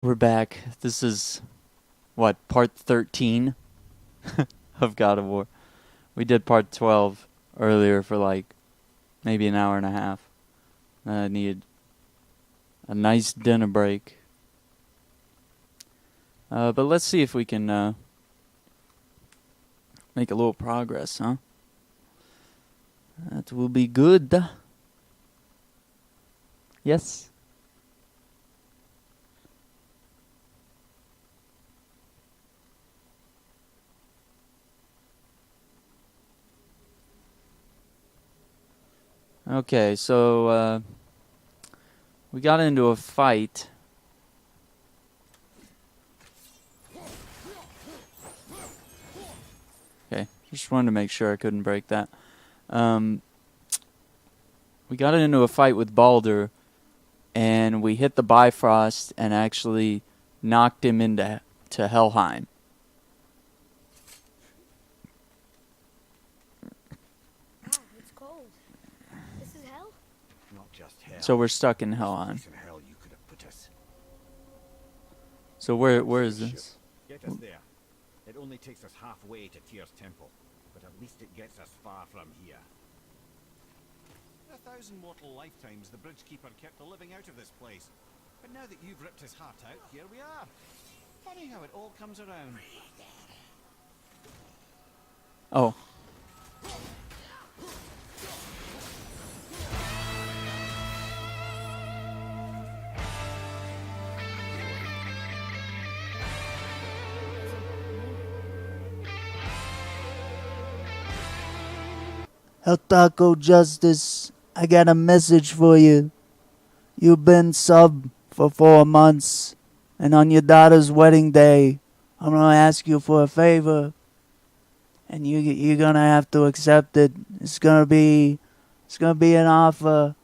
We're back. This is, what, part 13 of God of War. We did part 12 earlier for like maybe an hour and a half. I needed a nice dinner break. But let's see if we can make a little progress, huh? That will be good. Yes? Okay, so we got into a fight. Okay, just wanted to make sure I couldn't break that. We got into a fight with Baldur, and we hit the Bifrost and actually knocked him into Helheim. It's cold. This is hell? Not just hell. So we're stuck in Helheim. In hell you could have put us. So where is this? Get us there. It only takes us halfway to Tyr's temple, but at least it gets us far from here. For 1,000 mortal lifetimes, the Bridgekeeper kept the living out of this place. But now that you've ripped his heart out, here we are. Funny how it all comes around. Oh. El Taco Justice, I got a message for you. You've been sub for 4 months, and on your daughter's wedding day, I'm gonna ask you for a favor, and you're gonna have to accept it. It's gonna be an offer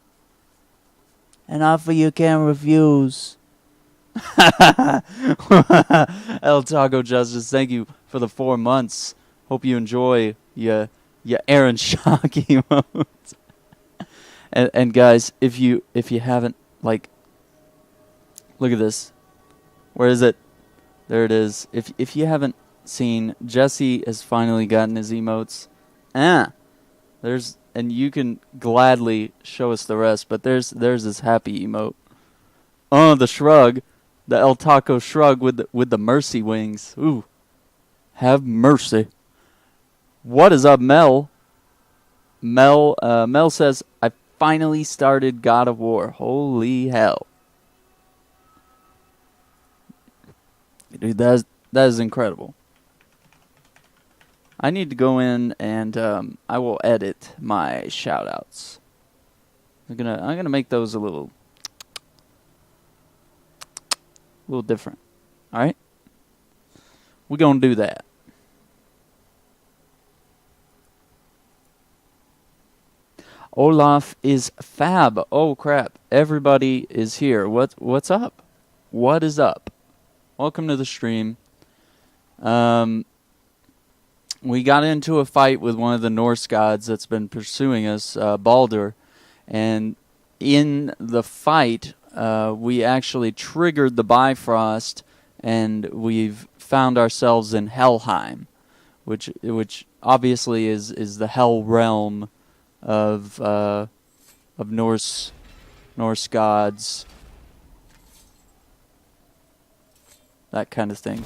you can't refuse. El Taco Justice, thank you for the 4 months. Hope you enjoy your Aaron Shock emotes. And guys, if you haven't, like, look at this. Where is it? There it is. If you haven't seen, Jesse has finally gotten his emotes. And you can gladly show us the rest, but there's this happy emote. Oh, the shrug. The El Taco shrug with the mercy wings. Ooh. Have mercy. What is up, Mel? Mel says, I finally started God of War. Holy hell. Dude, that is incredible. I need to go in and I will edit my shoutouts. I'm gonna make those a little different. All right? We're going to do that. Olaf is fab. Oh, crap. Everybody is here. What's up? What is up? Welcome to the stream. We got into a fight with one of the Norse gods that's been pursuing us, Baldur. And in the fight, we actually triggered the Bifrost, and we've found ourselves in Helheim, which obviously is the hell realm of Norse gods, that kind of thing.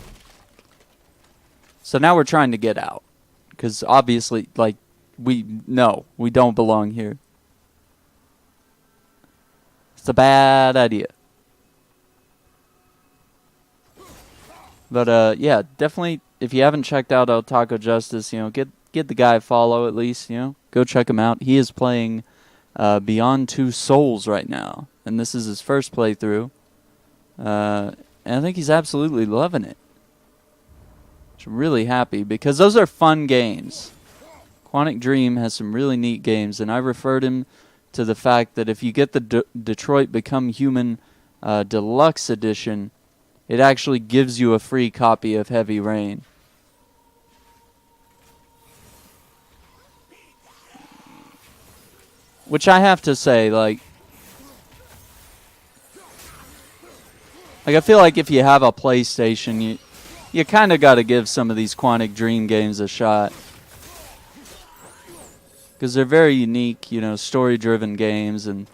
So now we're trying to get out, because obviously, like, we don't belong here. It's a bad idea. But yeah, definitely, if you haven't checked out El Taco Justice, get the guy a follow at least, Go check him out. He is playing Beyond Two Souls right now, and this is his first playthrough. And I think he's absolutely loving it. I'm really happy, because those are fun games. Quantic Dream has some really neat games, and I referred him to the fact that if you get the Detroit Become Human Deluxe Edition, it actually gives you a free copy of Heavy Rain. Which I have to say, like, Like, I feel like if you have a PlayStation, you kind of got to give some of these Quantic Dream games a shot. Because they're very unique, you know, story-driven games, and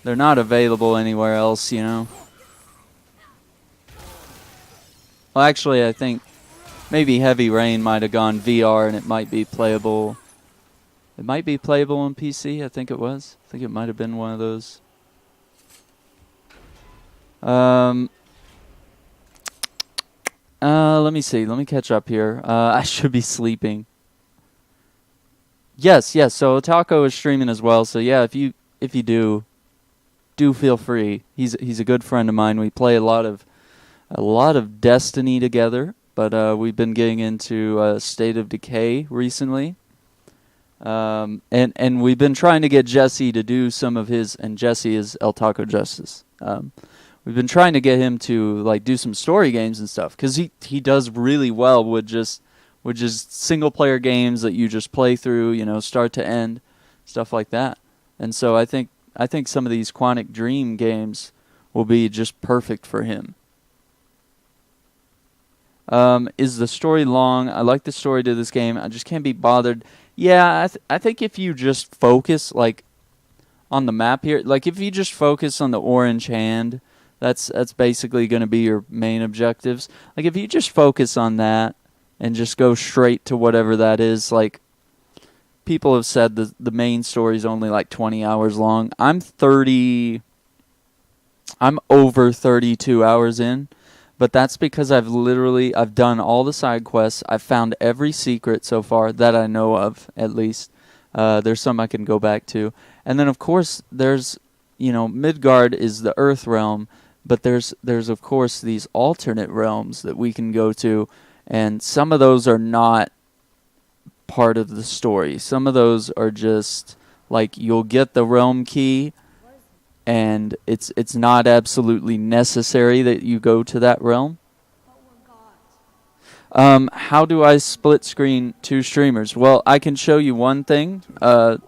they're not available anywhere else, you know. Well, actually, I think maybe Heavy Rain might have gone VR, and it might be playable. It might be playable on PC, I think it was. I think it might have been one of those. Let me see. Let me catch up here. I should be sleeping. Yes. So Otaco is streaming as well. So yeah, if you do feel free. He's a good friend of mine. We play a lot of Destiny together, but we've been getting into State of Decay recently. And we've been trying to get Jesse to do some of his, and Jesse is El Taco Justice. We've been trying to get him to like do some story games and stuff, because he does really well with just single player games that you just play through, you know, start to end, stuff like that. And so I think some of these Quantic Dream games will be just perfect for him. Is the story long? I like the story to this game. I just can't be bothered. Yeah, I think if you just focus like on the map here, like if you just focus on the orange hand, that's basically going to be your main objectives. Like if you just focus on that and just go straight to whatever that is, like people have said the main story is only like 20 hours long. I'm over 32 hours in, but that's because I've done all the side quests. I've found every secret so far that I know of, at least. There's some I can go back to. And then of course there's, you know, Midgard is the Earth realm, but there's of course these alternate realms that we can go to, and some of those are not part of the story. Some of those are just like you'll get the realm key, and it's not absolutely necessary that you go to that realm. How do I split screen two streamers? Well, I can show you one thing,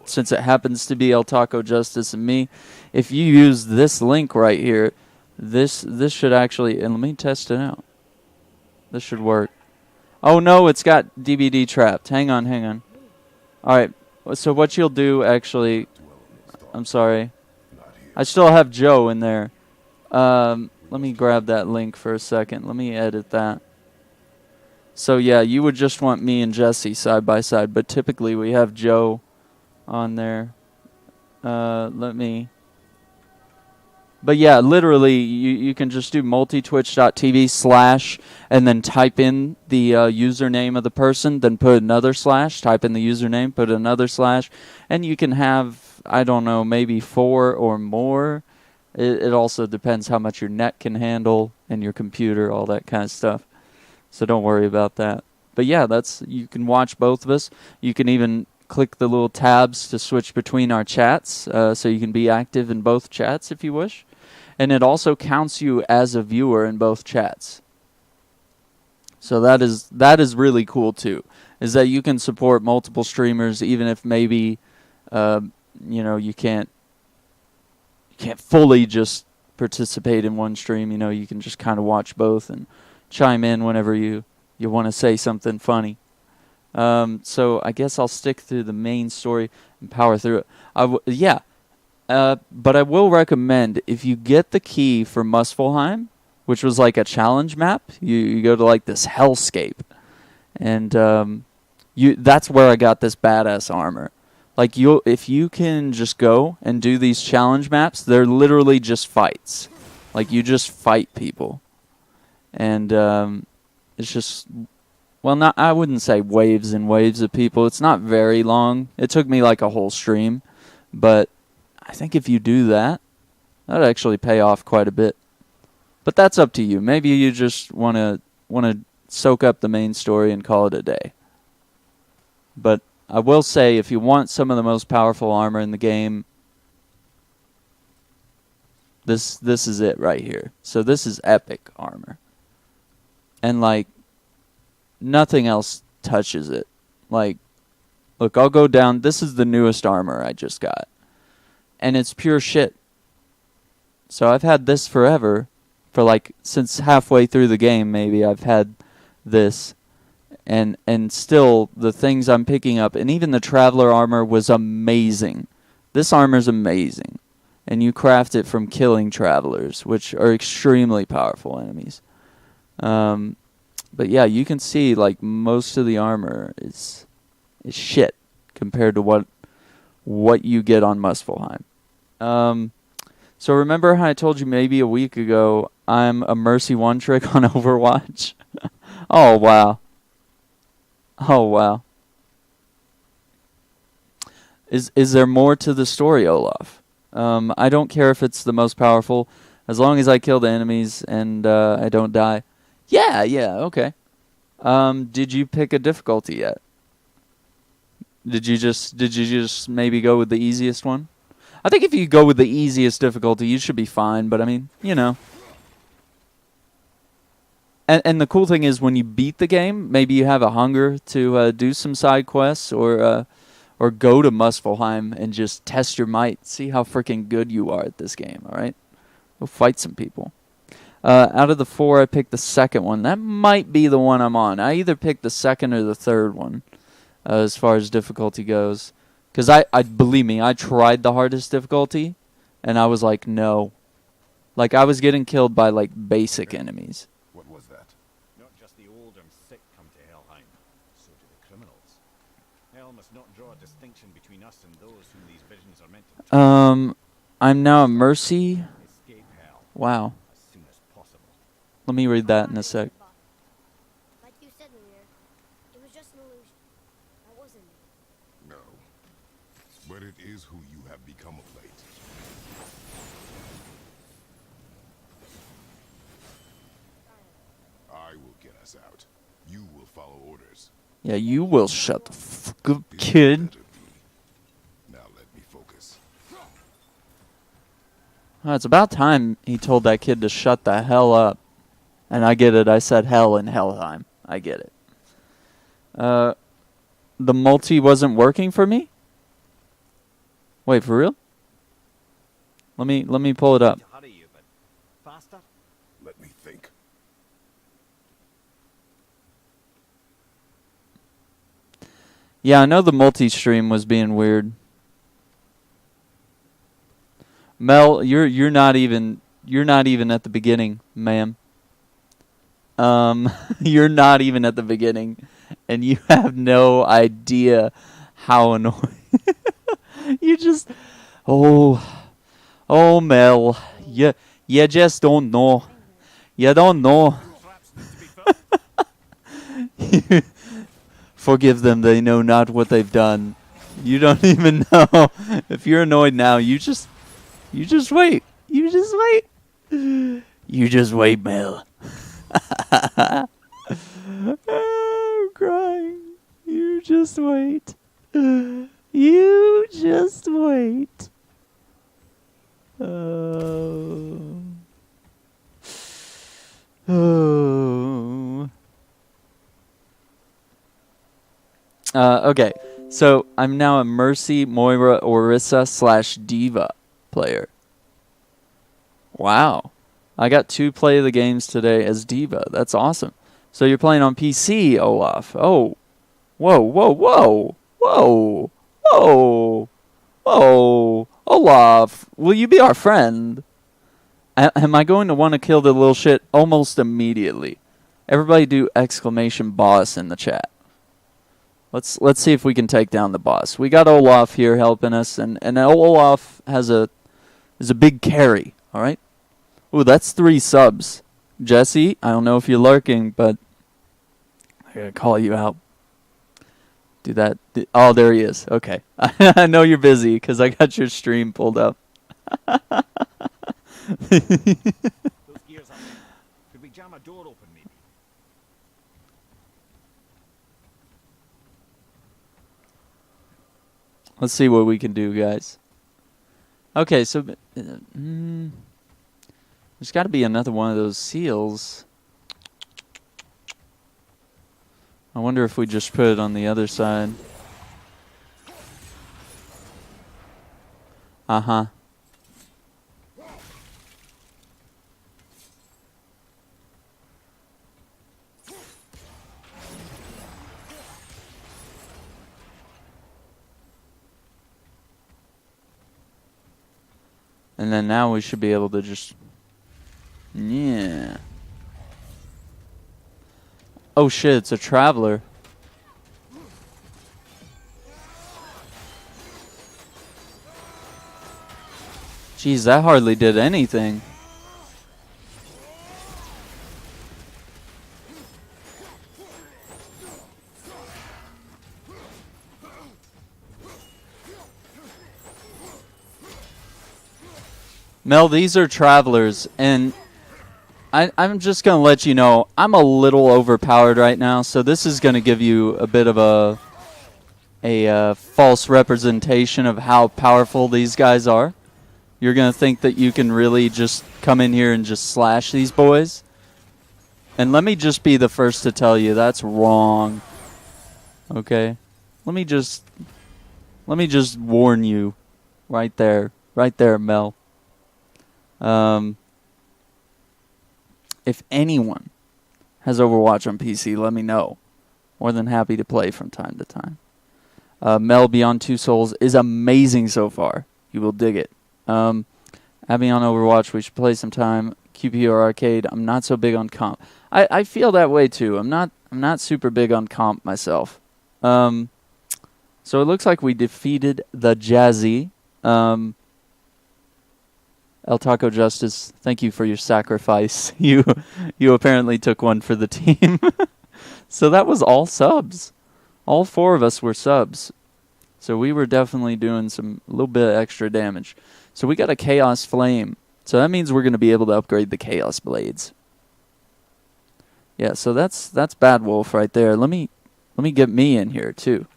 since it happens to be El Taco Justice and me. If you use this link right here, this should actually, and let me test it out. This should work. Oh no, it's got DVD trapped. Hang on. Alright, so what you'll do actually, I'm sorry. I still have Joe in there. Let me grab that link for a second. Let me edit that. So yeah, you would just want me and Jesse side by side, but typically we have Joe on there. But yeah, literally you can just do multitwitch.tv/ and then type in the username of the person, then put another /, type in the username, put another /, and you can have, I don't know, maybe 4 or more. It also depends how much your net can handle and your computer, all that kind of stuff. So don't worry about that. But yeah, you can watch both of us. You can even click the little tabs to switch between our chats, so you can be active in both chats if you wish. And it also counts you as a viewer in both chats. So that is really cool too, is that you can support multiple streamers even if maybe you can't fully just participate in one stream. You know, you can just kind of watch both and chime in whenever you want to say something funny. So I guess I'll stick to the main story and power through it. But I will recommend, if you get the key for Muspelheim, which was like a challenge map, you go to like this hellscape, and that's where I got this badass armor. Like if you can just go and do these challenge maps, they're literally just fights. Like you just fight people. And it's just, well, I wouldn't say waves and waves of people. It's not very long. It took me like a whole stream. But I think if you do that, that'd actually pay off quite a bit. But that's up to you. Maybe you just want to soak up the main story and call it a day. But I will say, if you want some of the most powerful armor in the game, this is it right here. So this is epic armor. And like nothing else touches it. Like, look, I'll go down. This is the newest armor I just got. And it's pure shit. So I've had this forever. for like since halfway through the game. Maybe I've had this, and still the things I'm picking up, and even the traveler armor was amazing. This armor's amazing, and you craft it from killing travelers, which are extremely powerful enemies. But yeah, you can see like most of the armor is shit compared to what you get on Muspelheim. So remember how I told you maybe a week ago I'm a Mercy one trick on Overwatch? Oh wow. Oh wow. Is there more to the story, Olaf? I don't care if it's the most powerful, as long as I kill the enemies and I don't die. Yeah, okay. Did you pick a difficulty yet? Did you just maybe go with the easiest one? I think if you go with the easiest difficulty, you should be fine, but I mean, you know. And the cool thing is when you beat the game, maybe you have a hunger to do some side quests or go to Muspelheim and just test your might. See how freaking good you are at this game, alright? Go fight some people. Out of the 4, I picked the second one. That might be the one I'm on. I either picked the second or the third one as far as difficulty goes. Because I believe me, I tried the hardest difficulty, and I was like, no. Like, I was getting killed by, like, basic enemies. What was that? Not just the old and sick come to Helheim. So do the criminals. Hell must not draw a distinction between us and those whom these visions are meant to. I'm now a Mercy. Escape hell. Wow. As soon as possible. Let me read that in a sec. Like you said, Lunar, it was just an illusion. That wasn't me. No. But it is who you have become of late. I will get us out. You will follow orders. Yeah, you will shut the fuck up, kid. Better be. Now let me focus. It's about time he told that kid to shut the hell up. And I get it. I said hell in Helheim. I get it. The multi wasn't working for me? Wait, for real? Let me pull it up. To hurry you, but faster? Let me think. Yeah, I know the multi-stream was being weird. Mel, you're not even at the beginning, ma'am. You're not even at the beginning, and you have no idea how annoying. You just, oh, Mel, you just don't know. You don't know. Forgive them, they know not what they've done. You don't even know. If you're annoyed now, you just wait. You just wait. You just wait, Mel. I'm crying. You just wait. You just wait. Oh. Okay, so I'm now a Mercy, Moira, Orisa / Diva player. Wow. I got 2 play of the games today as Diva. That's awesome. So you're playing on PC, Olaf. Oh. Whoa. Olaf, will you be our friend? Am I going to want to kill the little shit almost immediately? Everybody do exclamation boss in the chat. Let's see if we can take down the boss. We got Olaf here helping us, and Olaf is a big carry, alright? Ooh, that's 3 subs. Jesse, I don't know if you're lurking, but I gotta call you out. Do that. Oh, there he is. Okay. I know you're busy because I got your stream pulled up. Those gears up. Could we jam a door open, maybe? Let's see what we can do, guys. Okay, so there's got to be another one of those seals. I wonder if we just put it on the other side. And then now we should be able to just... Yeah. Oh shit, it's a traveler. Jeez, that hardly did anything. Mel, these are travelers, and I'm just going to let you know, I'm a little overpowered right now, so this is going to give you a bit of a false representation of how powerful these guys are. You're going to think that you can really just come in here and just slash these boys. And let me just be the first to tell you, that's wrong. Okay? Let me just warn you right there. Right there, Mel. If anyone has Overwatch on PC, let me know. More than happy to play from time to time. Mel Beyond Two Souls is amazing so far. You will dig it. Abby on Overwatch, we should play sometime. QPR Arcade, I'm not so big on comp. I feel that way too. I'm not super big on comp myself. So it looks like we defeated the Jazzy. El Taco Justice, thank you for your sacrifice. You apparently took one for the team. So that was all subs. All 4 of us were subs. So we were definitely doing a little bit of extra damage. So we got a Chaos Flame. So that means we're going to be able to upgrade the Chaos Blades. Yeah, so that's Bad Wolf right there. Let me get me in here too.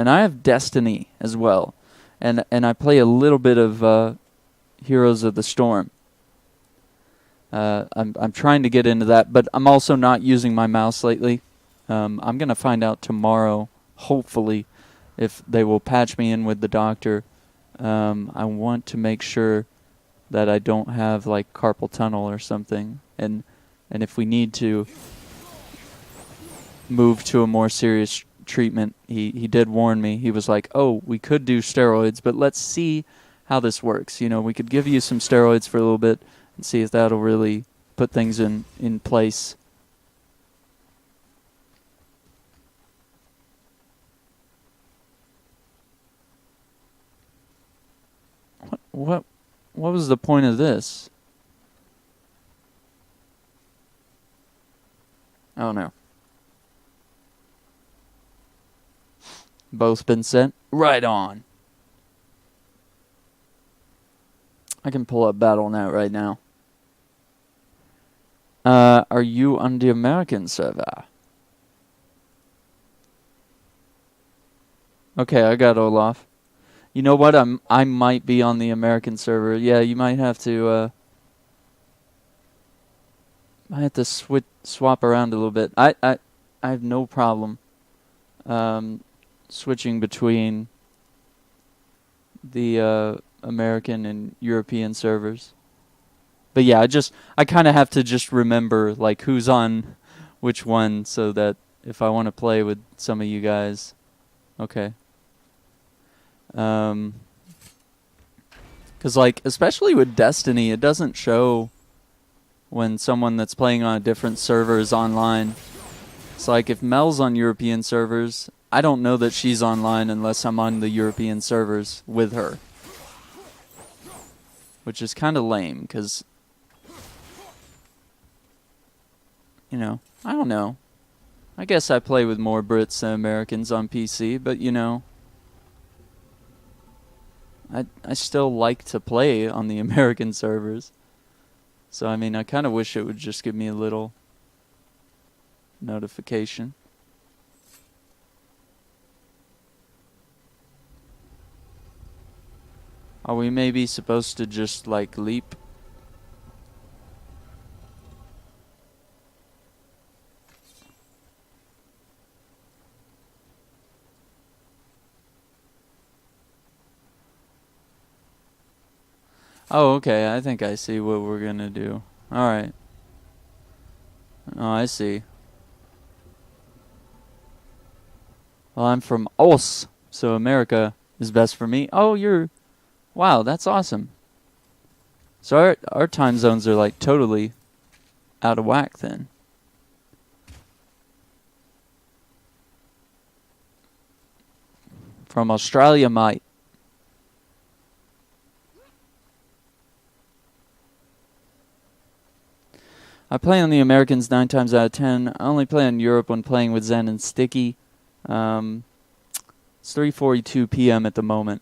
And I have Destiny as well. And I play a little bit of Heroes of the Storm. I'm trying to get into that, but I'm also not using my mouse lately. I'm going to find out tomorrow, hopefully, if they will patch me in with the doctor. I want to make sure that I don't have like carpal tunnel or something. And if we need to move to a more serious treatment, he did warn me. He was like, oh, we could do steroids, but let's see how this works. You know, we could give you some steroids for a little bit and see if that'll really put things in place. What was the point of this? Oh no. Both been sent? Right on. I can pull up BattleNet right now. Are you on the American server? Okay, I got Olaf. You know what? I might be on the American server. Yeah, you might have to swap around a little bit. I have no problem switching between the American and European servers. But yeah, I kind of have to just remember like who's on which one so that if I want to play with some of you guys. Okay. 'Cause like especially with Destiny, it doesn't show when someone that's playing on a different server is online. It's like if Mel's on European servers, I don't know that she's online unless I'm on the European servers with her. Which is kind of lame, because, you know, I don't know. I guess I play with more Brits than Americans on PC, but, you know, I still like to play on the American servers. So, I mean, I kind of wish it would just give me a little notification. Are we maybe supposed to just, like, leap? Oh, okay. I think I see what we're gonna do. Alright. Oh, I see. Well, I'm from Os. So America is best for me. Oh, wow, that's awesome. So our time zones are like totally out of whack then. From Australia, mate. I play on the Americans 9 times out of 10. I only play on Europe when playing with Zen and Sticky. It's 3:42 p.m. at the moment.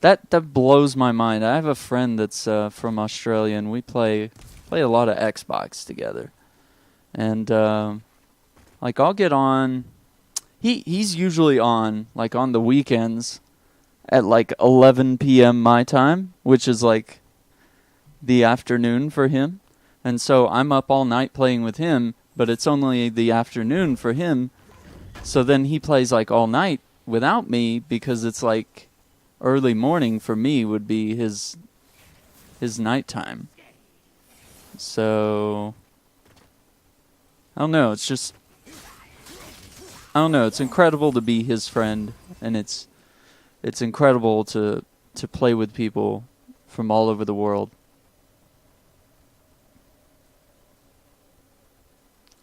That blows my mind. I have a friend that's from Australia, and we play a lot of Xbox together. And like I'll get on. He's usually on like on the weekends at like 11 p.m. my time, which is like the afternoon for him. And so I'm up all night playing with him, but it's only the afternoon for him. So then he plays like all night without me because it's like early morning for me would be his nighttime. So I don't know, it's just I don't know, it's incredible to be his friend, and it's incredible to play with people from all over the world.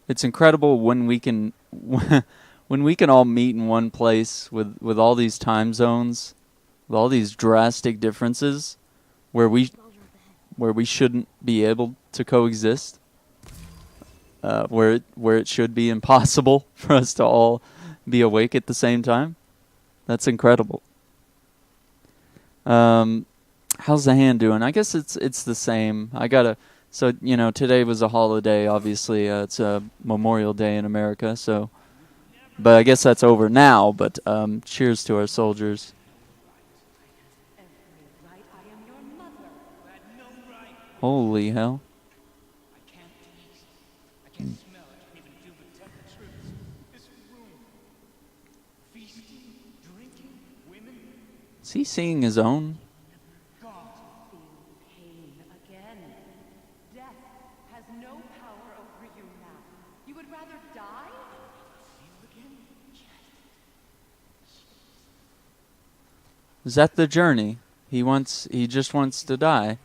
It's incredible when we can when we can all meet in one place with all these time zones, with all these drastic differences, where we shouldn't be able to coexist, where it should be impossible for us to all be awake at the same time. That's incredible. How's the hand doing? I guess it's the same. So, today was a holiday, obviously. It's a Memorial Day in America, so. But I guess that's over now, but cheers to our soldiers. Holy hell. Is he seeing his own? Is that the journey? He just wants to die.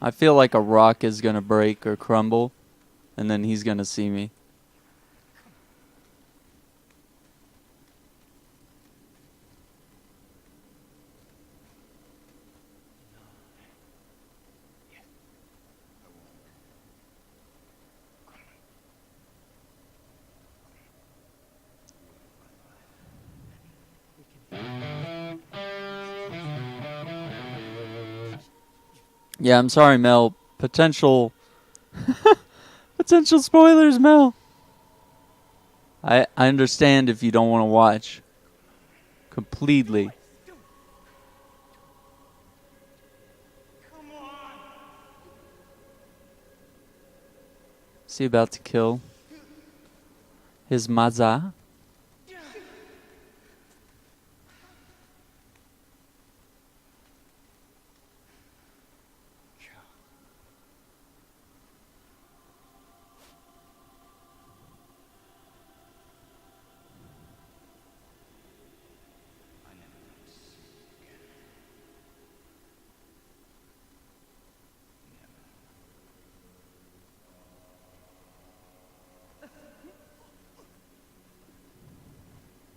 I feel like a rock is going to break or crumble, and then he's going to see me. Yeah, I'm sorry, Mel. Potential spoilers, Mel. I understand if you don't want to watch. Completely. Is he about to kill his Maza?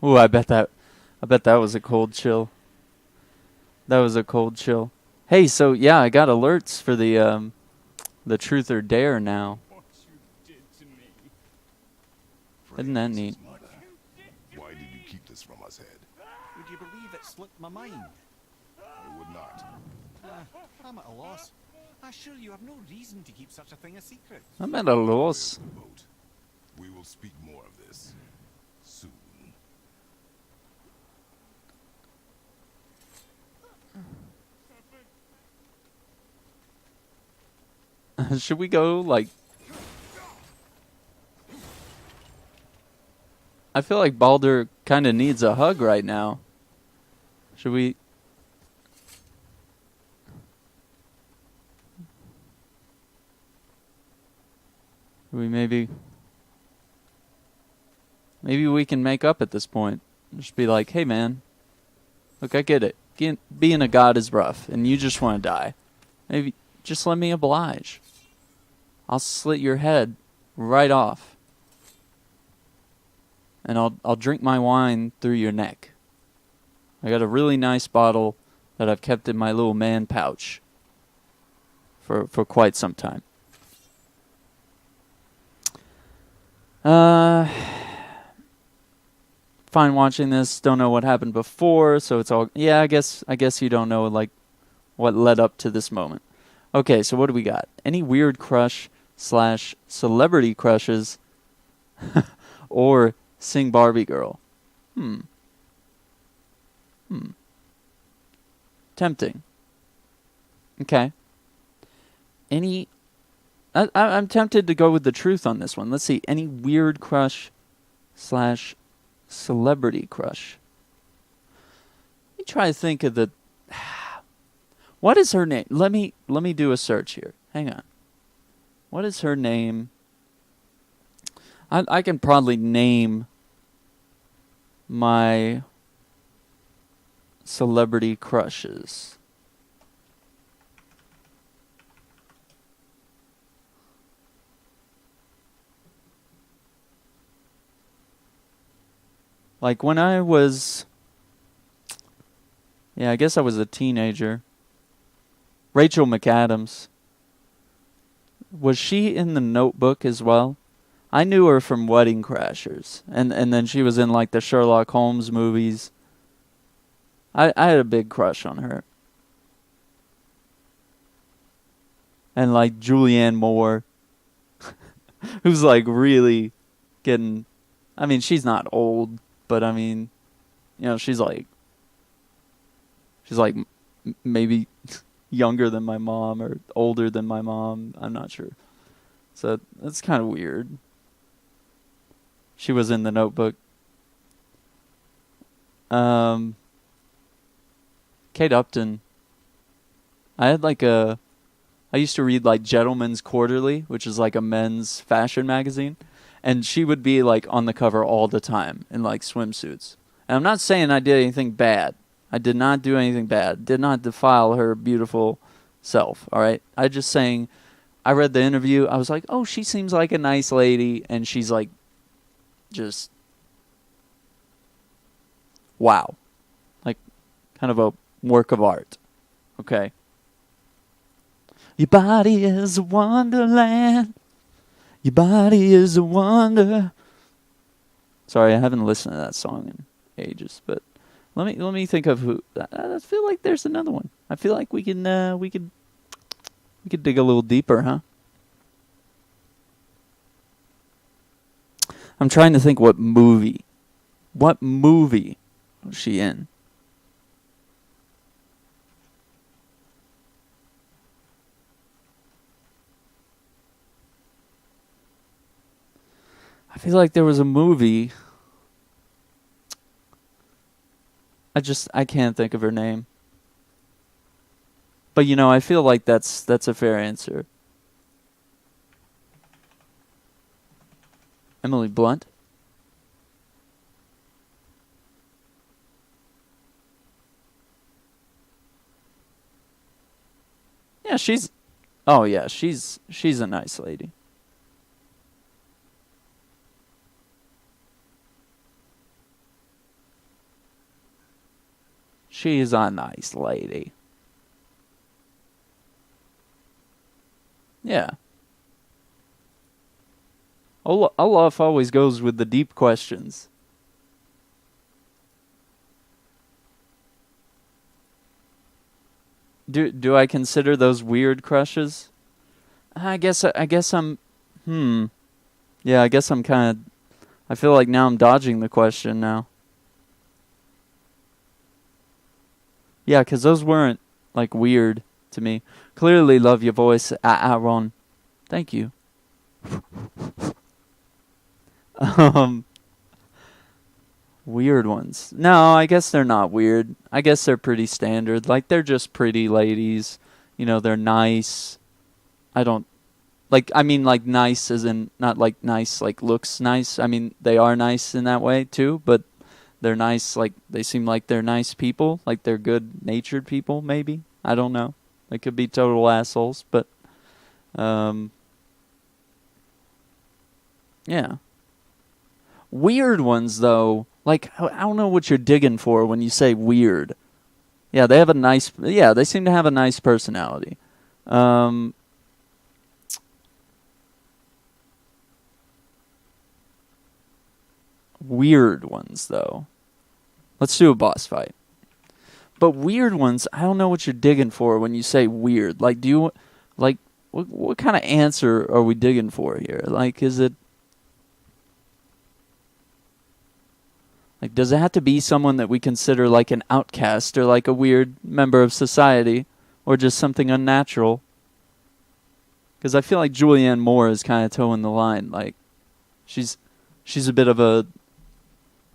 Ooh, I bet that was a cold chill. That was a cold chill. Hey, so yeah, I got alerts for the truth or dare now. Isn't that neat? Why did you keep this from us, Head? Would you believe it slipped my mind? I would not. I'm at a loss. I assure you have no reason to keep such a thing a secret. I'm at a loss. We will speak more of this soon. Should we go, like... I feel like Baldur kind of needs a hug right now. Should we... We maybe we can make up at this point. Just be like, hey man, look, I get it. Being a god is rough, and you just want to die. Maybe just let me oblige. I'll slit your head right off, and I'll drink my wine through your neck. I got a really nice bottle that I've kept in my little man pouch for quite some time. Fine watching this. Don't know what happened before, so it's all... Yeah, I guess you don't know, like, what led up to this moment. Okay, so what do we got? Any weird crush / celebrity crushes or sing Barbie girl? Tempting. Okay. I'm tempted to go with the truth on this one. Let's see. Any weird crush / celebrity crush? Let me try to think of the... What is her name? Let me do a search here. Hang on. What is her name? I can probably name my celebrity crushes. Like when I was... Yeah, I guess I was a teenager. Rachel McAdams. Was she in The Notebook as well? I knew her from Wedding Crashers. And then she was in like the Sherlock Holmes movies. I had a big crush on her. And like Julianne Moore. Who's like really getting... I mean, she's not old, but I mean, you know, she's like maybe younger than my mom or older than my mom. I'm not sure. So that's kind of weird. She was in The Notebook. Kate Upton. I used to read like Gentleman's Quarterly, which is like a men's fashion magazine. And she would be like on the cover all the time in like swimsuits. And I'm not saying I did anything bad. I did not do anything bad. Did not defile her beautiful self. All right. I just saying, I read the interview. I was like, oh, she seems like a nice lady. And she's like, just, wow. Like kind of a work of art. Okay. Your body is a wonderland. Your body is a wonder. Sorry, I haven't listened to that song in ages, but let me think of who. I feel like there's another one. I feel like we could dig a little deeper, huh? I'm trying to think what movie was she in? I feel like there was a movie. I can't think of her name. But you know, I feel like that's a fair answer. Emily Blunt? Yeah, she's a nice lady. She's a nice lady. Yeah. Olaf always goes with the deep questions. Do I consider those weird crushes? I guess I'm Yeah, I guess I'm kind of I feel like now I'm dodging the question now. Yeah, because those weren't, like, weird to me. Clearly love your voice, Aaron. Thank you. Weird ones. No, I guess they're not weird. I guess they're pretty standard. Like, they're just pretty ladies. You know, they're nice. I don't Like, I mean, like, nice as in, not like nice, like, looks nice. I mean, they are nice in that way, too, but they're nice, like, they seem like they're nice people. Like, they're good-natured people, maybe. I don't know. They could be total assholes, but, yeah. Weird ones, though, like, I don't know what you're digging for when you say weird. Yeah, they have a nice, yeah, they seem to have a nice personality. Weird ones, though. Let's do a boss fight. But weird ones, I don't know what you're digging for when you say weird. Like, do you, like, what kind of answer are we digging for here? Like, is it, like, does it have to be someone that we consider like an outcast or like a weird member of society or just something unnatural? Because I feel like Julianne Moore is kind of towing the line. Like, she's a bit of a,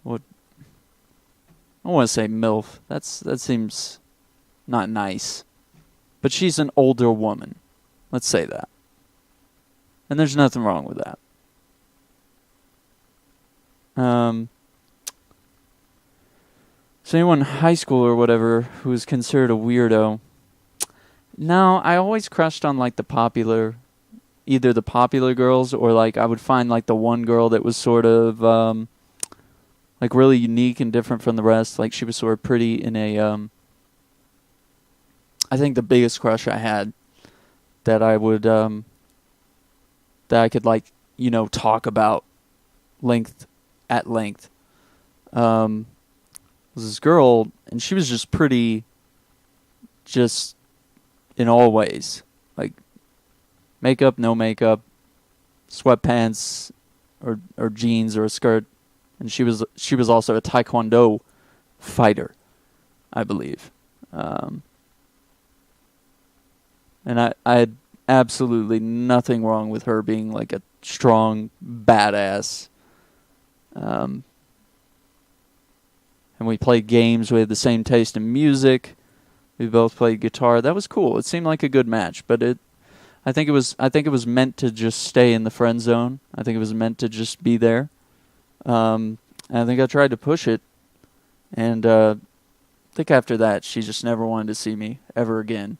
what, I don't want to say MILF. That seems not nice. But she's an older woman. Let's say that. And there's nothing wrong with that. So anyone in high school or whatever who is considered a weirdo? No, I always crushed on like either the popular girls or like I would find like the one girl that was sort of like really unique and different from the rest. Like she was sort of pretty in a I think the biggest crush I had that I would that I could like, you know, talk about at length was this girl, and she was just pretty just in all ways. Like makeup, no makeup, sweatpants or jeans or a skirt. And she was also a taekwondo fighter, I believe. And I had absolutely nothing wrong with her being like a strong badass. And we played games. We had the same taste in music. We both played guitar. That was cool. It seemed like a good match, but I think it was meant to just stay in the friend zone. I think it was meant to just be there. And I think I tried to push it, and I think after that she just never wanted to see me ever again.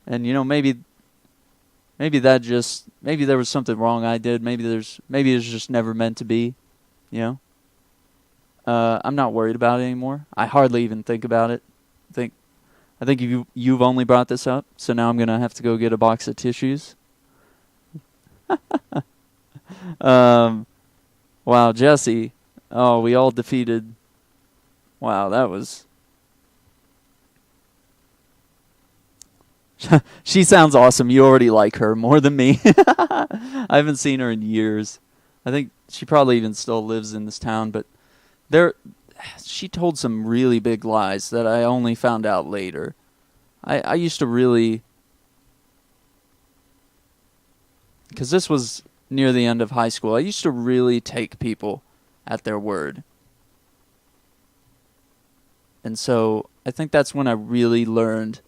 And you know, maybe there was something wrong I did. Maybe it's just never meant to be. You know. I'm not worried about it anymore. I hardly even think about it. I think you've only brought this up, so now I'm gonna have to go get a box of tissues. Wow, Jesse. Oh, we all defeated. Wow, that was. She sounds awesome. You already like her more than me. I haven't seen her in years. I think she probably even still lives in this town, but she told some really big lies that I only found out later. I used to really, because this was near the end of high school, I used to really take people at their word. And so I think that's when I really learned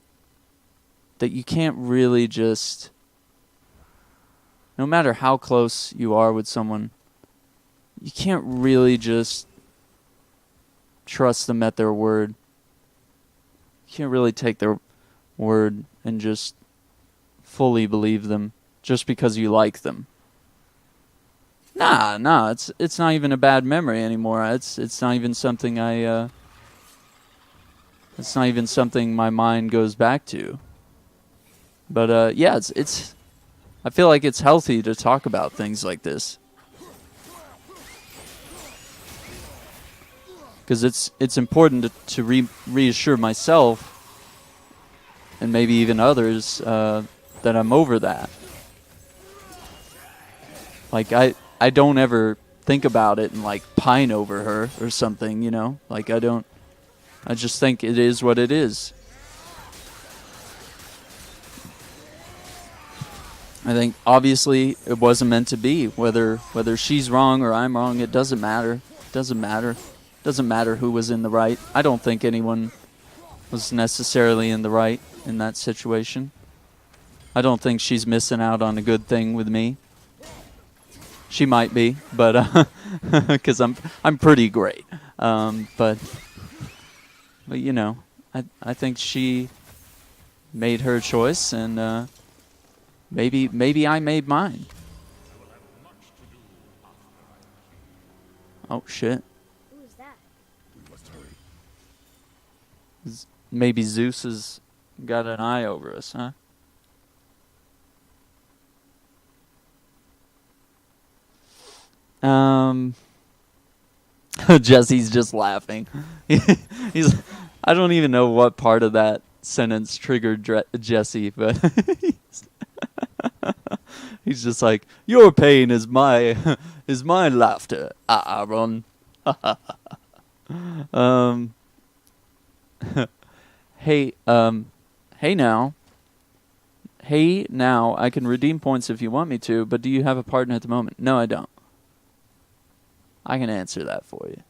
that you can't really just, no matter how close you are with someone, you can't really just trust them at their word. You can't really take their word and just fully believe them just because you like them. Nah, it's not even a bad memory anymore. It's not even something it's not even something my mind goes back to. But yeah, it's I feel like it's healthy to talk about things like this. Because it's important to reassure myself and maybe even others that I'm over that. Like I don't ever think about it and like pine over her or something, you know? Like I just think it is what it is. I think obviously it wasn't meant to be. Whether she's wrong or I'm wrong, it doesn't matter. It doesn't matter. Doesn't matter who was in the right. I don't think anyone was necessarily in the right in that situation. I don't think she's missing out on a good thing with me. She might be, but because I'm pretty great. But you know, I think she made her choice, and maybe I made mine. Oh shit! Who is that? We must hurry. Maybe Zeus has got an eye over us, huh? Jesse's just laughing. He's. I don't even know what part of that sentence triggered Jesse, but he's just like, "Your pain is my laughter, Aaron." Hey, hey now. Hey now, I can redeem points if you want me to, but do you have a partner at the moment? No, I don't. I can answer that for you.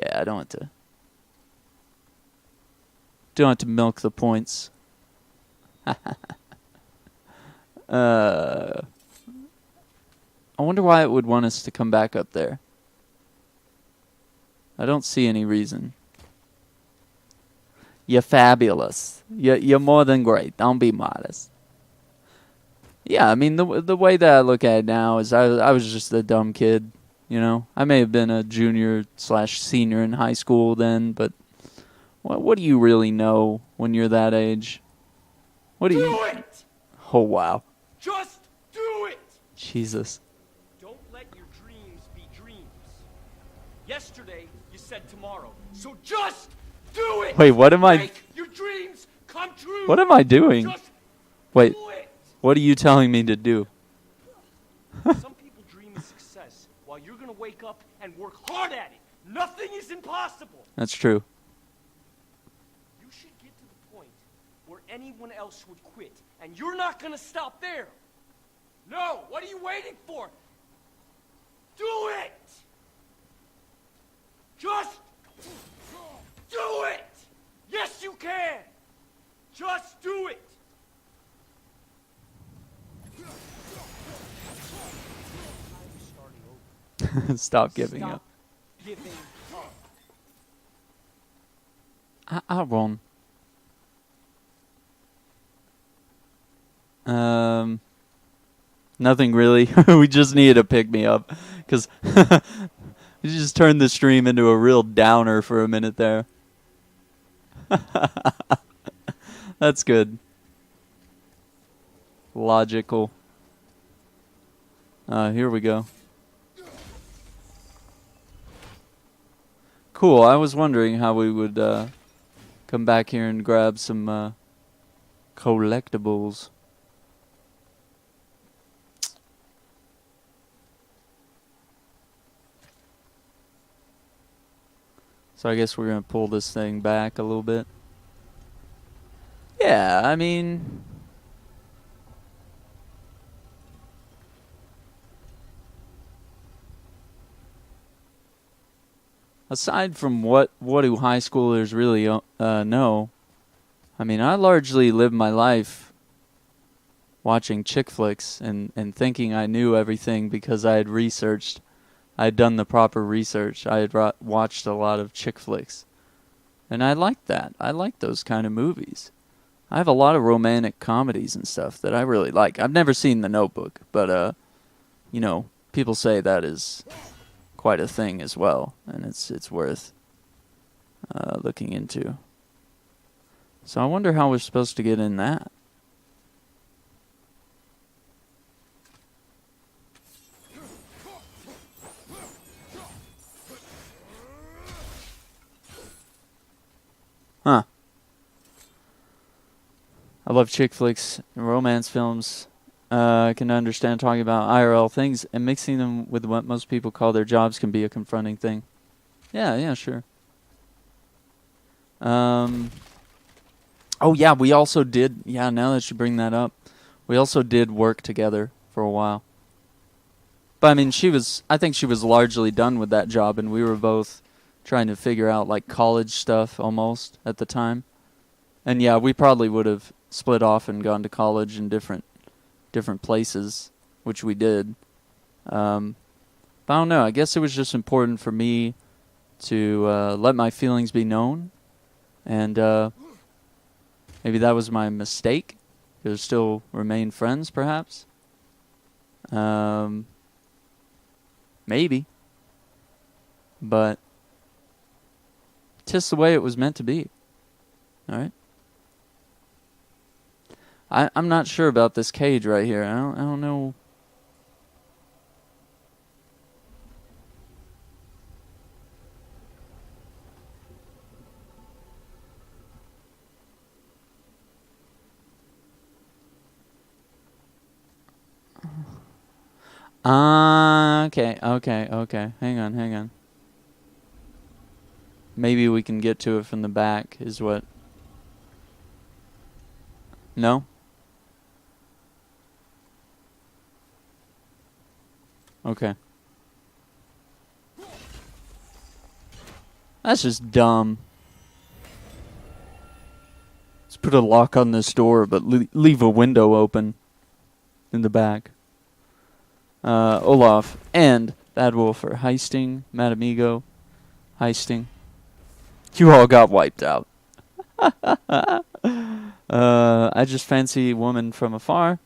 Yeah, I don't want to. Don't have to milk the points. I wonder why it would want us to come back up there. I don't see any reason. You're fabulous. You're more than great. Don't be modest. Yeah, I mean, the way that I look at it now is I was just a dumb kid, you know? I may have been a junior/senior in high school then, but what do you really know when you're that age? What do you... Do it! Oh, wow. Just do it! Jesus. Don't let your dreams be dreams. Yesterday, you said tomorrow. So just do it! Wait, what am I... Make your dreams come true! What am I doing? Just Wait, do it! what are you telling me to do? Some people dream of success while you're gonna wake up and work hard at it. Nothing is impossible. That's true. You should get to the point where anyone else would quit, and you're not gonna stop there. No, what are you waiting for? Do it! Just do it! Yes, you can! Just do it! Stop giving up. Giving up. Aaron. Nothing really. We just needed to pick me up, because you just turned the stream into a real downer for a minute there. That's good. Logical. Here we go. Cool. I was wondering how we would come back here and grab some collectibles. So I guess we're going to pull this thing back a little bit. Yeah, I mean... aside from what do high schoolers really know, I mean, I largely lived my life watching chick flicks and thinking I knew everything because I had researched. I had done the proper research. I had watched a lot of chick flicks. And I liked that. I like those kind of movies. I have a lot of romantic comedies and stuff that I really like. I've never seen The Notebook, but, you know, people say that is quite a thing as well, and it's worth looking into. So I wonder how we're supposed to get in that. Huh. I love chick flicks and romance films. I can understand talking about IRL things and mixing them with what most people call their jobs can be a confronting thing. Yeah, sure. Oh, yeah, we also did... Yeah, now that you bring that up, we also did work together for a while. But, I mean, I think she was largely done with that job, and we were both trying to figure out, like, college stuff almost at the time. And, yeah, we probably would have split off and gone to college in different places, which we did. But I don't know. I guess it was just important for me to let my feelings be known, and maybe that was my mistake. To still remain friends, perhaps. Maybe. But just the way it was meant to be. All right. I'm not sure about this cage right here. I don't know. Okay. Hang on. Maybe we can get to it from the back, is what? No? Okay. That's just dumb. Let's put a lock on this door, but leave a window open in the back. Olaf and Bad Wolf are heisting. Mad Amigo, heisting. You all got wiped out. I just fancy a woman from afar,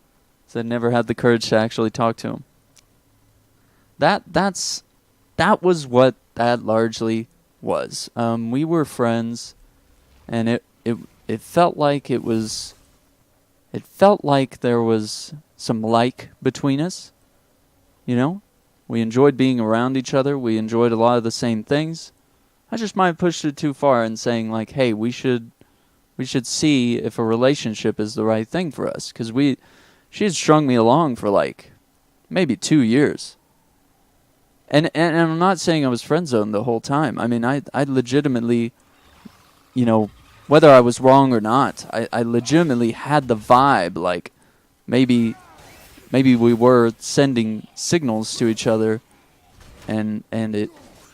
so I never had the courage to actually talk to him. That was what that largely was. We were friends, and it felt like it felt like there was some like between us. You know, we enjoyed being around each other. We enjoyed a lot of the same things. I just might have pushed it too far in saying like, hey, we should see if a relationship is the right thing for us, because she had strung me along for like maybe 2 years. And I'm not saying I was friend zoned the whole time. I mean, I legitimately, you know, whether I was wrong or not, I legitimately had the vibe like maybe we were sending signals to each other, and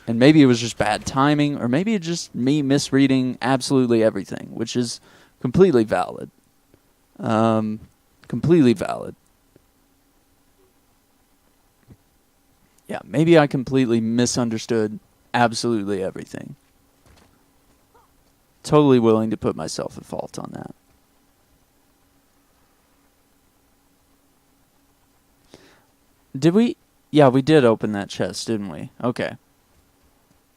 maybe it was just bad timing, or maybe it's just me misreading absolutely everything, which is completely valid. Completely valid. Yeah, maybe I completely misunderstood absolutely everything. Totally willing to put myself at fault on that. Did we? Yeah, we did open that chest, didn't we? Okay.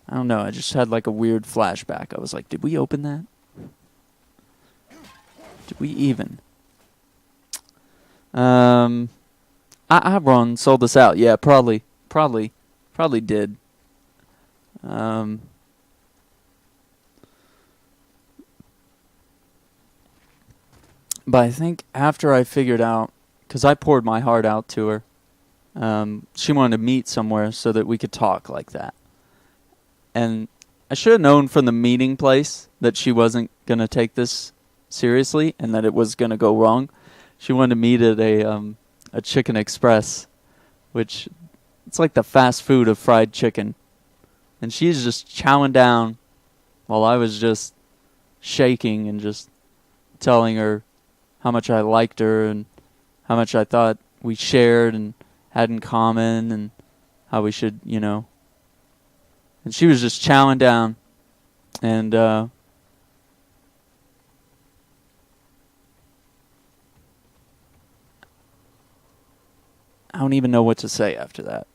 I don't know. I just had like a weird flashback. I was like, did we open that? Did we even? Ron sold us out. Yeah, probably did. But I think after I figured out, because I poured my heart out to her, she wanted to meet somewhere so that we could talk like that. And I should have known from the meeting place that she wasn't going to take this seriously and that it was going to go wrong. She wanted to meet at a Chicken Express, which it's like the fast food of fried chicken. And she's just chowing down while I was just shaking and just telling her how much I liked her and how much I thought we shared and had in common, and how we should, you know. And she was just chowing down, and I don't even know what to say after that.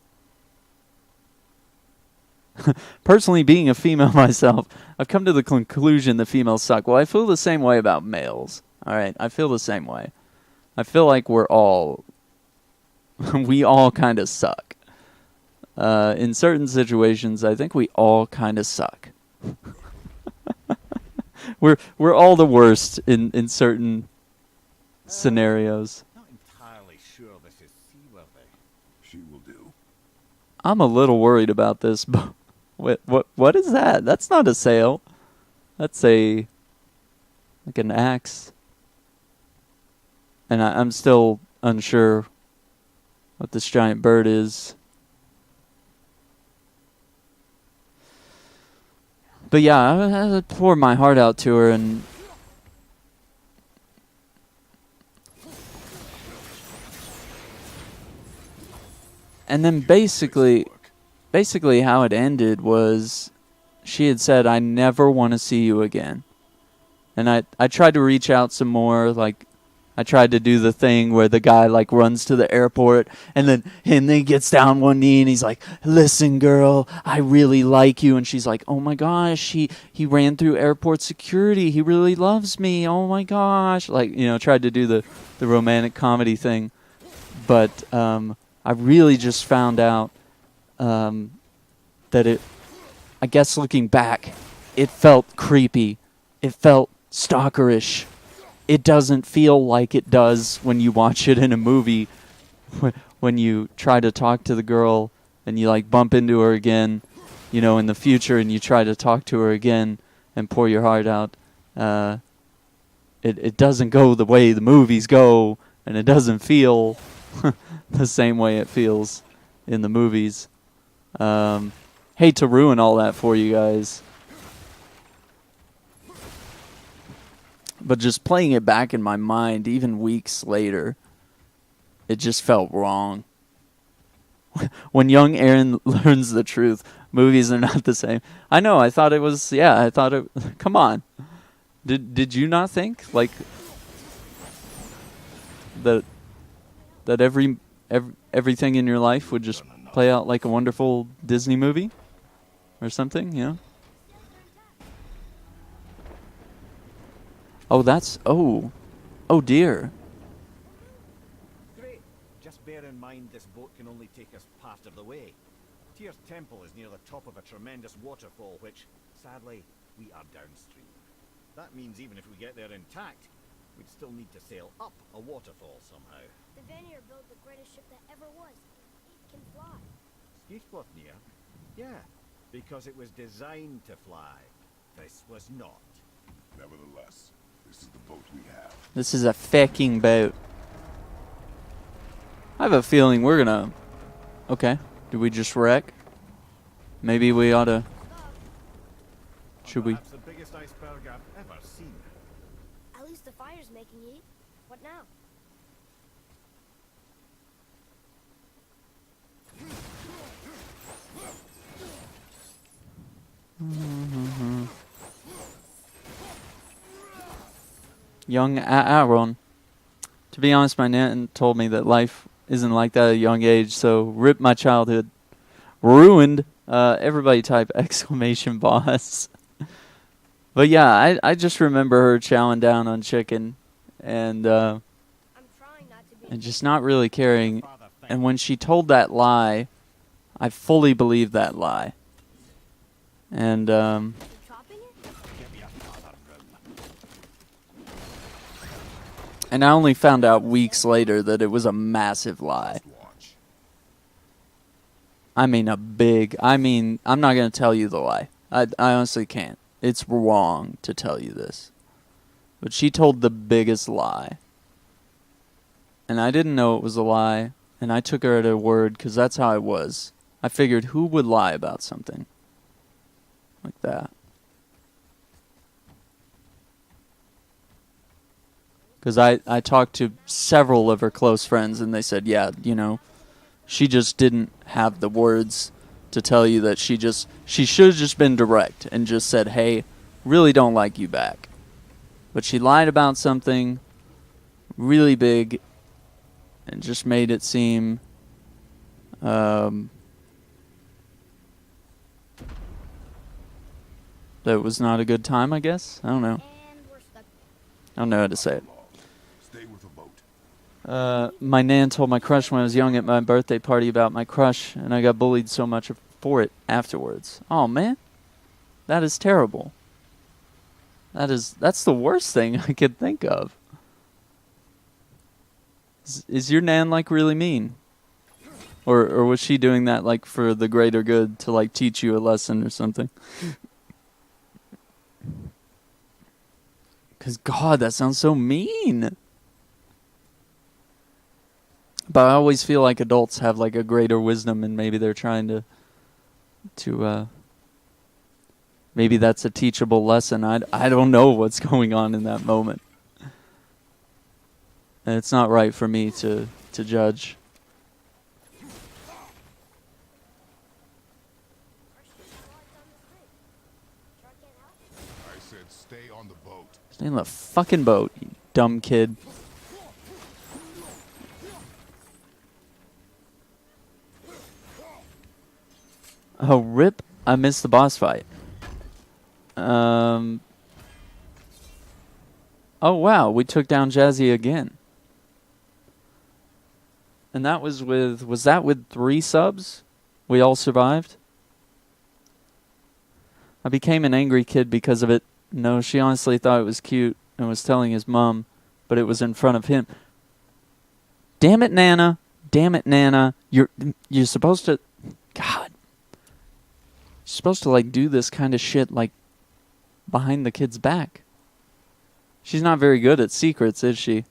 Personally, being a female myself, I've come to the conclusion that females suck. Well, I feel the same way about males. All right, I feel the same way. I feel like we all kind of suck. In certain situations, I think we all kind of suck. We're all the worst in certain scenarios. Not entirely sure this is seaworthy. She will do. I'm a little worried about this. But what is that? That's not a sail. That's like an axe. And I'm still unsure what this giant bird is. But yeah, I poured my heart out to her, and And then basically how it ended was she had said, I never want to see you again. And I tried to reach out some more, like I tried to do the thing where the guy like runs to the airport and then he gets down one knee and he's like, listen girl, I really like you. And she's like, oh my gosh, he ran through airport security. He really loves me. Oh my gosh. Like, you know, tried to do the romantic comedy thing. But I really just found out that it, I guess looking back, it felt creepy. It felt stalkerish. It doesn't feel like it does when you watch it in a movie. When you try to talk to the girl and you like bump into her again, you know, in the future, and you try to talk to her again and pour your heart out. It doesn't go the way the movies go, and it doesn't feel the same way it feels in the movies. Hate to ruin all that for you guys. But just playing it back in my mind, even weeks later, it just felt wrong. When young Aaron learns the truth, movies are not the same. I know, I thought it was, yeah, I thought it, come on. Did you not think, like, that everything in your life would just play out like a wonderful Disney movie? Or something, you know? Oh, that's... Oh dear. Great. Just bear in mind this boat can only take us part of the way. Tyr's temple is near the top of a tremendous waterfall, which, sadly, we are downstream. That means even if we get there intact, we'd still need to sail up a waterfall somehow. The Vanir built the greatest ship that ever was. It can fly. Skiflotnir? Yeah, because it was designed to fly. This was not. Nevertheless, this is the boat we have. This is a fucking boat. I have a feeling we're gonna... Okay. Do we just wreck? Maybe we ought to... Should we? Perhaps the biggest iceberg I've ever seen. At least the fire's making heat. What now? Young Aaron. To be honest, my nan told me that life isn't like that at a young age, so rip my childhood. Ruined. Everybody type exclamation boss. But yeah, I just remember her chowing down on chicken and I'm trying not to be. just not really caring. And when she told that lie, I fully believed that lie. And You chopping it? and I only found out weeks later that it was a massive lie. Watch. I mean, I'm not going to tell you the lie. I honestly can't. It's wrong to tell you this. But she told the biggest lie. And I didn't know it was a lie. And I took her at her word because that's how I was. I figured who would lie about something like that? Because I talked to several of her close friends and they said, yeah, you know, she just didn't have the words to tell you that she should have just been direct and just said, hey, really don't like you back. But she lied about something really big and just made it seem that it was not a good time, I guess. I don't know. And we're stuck. I don't know how to say it. Stay with the boat. My nan told my crush when I was young at my birthday party about my crush, and I got bullied so much for it afterwards. Oh, man. That is terrible. That's the worst thing I could think of. Is your nan, like, really mean? Or was she doing that, like, for the greater good to, like, teach you a lesson or something? Because, God, that sounds so mean. But I always feel like adults have like a greater wisdom, and maybe they're trying to maybe that's a teachable lesson. I don't know what's going on in that moment, and it's not right for me to judge. Stay on the boat. Stay in the fucking boat, you dumb kid. Oh, rip. I missed the boss fight. Oh, wow. We took down Jazzy again. And that was with... Was that with 3 subs? We all survived? I became an angry kid because of it. No, she honestly thought it was cute and was telling his mom, but it was in front of him. Damn it, Nana. Damn it, Nana. You're supposed to... God. You're supposed to, like, do this kind of shit, like, behind the kid's back. She's not very good at secrets, is she?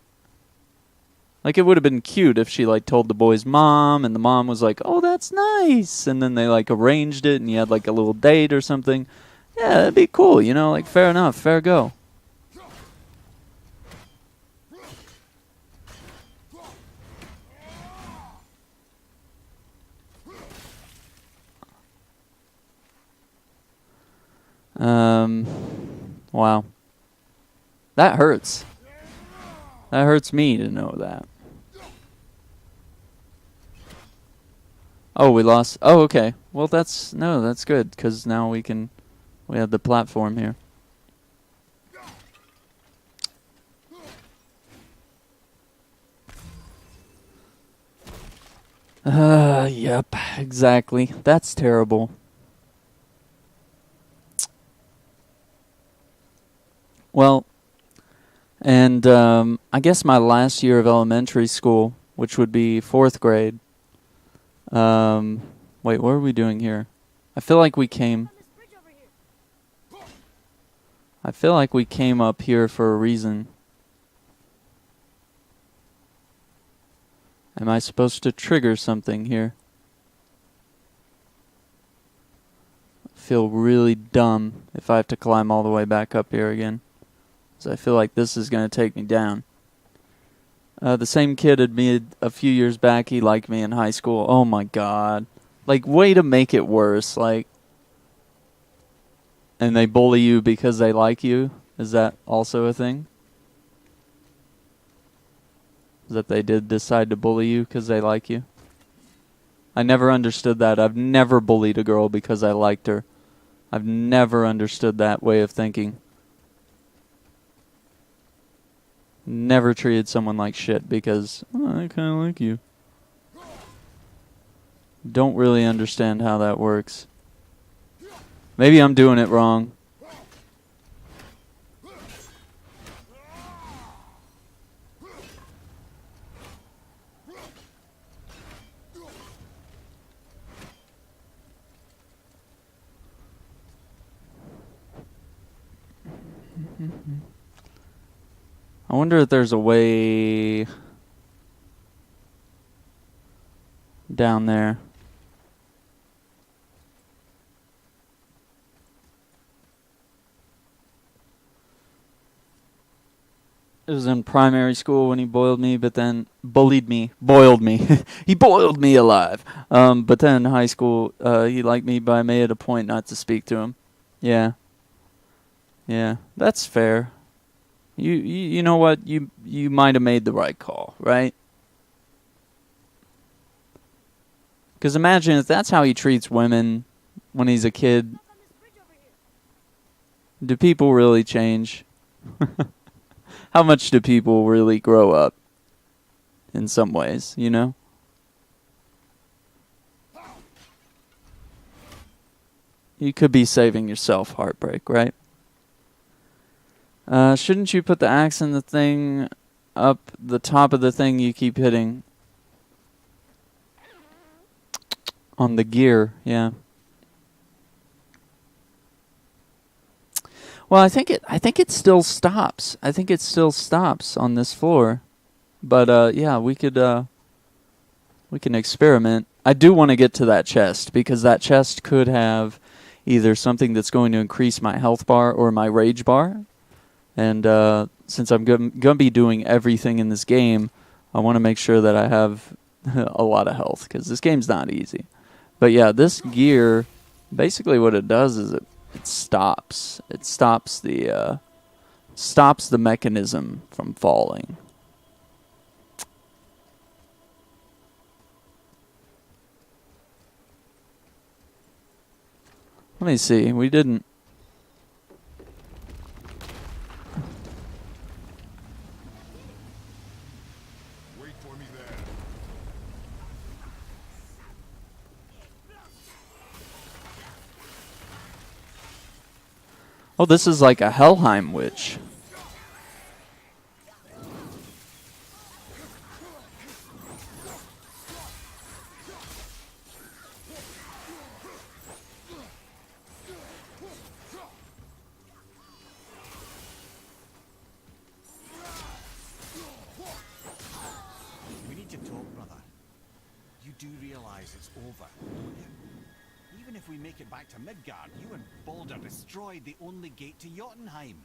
Like, it would have been cute if she, like, told the boy's mom, and the mom was like, oh, that's nice. And then they, like, arranged it, and you had, like, a little date or something. Yeah, that'd be cool, you know? Like, fair enough. Fair go. Wow. That hurts. That hurts me to know that. Oh, we lost. Oh, okay. Well, that's good, because now we have the platform here. Yep, exactly. That's terrible. Well, and I guess my last year of elementary school, which would be 4th grade. Wait, what are we doing here? I feel like we came up here for a reason. Am I supposed to trigger something here? I feel really dumb if I have to climb all the way back up here again. So I feel like this is going to take me down. The same kid admitted a few years back he liked me in high school. Oh my god. Like, way to make it worse. Like, and they bully you because they like you? Is that also a thing? That they did decide to bully you because they like you? I never understood that. I've never bullied a girl because I liked her. I've never understood that way of thinking. Never treated someone like shit because I kind of like you. Don't really understand how that works. Maybe I'm doing it wrong. I wonder if there's a way down there. It was in primary school when he boiled me, but then boiled me. He boiled me alive. But then in high school, he liked me, but I made it a point not to speak to him. Yeah, that's fair. You know what? You might have made the right call, right? Because imagine if that's how he treats women when he's a kid. Do people really change? How much do people really grow up? In some ways, you know? You could be saving yourself heartbreak, right? Shouldn't you put the axe in the thing up the top of the thing you keep hitting? On the gear, yeah. Well, I think it still stops. I think it still stops on this floor. But yeah, we can experiment. I do want to get to that chest because that chest could have either something that's going to increase my health bar or my rage bar. And since I'm going to be doing everything in this game, I want to make sure that I have a lot of health because this game's not easy. But yeah, this gear, basically what it does is it stops. It stops the stops the mechanism from falling. Let me see. We didn't. Wait for me there. Oh, this is like a Helheim witch. We need to talk, brother. You do realize it's over, don't you? Even if we make it back to Midgard, you and Baldur destroyed the only gate to Jotunheim.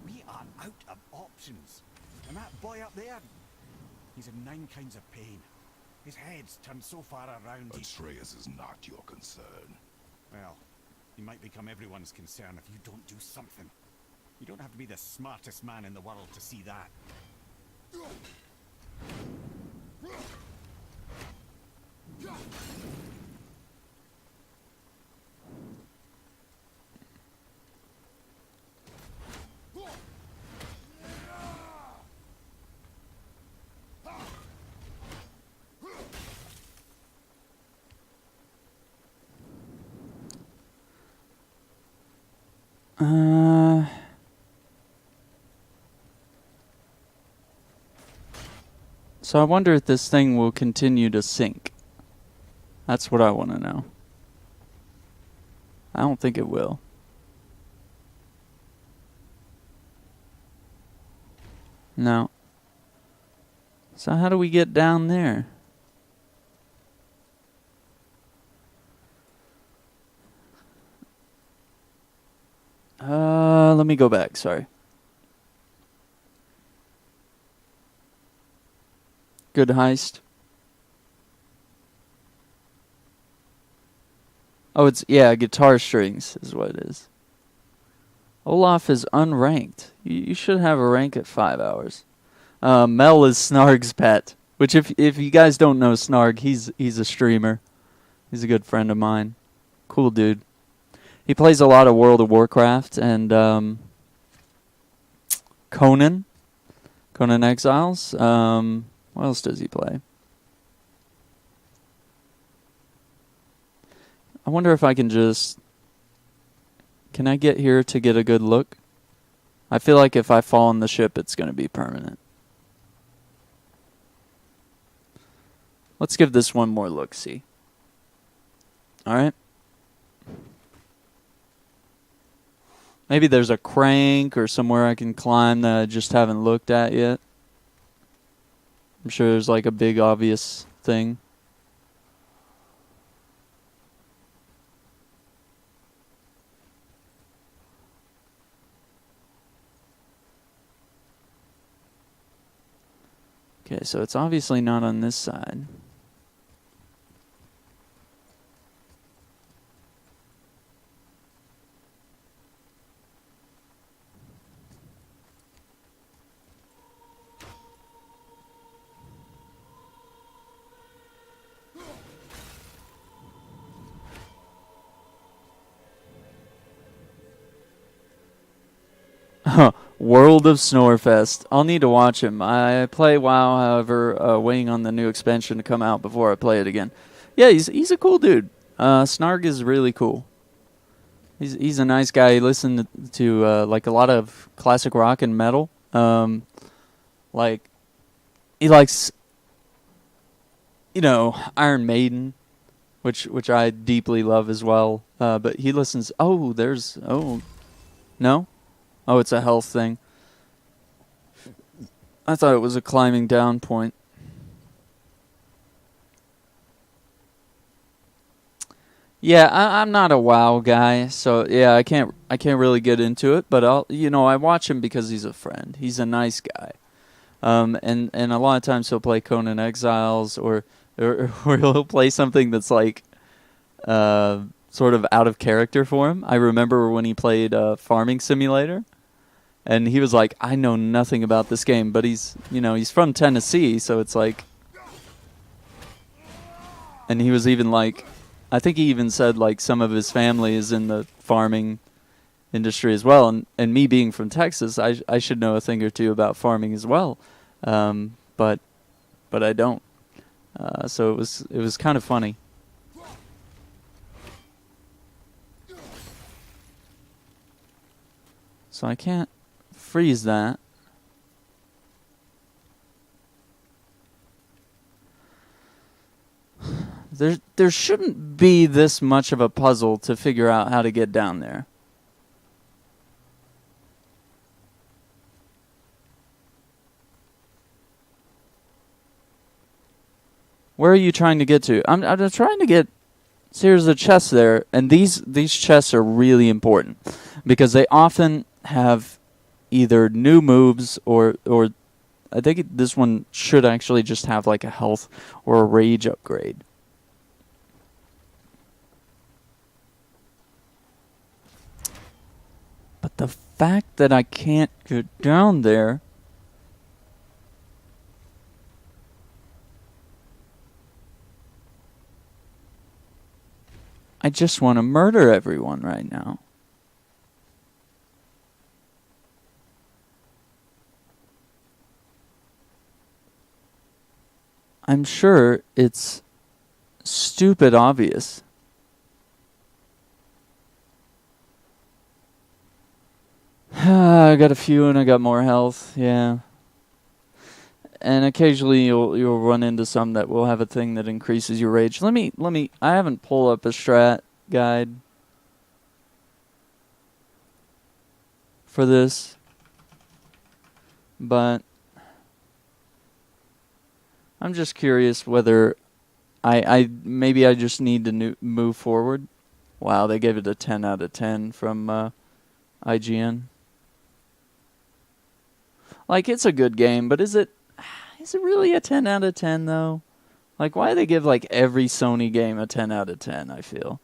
We are out of options. And that boy up there, he's in 9 kinds of pain. His head's turned so far around he... Atreus is not your concern. Well, he might become everyone's concern if you don't do something. You don't have to be the smartest man in the world to see that. So I wonder if this thing will continue to sink. That's what I want to know. I don't think it will. No. So how do we get down there? Let me go back, sorry. Good heist. Oh, it's, yeah, guitar strings is what it is. Olaf is unranked. You should have a rank at 5 hours. Mel is Snarg's pet, which if you guys don't know Snarg, he's a streamer. He's a good friend of mine. Cool dude. He plays a lot of World of Warcraft and Conan Exiles. What else does he play? I wonder if I can just... Can I get here to get a good look? I feel like if I fall on the ship, it's going to be permanent. Let's give this one more look-see. Alright. Maybe there's a crank or somewhere I can climb that I just haven't looked at yet. I'm sure there's like a big obvious thing. Okay, so it's obviously not on this side. World of Snorefest. I'll need to watch him. I play WoW, however, waiting on the new expansion to come out before I play it again. Yeah, he's a cool dude. Snarg is really cool. He's a nice guy. He listened to like a lot of classic rock and metal. Like he likes, you know, Iron Maiden, which I deeply love as well. But he listens. Oh, no. Oh, it's a health thing. I thought it was a climbing down point. Yeah, I'm not a WoW guy, so yeah, I can't really get into it. But I watch him because he's a friend. He's a nice guy, and a lot of times he'll play Conan Exiles or he'll play something that's like, sort of out of character for him. I remember when he played Farming Simulator. And he was like, I know nothing about this game, but he's from Tennessee, so it's like, and he was even like, I think he even said like some of his family is in the farming industry as well, and me being from Texas, I should know a thing or two about farming as well, but I don't. So it was kind of funny. So I can't freeze that. There shouldn't be this much of a puzzle to figure out how to get down there. Where are you trying to get to? I'm trying to get. So here's a chest there, and these chests are really important because they often have either new moves or I think this one should actually just have like a health or a rage upgrade. But the fact that I can't get down there. I just want to murder everyone right now. I'm sure it's stupid obvious. I got a few and I got more health, yeah. And occasionally you'll run into some that will have a thing that increases your rage. Let me I haven't pulled up a strat guide for this, but I'm just curious whether I maybe I just need to move forward. Wow, they gave it a 10 out of 10 from IGN. Like, it's a good game, but is it really a 10 out of 10 though? Like, why do they give like every Sony game a 10 out of 10, I feel?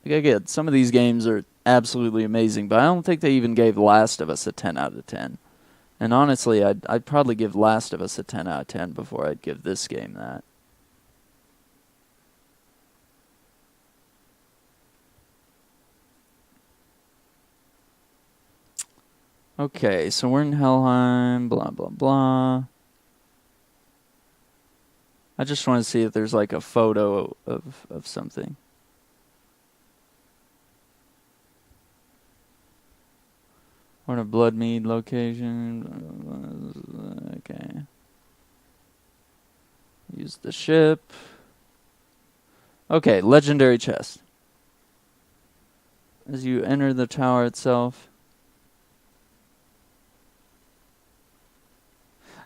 Like, I get some of these games are absolutely amazing, but I don't think they even gave Last of Us a 10 out of 10. And honestly, I'd probably give Last of Us a 10 out of 10 before I'd give this game that. Okay, so we're in Helheim, blah, blah, blah. I just want to see if there's like a photo of something. We're in a Bloodmead location. Okay. Use the ship. Okay, legendary chest. As you enter the tower itself.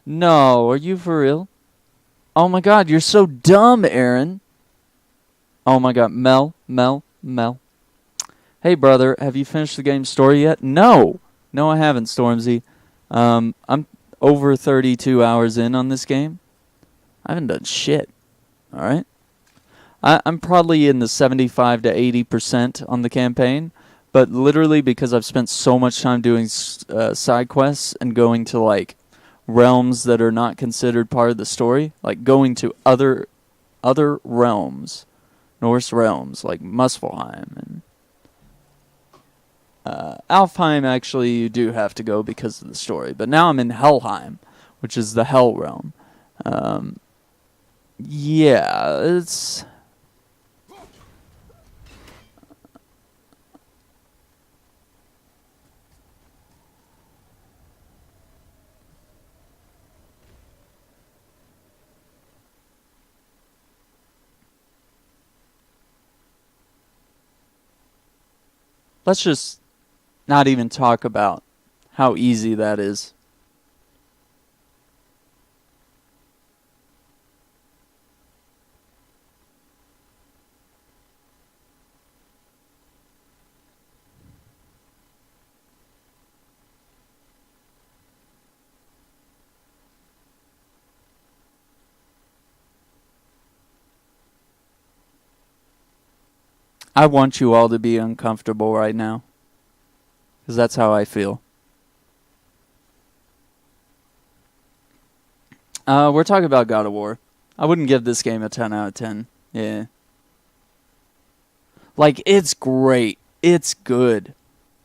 No, are you for real? Oh my god, you're so dumb, Aaron. Oh my god, Mel. Hey brother, have you finished the game's story yet? No, I haven't, Stormzy. I'm over 32 hours in on this game. I haven't done shit. Alright? I'm probably in the 75 to 80% on the campaign, but literally because I've spent so much time doing side quests and going to like realms that are not considered part of the story, like going to other realms, Norse realms like Muspelheim and Alfheim. Actually, you do have to go because of the story. But now I'm in Helheim, which is the Hell realm. Yeah, it's. Let's just not even talk about how easy that is. I want you all to be uncomfortable right now. Because that's how I feel. We're talking about God of War. I wouldn't give this game a 10 out of 10. Yeah. Like, it's great. It's good.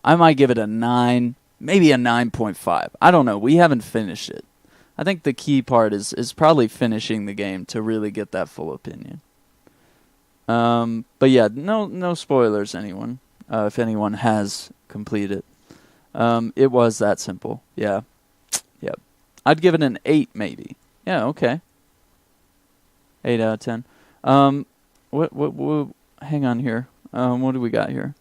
I might give it a 9, maybe a 9.5. I don't know. We haven't finished it. I think the key part is probably finishing the game to really get that full opinion. But yeah, no spoilers, anyone. If anyone has completed it. It was that simple. Yeah. Yep. I'd give it an 8, maybe. Yeah, okay. 8 out of 10. What hang on here. What do we got here?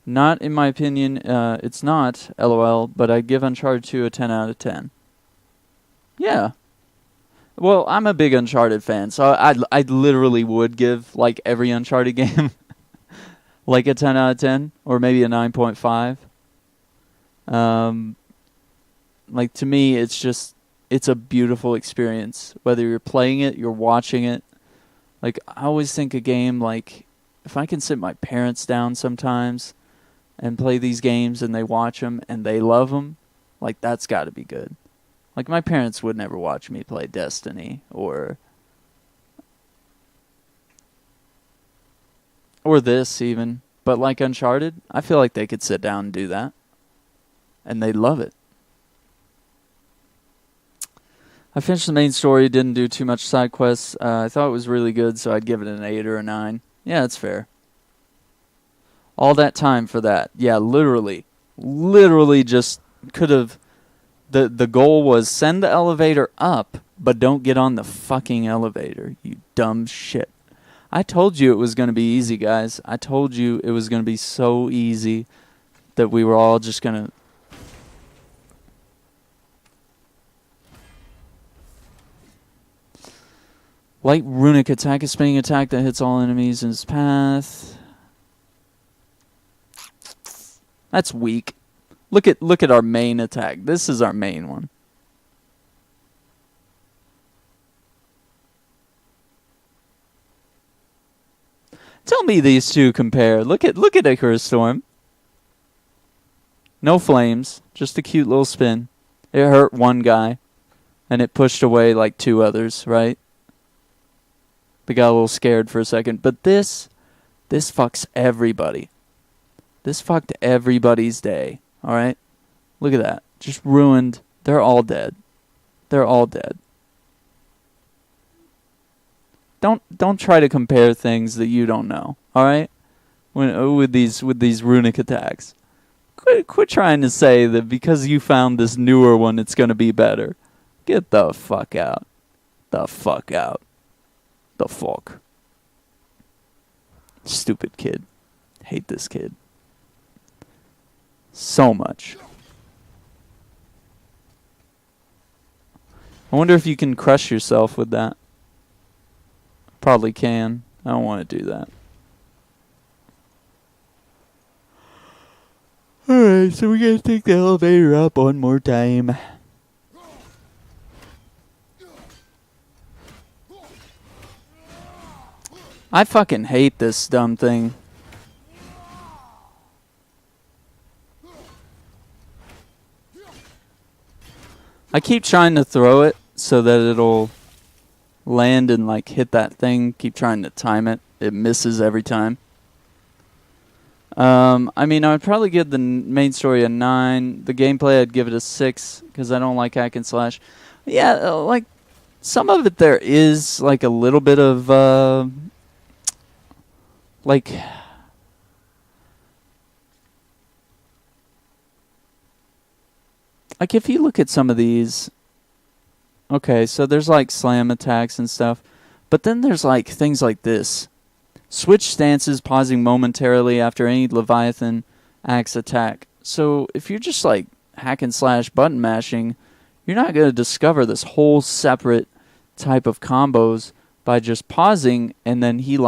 Not, in my opinion, it's not, LOL, but I'd give Uncharted 2 a 10 out of 10. Yeah. Well, I'm a big Uncharted fan, so I literally would give, like, every Uncharted game, like, a 10 out of 10, or maybe a 9.5. Like, to me, it's a beautiful experience. Whether you're playing it, you're watching it. Like, I always think a game, like, if I can sit my parents down sometimes and play these games and they watch them and they love them, like, that's got to be good. Like, my parents would never watch me play Destiny or this even. But like Uncharted, I feel like they could sit down and do that. And they love it. I finished the main story, didn't do too much side quests. I thought it was really good, so I'd give it an 8 or a 9. Yeah, that's fair. All that time for that. Yeah, literally just could have... The goal was send the elevator up, but don't get on the fucking elevator, you dumb shit. I told you it was going to be easy, guys. I told you it was going to be so easy that we were all just going to... Light runic attack, a spinning attack that hits all enemies in its path. That's weak. Look at our main attack. This is our main one. Tell me these two compare. Look at Icarus Storm. No flames, just a cute little spin. It hurt one guy, and it pushed away like 2 others, right? They got a little scared for a second. But this fucks everybody. This fucked everybody's day. Alright? Look at that. Just ruined. They're all dead. They're all dead. Don't try to compare things that you don't know. Alright? With these runic attacks. Quit trying to say that because you found this newer one it's gonna be better. Get the fuck out. The fuck out. The fuck. Stupid kid. Hate this kid. So much. I wonder if you can crush yourself with that. Probably can. I don't want to do that. Alright, so we gotta take the elevator up one more time. I fucking hate this dumb thing. I keep trying to throw it so that it'll land and like hit that thing. Keep trying to time it. It misses every time. I mean, I would probably give the main story a 9. The gameplay, I'd give it a 6 because I don't like hack and slash. Yeah, like some of it there is like a little bit of like if you look at some of these, okay, so there's like slam attacks and stuff, but then there's like things like this. Switch stances, pausing momentarily after any Leviathan axe attack. So if you're just like hack and slash button mashing, you're not going to discover this whole separate type of combos by just pausing, and then he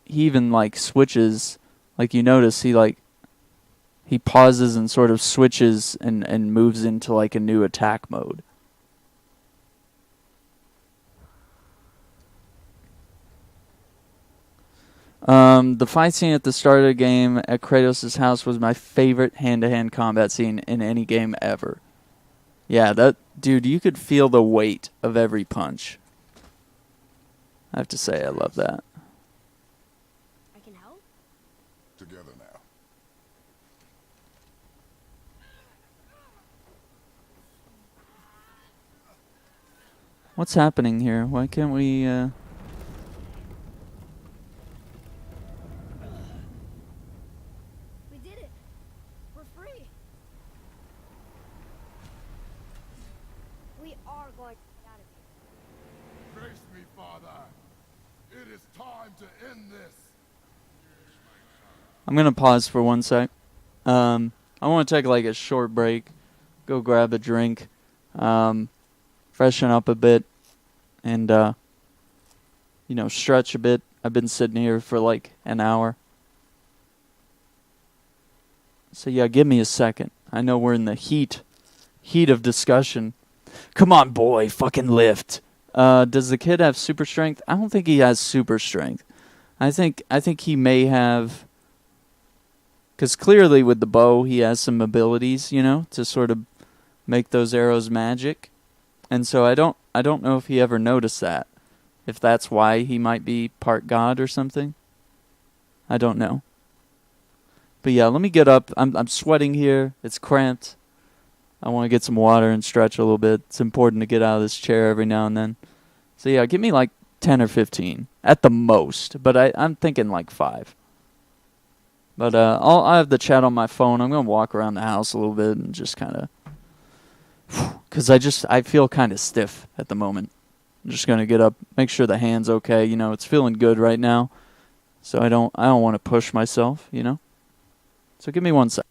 even like switches, like you notice he pauses and sort of switches and moves into like a new attack mode. The fight scene at the start of the game at Kratos' house was my favorite hand-to-hand combat scene in any game ever. Yeah, that dude, you could feel the weight of every punch. I have to say, I love that. I can help? Together now. What's happening here? Why can't we, We did it. We're free. We are going out of here. Grace me, Father. It is time to end this. I'm gonna pause for 1 sec. I want to take like a short break, go grab a drink, freshen up a bit, and stretch a bit. I've been sitting here for like an hour. So yeah, give me a second. I know we're in the heat of discussion. Come on, boy, fucking lift. Does the kid have super strength? I don't think he has super strength. I think he may have, because clearly with the bow he has some abilities, to sort of make those arrows magic. And so I don't know if he ever noticed that. If that's why he might be part god or something. I don't know. But yeah, let me get up. I'm sweating here. It's cramped. I want to get some water and stretch a little bit. It's important to get out of this chair every now and then. So yeah, give me like 10 or 15 at the most. But I'm thinking like 5. But I have the chat on my phone. I'm going to walk around the house a little bit and just kind of, because I feel kind of stiff at the moment. I'm just going to get up, make sure the hand's okay. It's feeling good right now. So I don't want to push myself, So give me 1 sec.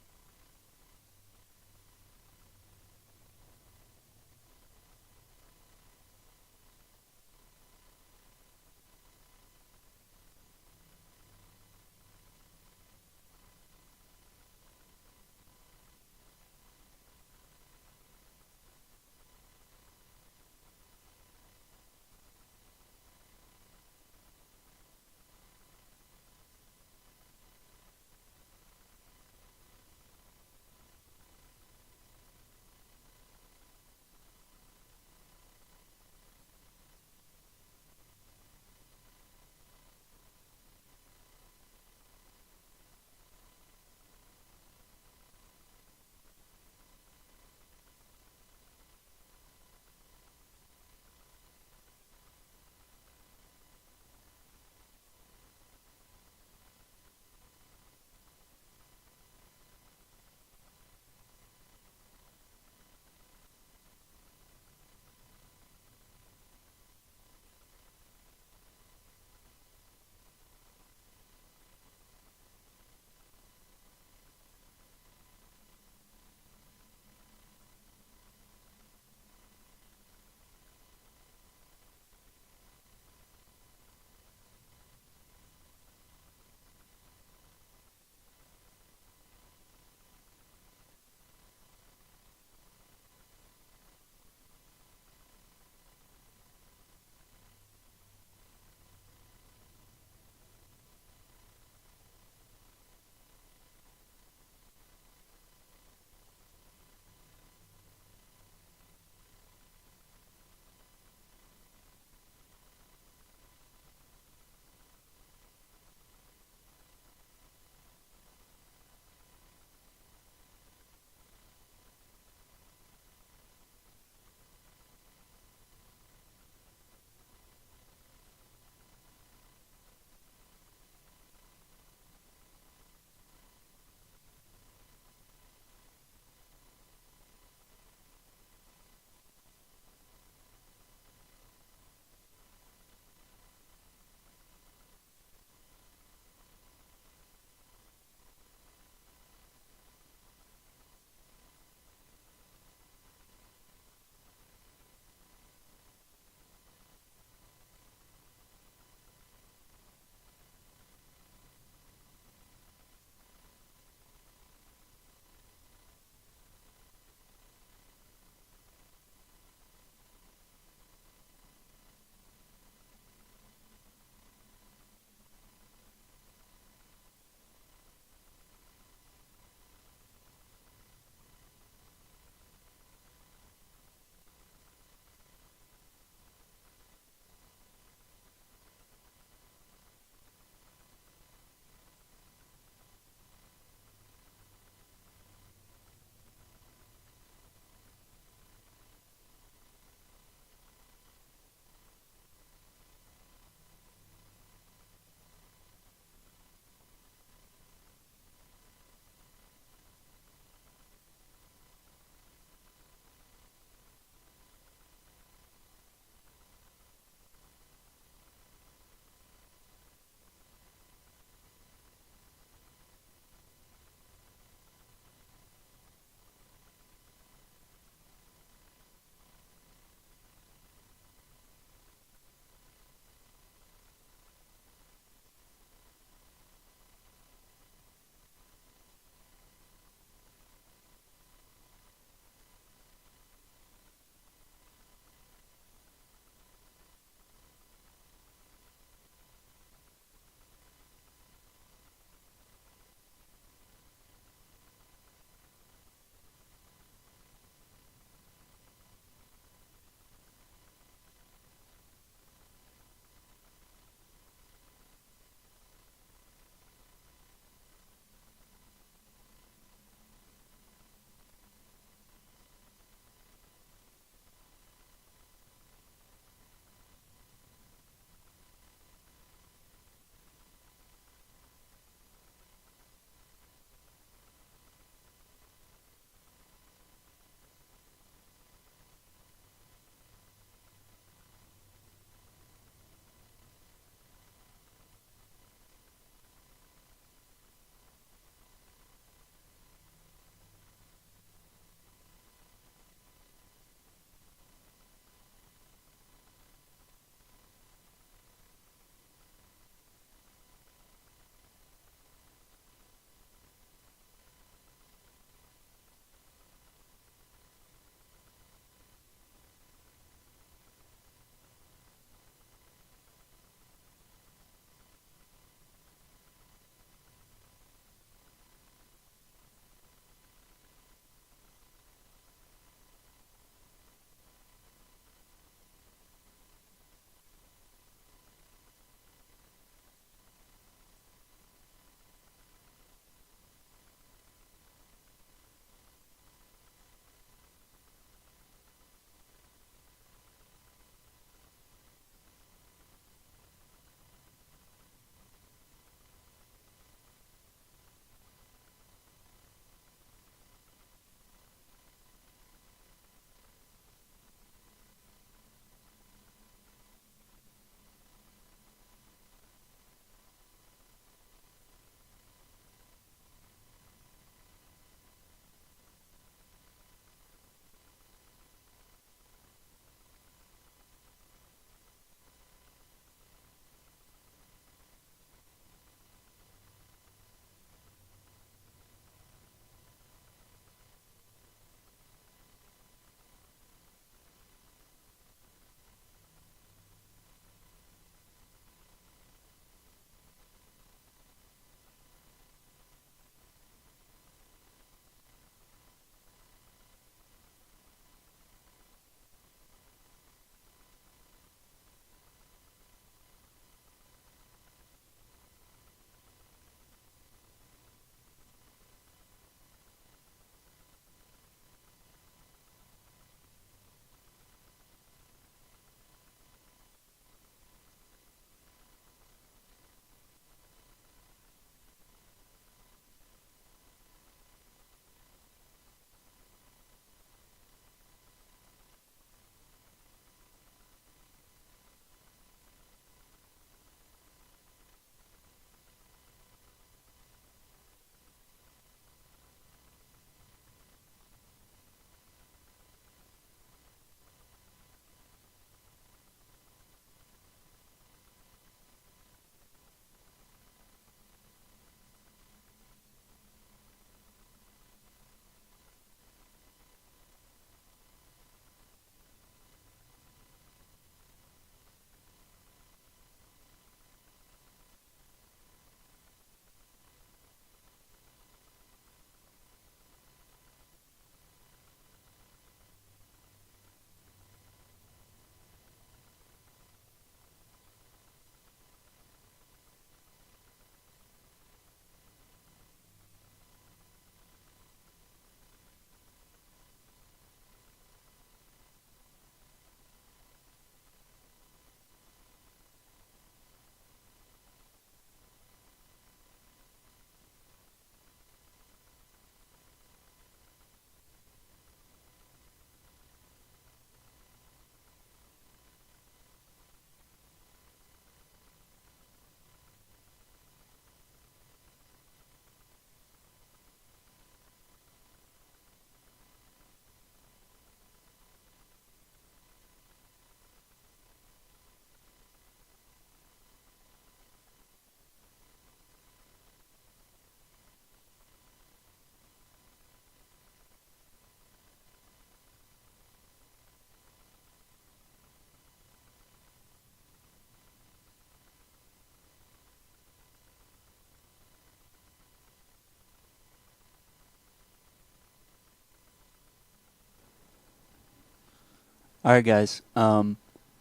All right, guys.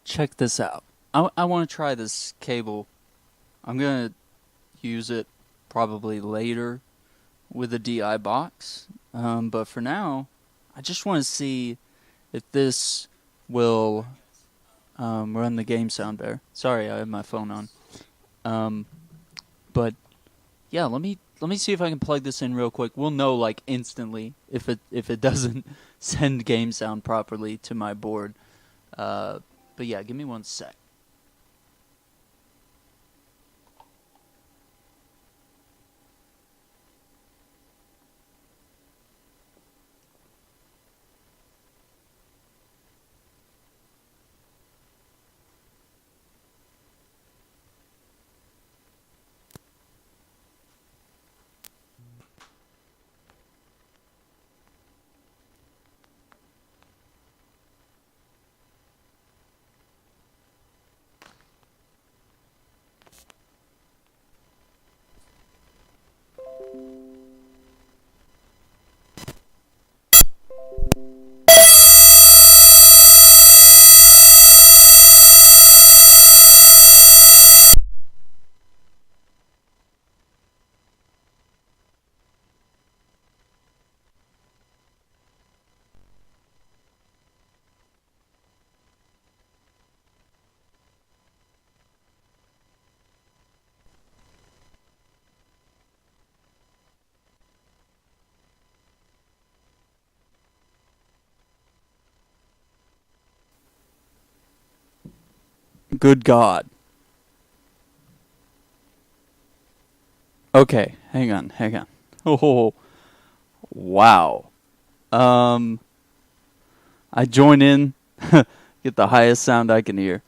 Check this out. I want to try this cable. I'm gonna use it probably later with a DI box. But for now, I just want to see if this will run the game sound better. Sorry, I have my phone on. But yeah, let me see if I can plug this in real quick. We'll know like instantly if it doesn't send game sound properly to my board. But yeah, give me one sec. Good God. Okay, hang on. Oh, wow. I join in, get the highest sound I can hear.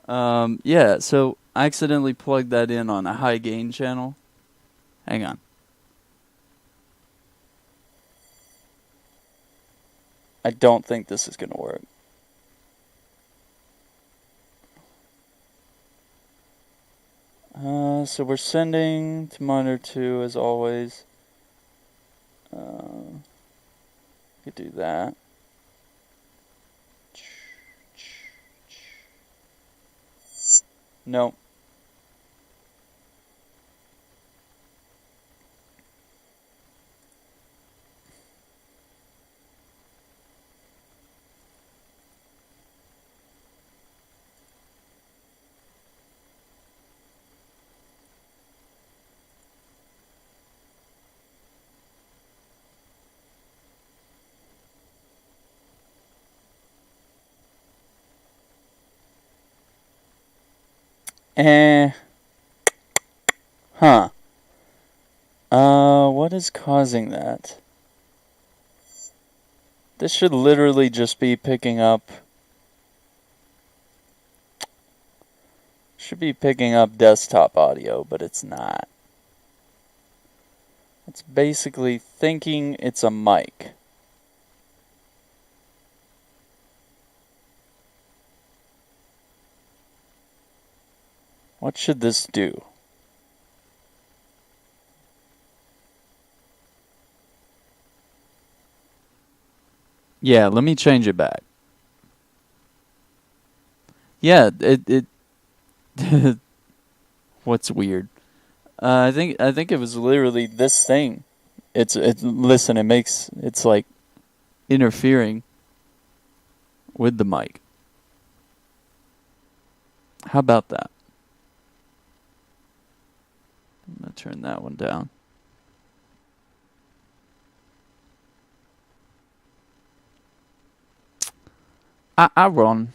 Yeah, so I accidentally plugged that in on a high gain channel. Hang on. I don't think this is gonna work. So we're sending to monitor 2 as always. Could do that. No. Huh. What is causing that? This should literally just be picking up... Should be picking up desktop audio, but it's not. It's basically thinking it's a mic. What should this do? Yeah, let me change it back. Yeah, it what's weird? I think it was literally this thing. It's listen, it's like interfering with the mic. How about that? I'm gonna turn that one down. I run.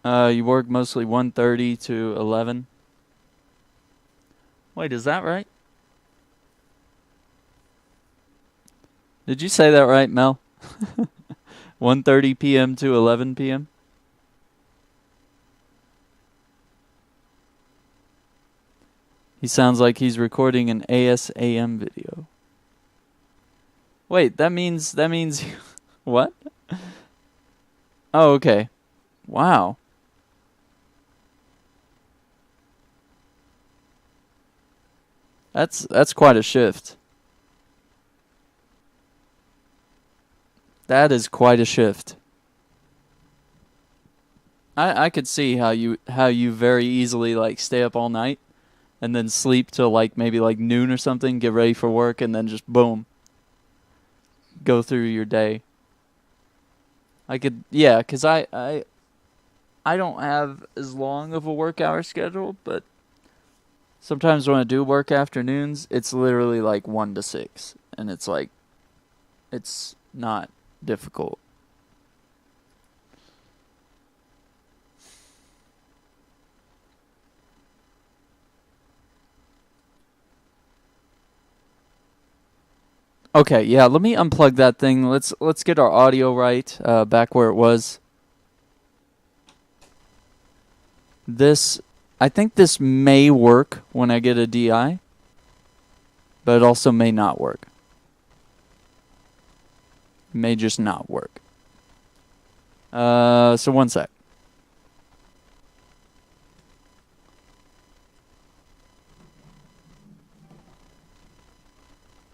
You work mostly 1:30 to 11. Wait, is that right? Did you say that right, Mel? 1:30 p.m. to 11 p.m.? He sounds like he's recording an ASAM video. Wait, that means what? Oh, okay. Wow. That's quite a shift. That is quite a shift. I could see how you very easily like stay up all night and then sleep till like maybe like noon or something, get ready for work, and then just boom, go through your day. I could, yeah, 'cause I don't have as long of a work hour schedule, but sometimes when I do work afternoons, it's literally like 1 to 6, and it's like it's not difficult. Okay, yeah, let me unplug that thing. Let's get our audio right, back where it was. This, I think this may work when I get a DI, but it also may not work. May just not work. So one sec.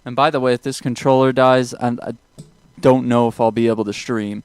And by the way, if this controller dies, I don't know if I'll be able to stream.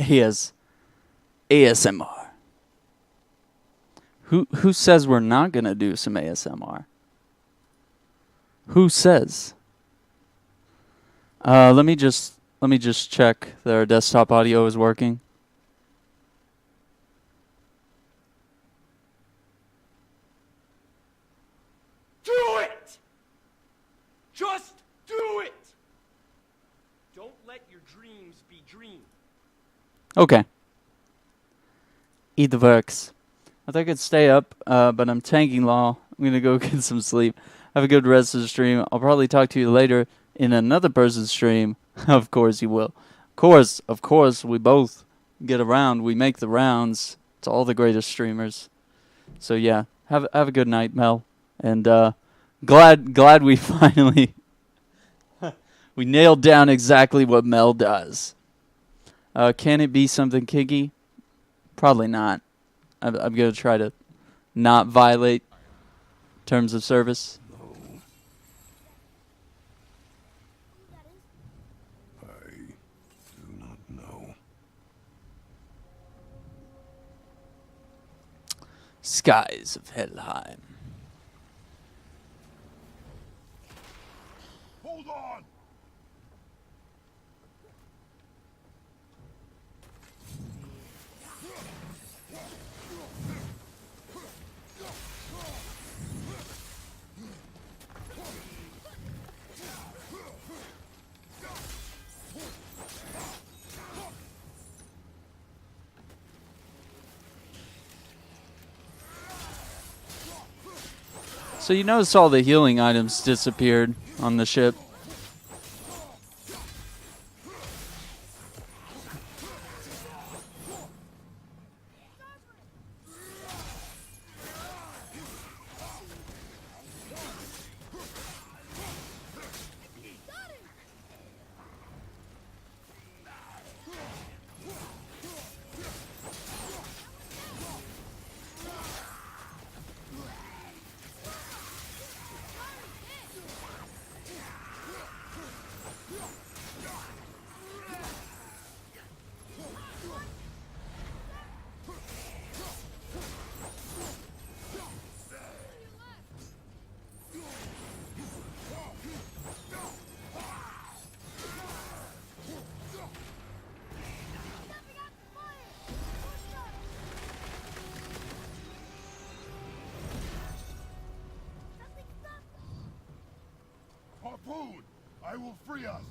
He has ASMR. Who says we're not gonna do some ASMR? Who says? Let me just check that our desktop audio is working. Do it! Just do it! Don't let your dreams be dreams. Okay. Eat the works. I think I could stay up, but I'm tanking law. I'm gonna go get some sleep. Have a good rest of the stream. I'll probably talk to you later in another person's stream. Of course you will. Of course, we both get around. We make the rounds to all the greatest streamers. So yeah, have a good night, Mel. And glad we finally we nailed down exactly what Mel does. Can it be something kinky? Probably not. I'm going to try to not violate terms of service. I do not know. Skies of Helheim. Hold on! So you notice all the healing items disappeared on the ship. will free us.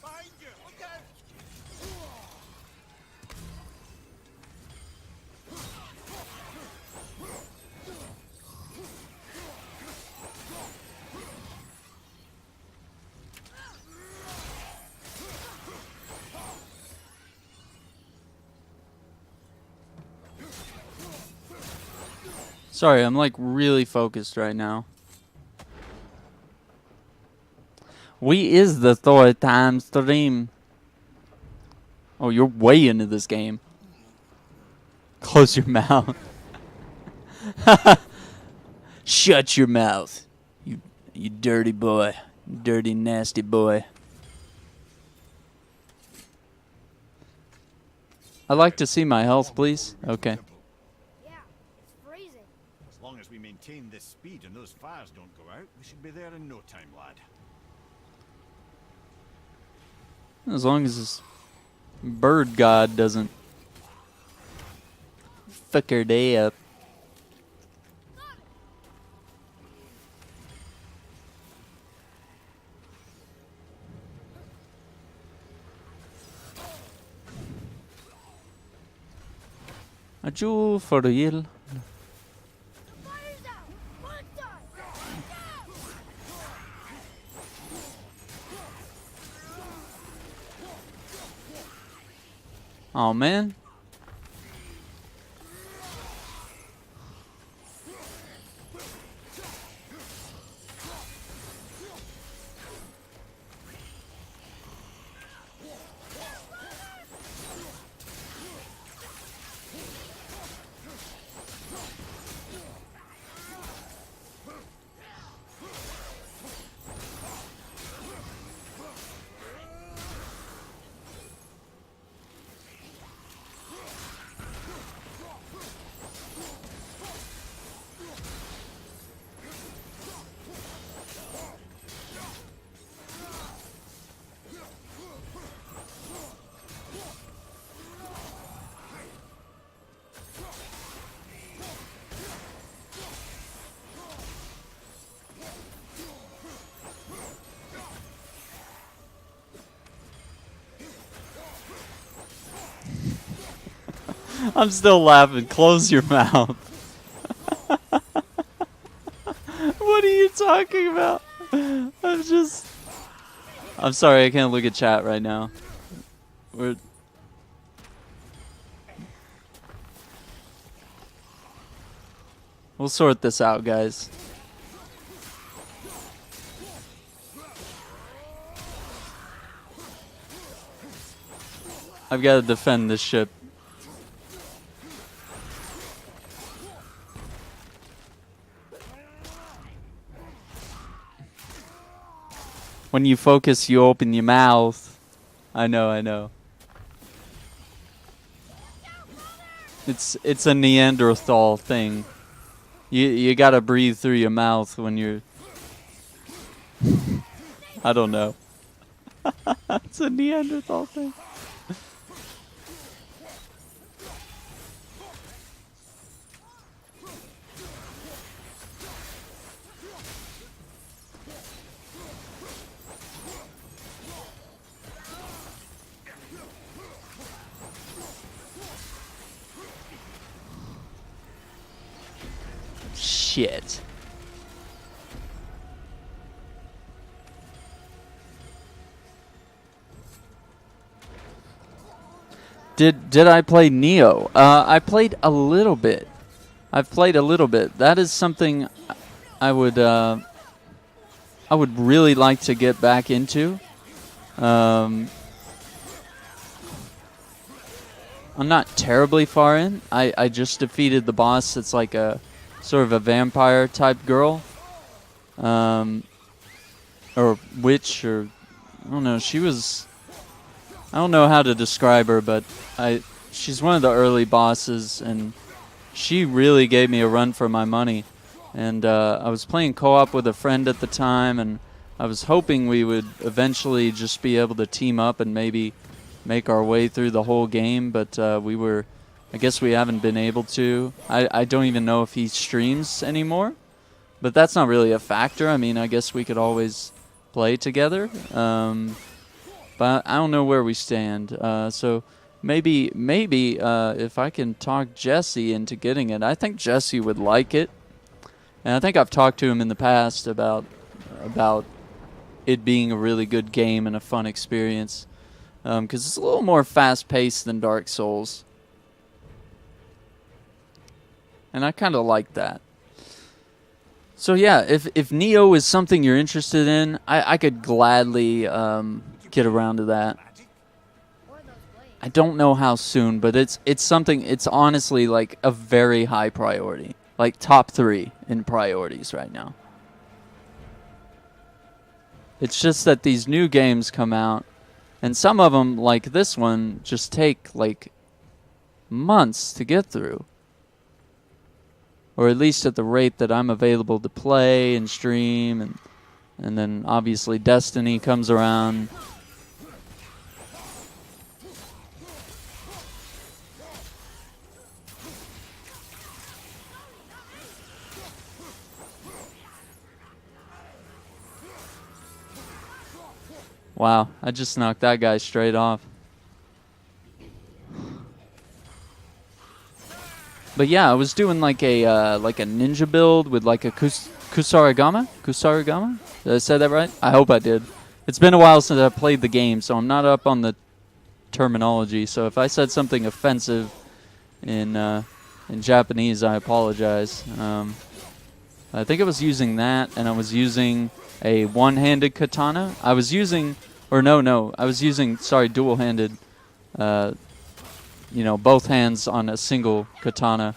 Behind you! Look out! Sorry, I'm like really focused right now. We is the Thor time stream. Oh, you're way into this game. Close your mouth. Shut your mouth. You dirty boy. Dirty, nasty boy. I'd like to see my health, please. Okay. Yeah, it's freezing. As long as we maintain this speed and those fires don't go out, we should be there in no time, lad. As long as this bird god doesn't fuck our day up. A jewel for the yield. The fire's out! Monster! Oh man. I'm still laughing. Close your mouth. What are you talking about? I'm sorry, I can't look at chat right now. We'll sort this out, guys. I've got to defend this ship. When you focus, you open your mouth. I know. It's a Neanderthal thing. You gotta breathe through your mouth when you're... I don't know. It's a Neanderthal thing. Shit. Did I play Neo? I played a little bit. I've played a little bit. That is something I would really like to get back into. I'm not terribly far in. I just defeated the boss. It's like a sort of a vampire type girl, or witch, or I don't know. She was, I don't know how to describe her, but she's one of the early bosses, and she really gave me a run for my money. And I was playing co-op with a friend at the time, and I was hoping we would eventually just be able to team up and maybe make our way through the whole game, but I guess we haven't been able to. I don't even know if he streams anymore, but that's not really a factor. I mean, I guess we could always play together, but I don't know where we stand. So maybe if I can talk Jesse into getting it, I think Jesse would like it, and I think I've talked to him in the past about it being a really good game and a fun experience, because it's a little more fast-paced than Dark Souls. And I kind of like that. So yeah, if Neo is something you're interested in, I could gladly get around to that. Or those blades. I don't know how soon, but it's something, it's honestly like a very high priority. Like top 3 in priorities right now. It's just that these new games come out, and some of them, like this one, just take like months to get through. Or at least at the rate that I'm available to play and stream, and then obviously Destiny comes around. Wow, I just knocked that guy straight off. But yeah, I was doing like a ninja build with like a Kusarigama. Kusarigama? Did I say that right? I hope I did. It's been a while since I played the game, so I'm not up on the terminology. So if I said something offensive in Japanese, I apologize. I think I was using that, and I was using a one-handed katana. I was using, or no, I was using, dual-handed. Both hands on a single katana.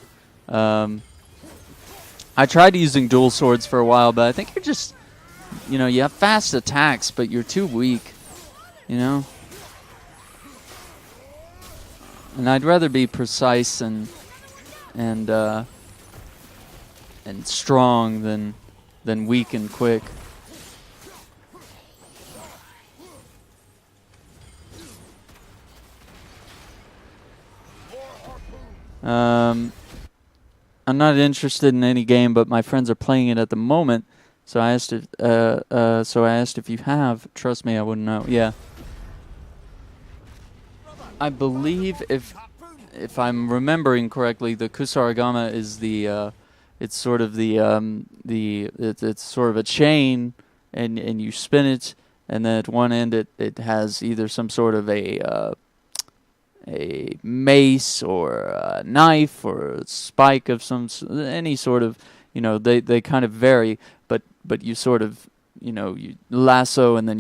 I tried using dual swords for a while, but I think you're just, you have fast attacks, but you're too weak, And I'd rather be precise and strong than weak and quick. I'm not interested in any game, but my friends are playing it at the moment. So I asked if you have. Trust me, I wouldn't know. Yeah. I believe if I'm remembering correctly, the Kusarigama is it's sort of it's sort of a chain, and you spin it, and then at one end it has either some sort of a mace or a knife or a spike of any sort of, they kind of vary, but you sort of, you lasso and then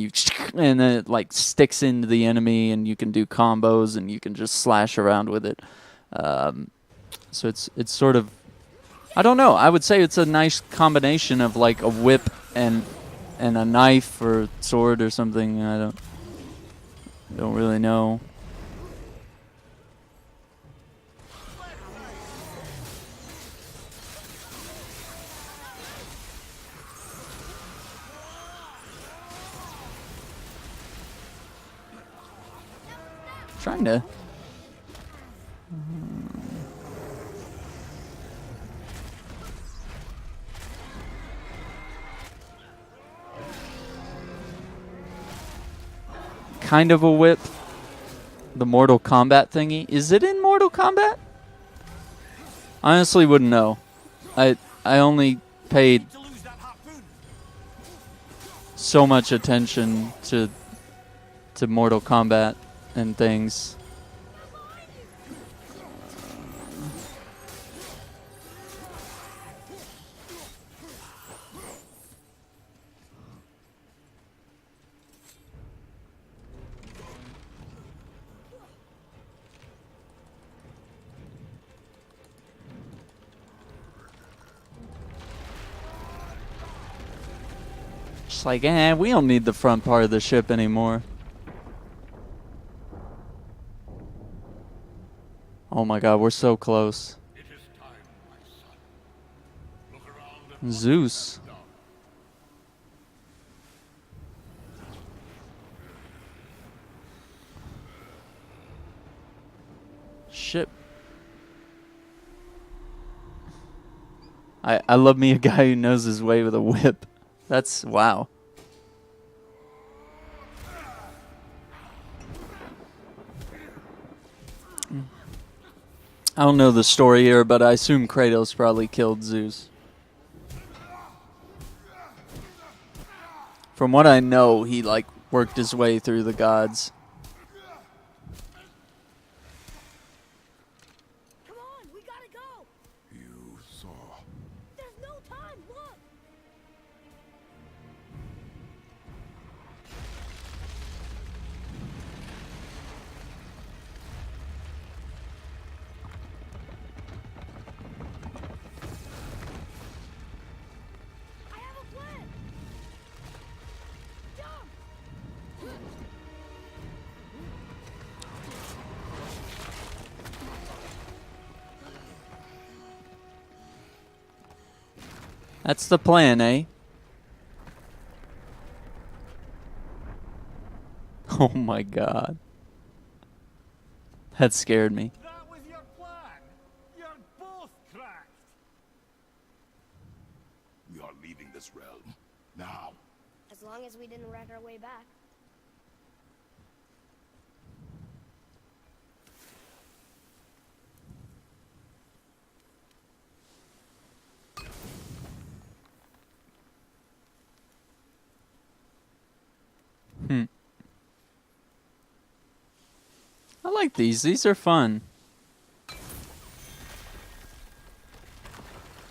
and then it like sticks into the enemy, and you can do combos and you can just slash around with it. So it's sort of, I don't know, I would say it's a nice combination of like a whip and a knife or sword or something. I don't really know. Trying to. Kind of a whip. The Mortal Kombat thingy. Is it in Mortal Kombat? Honestly, wouldn't know. I only paid so much attention to Mortal Kombat and things. Just like, we don't need the front part of the ship anymore. Oh my god, we're so close. It is time, my son. Look around at Zeus. Shit. I love me a guy who knows his way with a whip. That's wow. I don't know the story here, but I assume Kratos probably killed Zeus. From what I know, he like worked his way through the gods. Come on, we gotta go. You saw. There's no time. Look. I have a plan. Jump. That's the plan, eh? Oh my god. That scared me. That was your plan? You're both cracked! We are leaving this realm. Now. As long as we didn't wreck our way back. I like these. These are fun.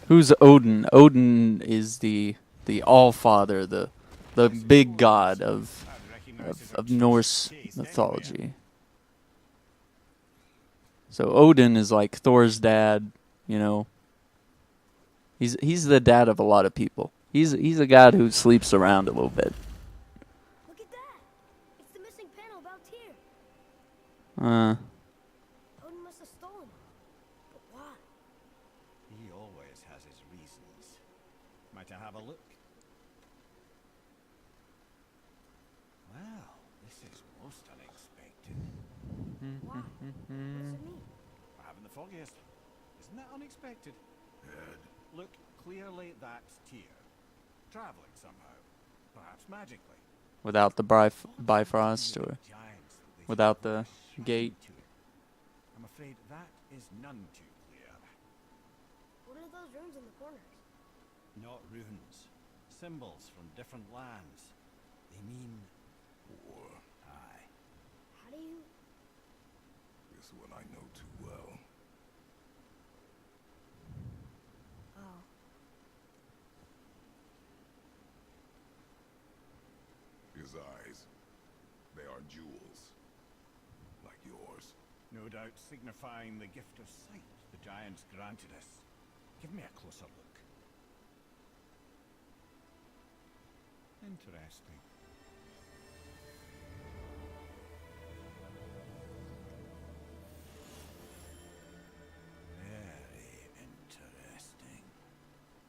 Who's Odin? Odin is the All-Father, the big god of Norse mythology. So Odin is like Thor's dad, you know. He's the dad of a lot of people. He's a god who sleeps around a little bit. Look at that. It's the missing panel about Tyr. Odin must have stolen it. But why? He always has his reasons. Might I have a look? Well, this is most unexpected. Why? What does it mean? I haven't the foggiest. Isn't that unexpected? Ed. Look, clearly that's Tyr. Traveling somehow. Perhaps magically. Without the Bifrost or Giants that they without think the will gate. shut into it. I'm afraid that is none too clear. What are those runes in the corners? Not runes. Symbols from different lands. They mean... War. Aye. How do you... This one I know too well. Oh. His eyes. They are jewels. Like yours. No doubt signifying the gift of sight the giants granted us. Give me a closer look. Interesting. Very interesting.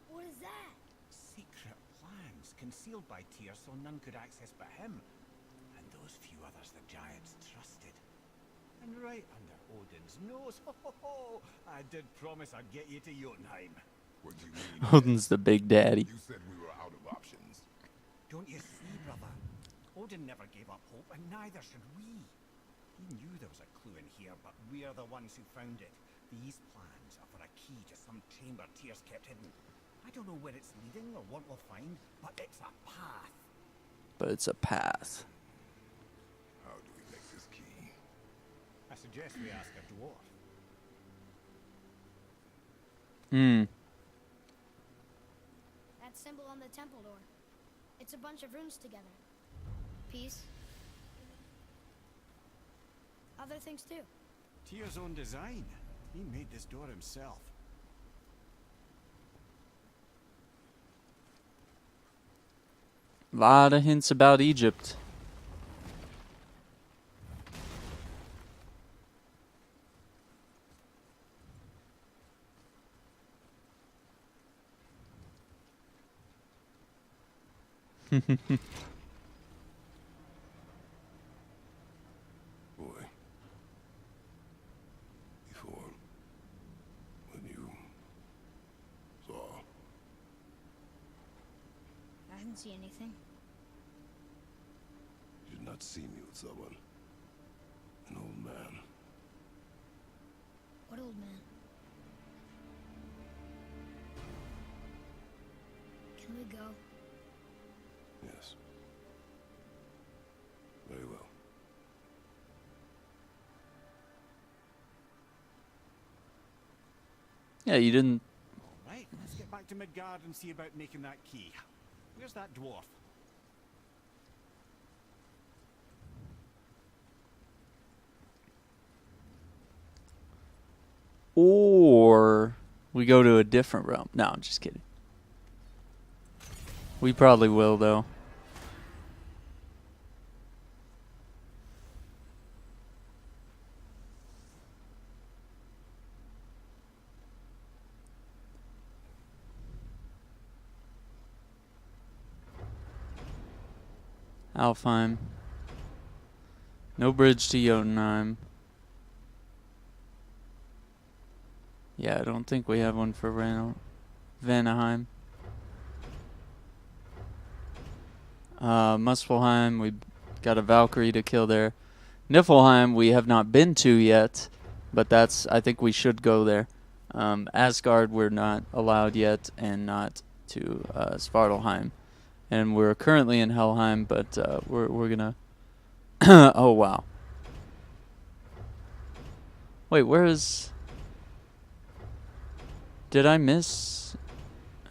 What is that? Secret plans concealed by Tyr so none could access but him. And those few others the giants trusted. And right under Odin's nose, ho ho ho! I did promise I'd get you to Jotunheim. What do you mean? Odin's the big daddy. You said we were out of options. Don't you see, brother? Odin never gave up hope, and neither should we. He knew there was a clue in here, but we're the ones who found it. These plans are for a key to some chamber Tyr's kept hidden. I don't know where it's leading or what we'll find, but it's a path. But it's a path. How do we make this key? I suggest we ask a dwarf. That symbol on the temple door. It's a bunch of runes together. Peace. Other things too. Tyr's own design. He made this door himself. Lot of hints about Egypt. Boy. didn't see anything. You did not see me with someone. An old man. What old man? Can we go? Yes. Very well. Yeah, you didn't. Right, let's get back to Midgard and see about making that key. Where's that dwarf? Or we go to a different realm. No, I'm just kidding. We probably will, though. Alfheim. No bridge to Jotunheim. Yeah, I don't think we have one for Vanaheim. Muspelheim, we got a Valkyrie to kill there. Niflheim, we have not been to yet, but I think we should go there. Asgard, we're not allowed yet, and not to Svartalheim. And we're currently in Helheim, but we're gonna. Oh wow! Wait, where is? Did I miss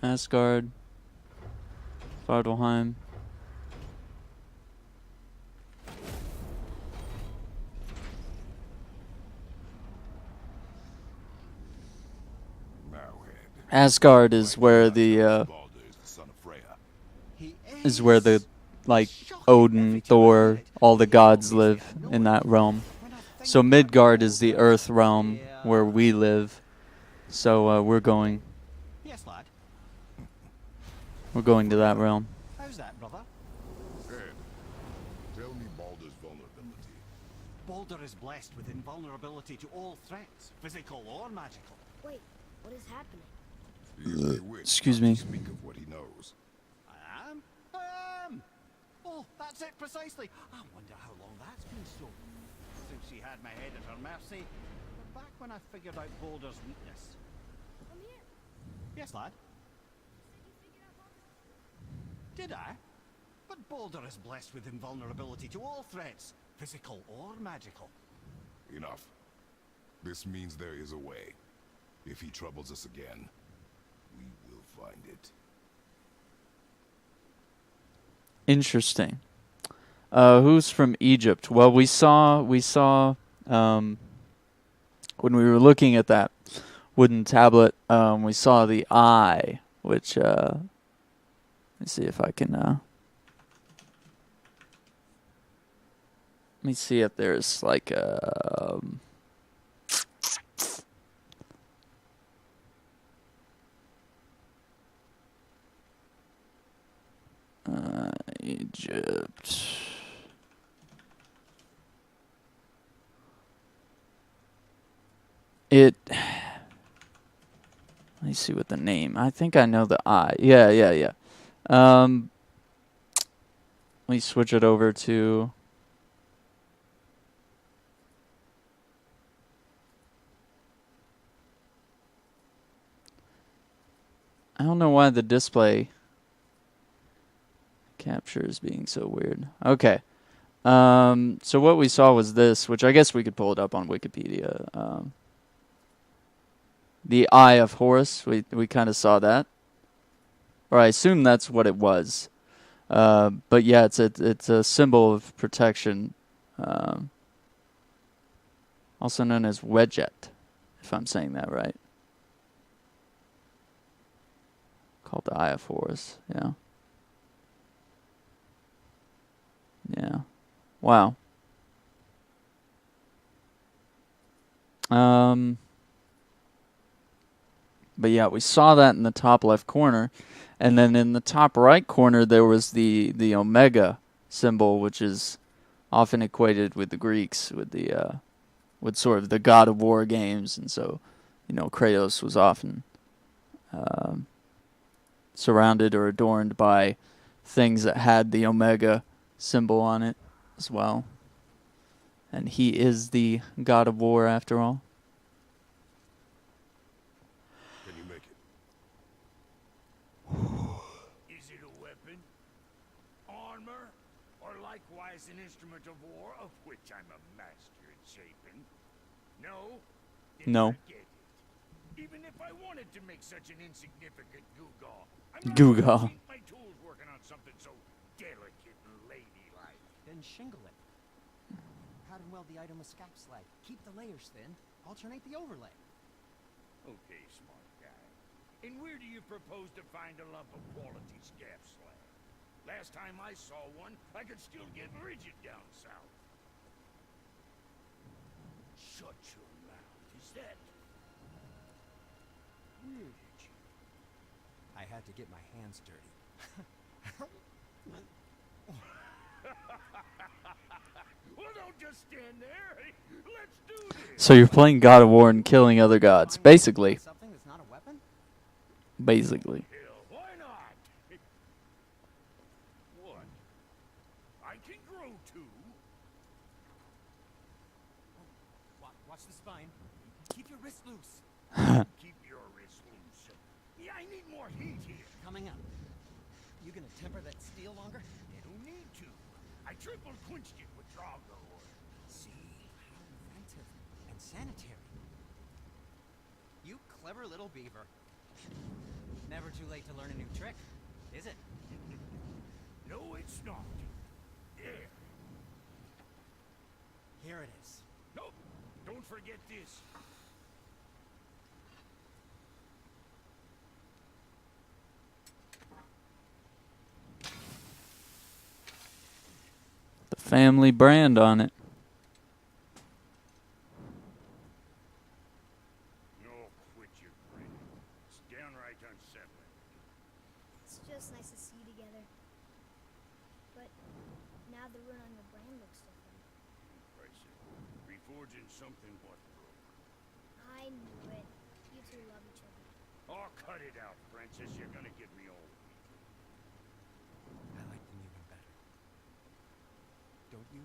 Asgard? Svartalheim. Asgard is where the like Odin, Thor, all the gods live in that realm. So Midgard is the Earth realm where we live. So we're going Yes, lad. to that realm. How's that, brother? Ed, tell me Baldur's vulnerability. Baldur is blessed with invulnerability to all threats, physical or magical. Wait, what is happening? He is a witch, Excuse not me. to speak of what he knows. I am? Oh, that's it precisely. I wonder how long that's been so. Since she had my head at her mercy. But back when I figured out Baldur's weakness. Come here. Yes, lad? Did I? But Baldur is blessed with invulnerability to all threats, physical or magical. Enough. This means there is a way. If he troubles us again, we will find it. Interesting. Who's from Egypt? Well, we saw when we were looking at that wooden tablet, we saw the eye, which let me see if I can let me see if there's like Egypt. Let me see what the name. I think I know the eye. Yeah. Let me switch it over to. I don't know why the display capture is being so weird. Okay. So what we saw was this, which I guess we could pull it up on Wikipedia. The Eye of Horus. We kind of saw that, or I assume that's what it was. But yeah, it's a symbol of protection, also known as Wedget, if I'm saying that right. Called the Eye of Horus. Yeah. Yeah. Wow. But yeah, we saw that in the top left corner, and then in the top right corner there was the Omega symbol, which is often equated with the Greeks, with sort of the god of war games, and so Kratos was often surrounded or adorned by things that had the Omega symbol on it as well. And he is the god of war after all. Can you make it? Is it a weapon? Armor? Or likewise an instrument of war, of which I'm a master at shaping? No? Then No. forget it. Even if I wanted to make such an insignificant gewgaw, I'm not Gewgaw. gonna cheat my tools working on something so delicate and ladylike. Then shingle it. Pattern weld the item with scrap slag. Keep the layers thin. Alternate the overlay. Okay, smart guy. And where do you propose to find a lump of quality scap slag? Last time I saw one, I could still get rigid down south. Shut your mouth. Is that... Where did you... I had to get my hands dirty. Well, don't just stand there. Let's do this. So you're playing God of War and killing other gods. Basically. Something that's not a weapon? Basically. Hell, why not? What? I can grow too. Watch the spine. Keep your wrist loose. Keep your wrist loose. Yeah, I need more heat here. Coming up. You gonna temper that steel longer? You don't need to. I triple quenched it with Drago. See? How inventive. And sanitary. You clever little beaver. Never too late to learn a new trick, is it? No, it's not. There. Here it is. Nope. Don't forget this. The family brand on it. No, quit your grin. It's downright unsettling. It's just nice to see you together. But now the rune on your brand looks different. Impressive. Reforging something what broke. I knew it. You two love each other. Oh, cut it out, Princess. You're gonna get me old. I like the new one better. Don't you?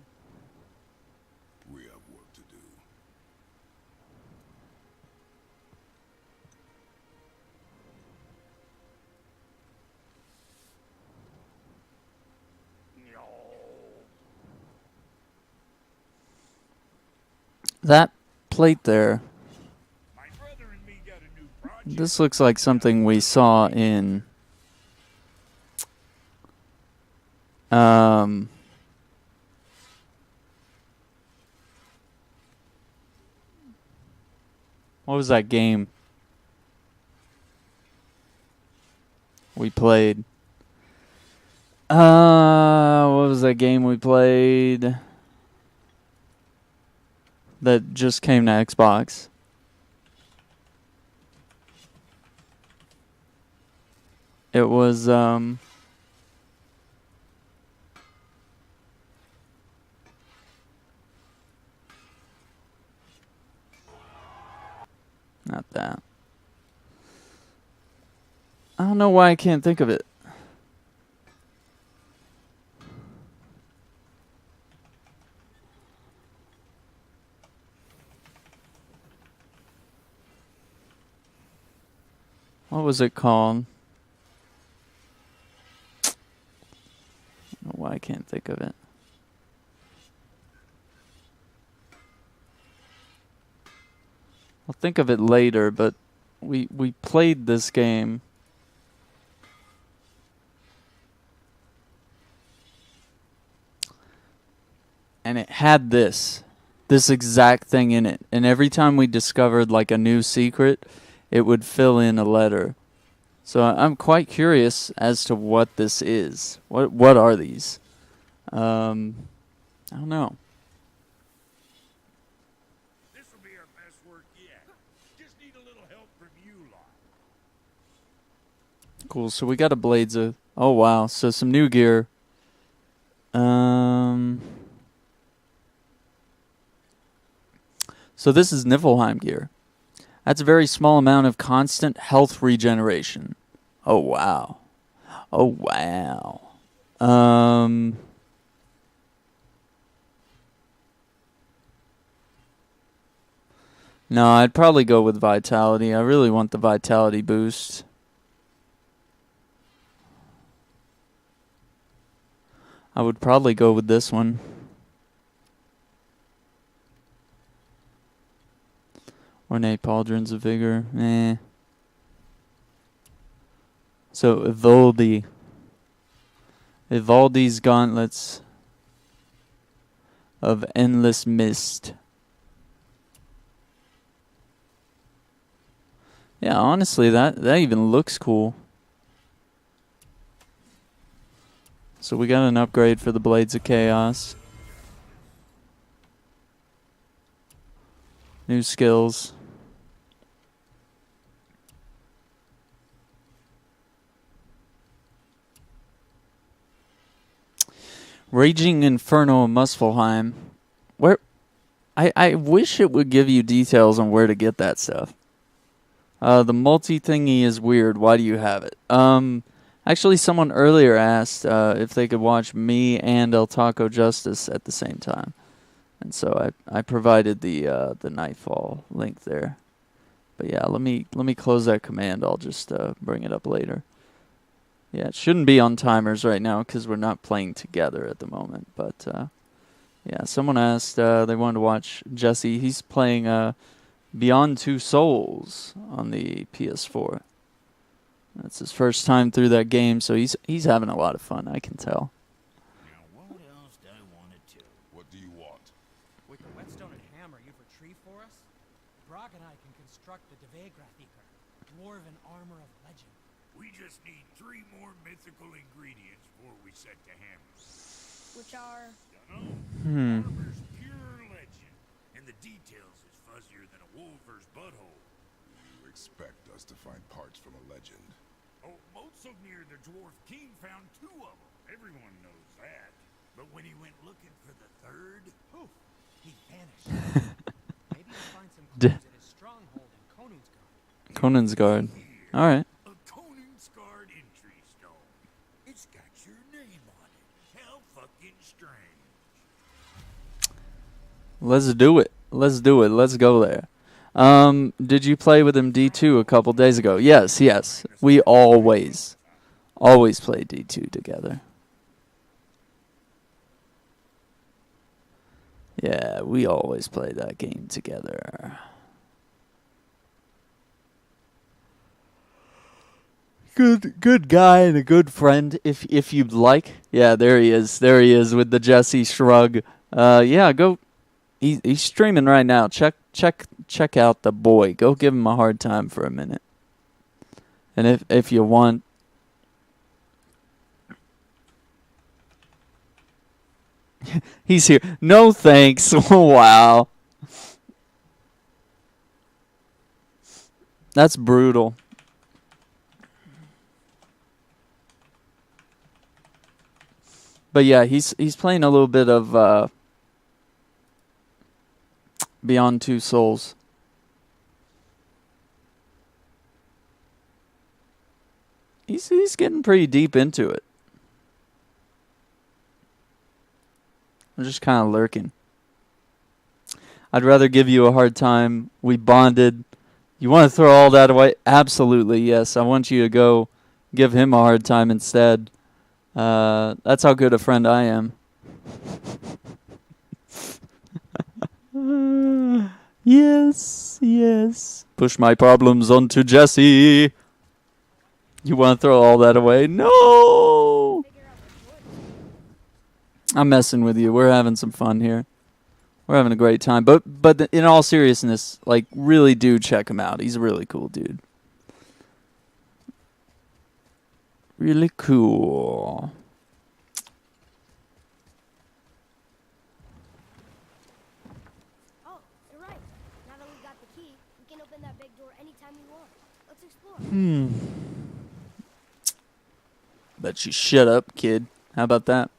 We have work to do. No. That plate there. My brother and me got a new project. This looks like something we saw in what was that game we played? What was that game we played that just came to Xbox? It was not that. I don't know why I can't think of it. What was it called? I don't know why I can't think of it. I'll think of it later, but we played this game. And it had this exact thing in it. And every time we discovered like a new secret, it would fill in a letter. So I'm quite curious as to what this is. What are these? I don't know. This will be our best work yet. Just need a little help from you lot. Cool. So we got a blades of. Oh wow. So some new gear. So this is Niflheim gear. That's a very small amount of constant health regeneration. Oh wow. Oh wow. Um. No, I'd probably go with Vitality. I really want the Vitality boost. I would probably go with this one. Ornate Pauldrons of Vigor. So, Evoldi. Evaldi's Gauntlets of Endless Mist. Yeah, honestly, that even looks cool. So we got an upgrade for the Blades of Chaos. New skills. Raging Inferno of Muspelheim. Where I wish it would give you details on where to get that stuff. The multi thingy is weird. Why do you have it? Actually, someone earlier asked if they could watch me and El Taco Justice at the same time, and so I provided the Nightfall link there. But yeah, let me close that command. I'll just bring it up later. Yeah, it shouldn't be on timers right now because we're not playing together at the moment. But yeah, someone asked they wanted to watch Jesse. He's playing Beyond Two Souls on the PS4. That's his first time through that game, so he's having a lot of fun, I can tell. Now, what else do I want to do? What do you want? With the whetstone and hammer you've retrieved for us, Brock and I can construct the Devegrathikar, dwarven armor of legend. We just need 3 more mythical ingredients before we set to hammer. Which are... Dunno. Armor's pure legend, and the details is fuzzier than a wolver's butthole. You expect us to find parts from a legend. Oh, Motsognir the Dwarf King found 2 of them. Everyone knows that. But when he went looking for the 3rd, Poof! He vanished. Maybe we'll find some clues at his stronghold in Konunsgard. Conansgard. Alright. a Konunsgard entry stone. It's got your name on it. How fucking strange. Let's do it. Let's do it. Let's go there. Did you play with him D2 a couple days ago? Yes. We always play D2 together. Yeah, we always play that game together. Good guy and a good friend, if you'd like. Yeah, there he is. There he is with the Jesse shrug. Yeah, go. He's streaming right now. Check out the boy. Go give him a hard time for a minute. And if you want, he's here. No thanks. Wow. That's brutal. But yeah, he's playing a little bit of Beyond Two Souls. He's getting pretty deep into it. I'm just kind of lurking. I'd rather give you a hard time. We bonded. You want to throw all that away? Absolutely, yes. I want you to go give him a hard time instead. That's how good a friend I am. Yes. Push my problems onto Jesse. You want to throw all that away? No! I'm messing with you. We're having some fun here. We're having a great time. But in all seriousness, like, really do check him out. He's a really cool dude. Really cool. Oh, you're right. Now that we've got the key, we can open that big door anytime we want. Let's explore. Bet you shut up, kid. How about that?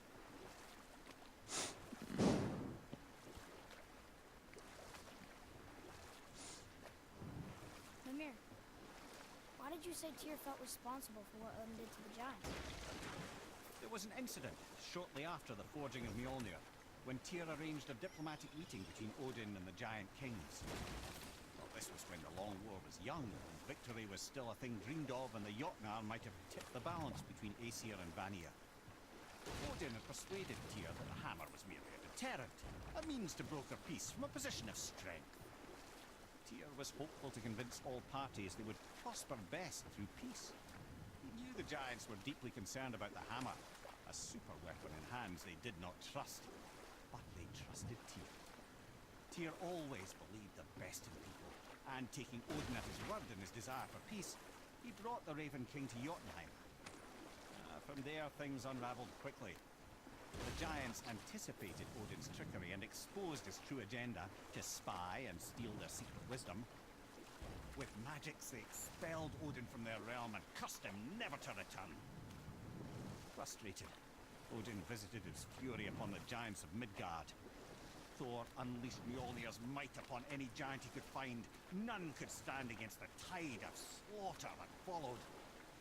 Mimir, why did you say Tyr felt responsible for what Odin did to the giants? It There was an incident shortly after the forging of Mjolnir, when Tyr arranged a diplomatic meeting between Odin and the giant kings. Well, this was when the Long War was young, and victory was still a thing dreamed of, and the Jotnar might have tipped the balance between Aesir and Vanir. Odin had persuaded Tyr that the hammer was merely a deterrent, a means to broker peace from a position of strength. Tyr was hopeful to convince all parties they would prosper best through peace. He knew the giants were deeply concerned about the hammer, a super weapon in hands they did not trust. But they trusted Tyr. Tyr always believed the best in people, and taking Odin at his word in his desire for peace, he brought the Raven King to Jotunheim. From there, things unraveled quickly. The giants anticipated Odin's trickery and exposed his true agenda to spy and steal their secret wisdom. With magics, they expelled Odin from their realm and cursed him never to return. Frustrated, Odin visited his fury upon the giants of Midgard. Thor unleashed Mjolnir's might upon any giant he could find. None could stand against the tide of slaughter that followed.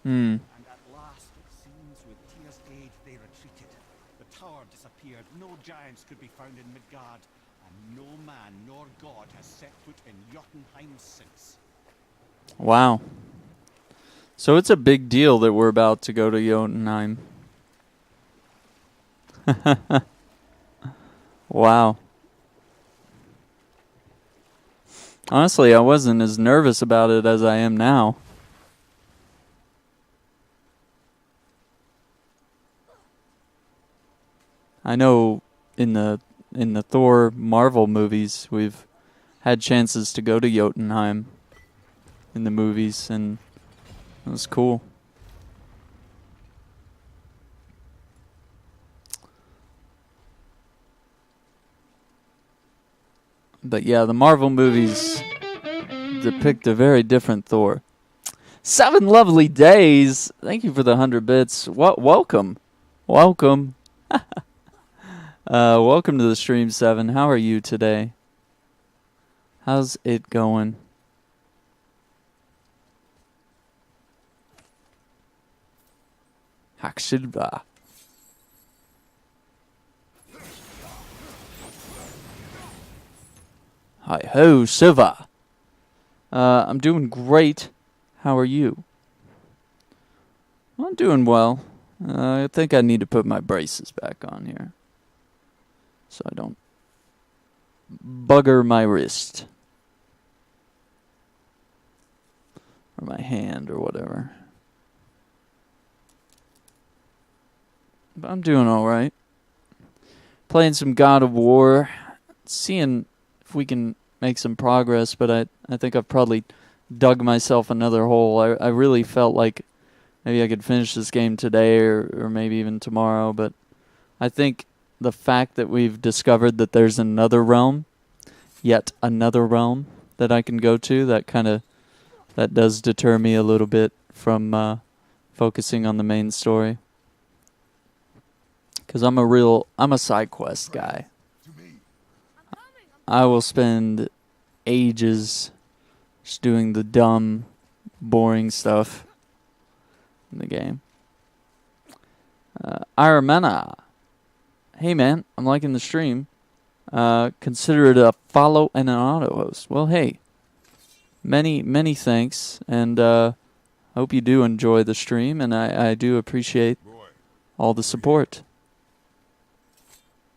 And at last, it seems, with Tyr's aid, they retreated. The tower disappeared, no giants could be found in Midgard, and no man nor god has set foot in Jotunheim since. Wow. So it's a big deal that we're about to go to Jotunheim. Wow. Honestly, I wasn't as nervous about it as I am now. I know in the Thor Marvel movies, we've had chances to go to Jotunheim in the movies, and it was cool. But yeah, the Marvel movies depict a very different Thor. 7 lovely days. Thank you for the 100 bits. Welcome. Welcome. Welcome to the stream, 7. How are you today? How's it going? Hakshidva. Hi ho, Siva. I'm doing great. How are you? I'm doing well. I think I need to put my braces back on here, so I don't bugger my wrist. Or my hand or whatever. But I'm doing alright. Playing some God of War. Seeing if we can make some progress, but I think I've probably dug myself another hole. I really felt like maybe I could finish this game today or maybe even tomorrow, but I think the fact that we've discovered that there's another realm, yet another realm that I can go to, that does deter me a little bit from focusing on the main story. Because I'm a side quest guy. I will spend ages just doing the dumb, boring stuff in the game. Iramena. Hey man, I'm liking the stream. Consider it a follow and an auto host. Well, hey, many thanks, and hope you do enjoy the stream, and I do appreciate all the support.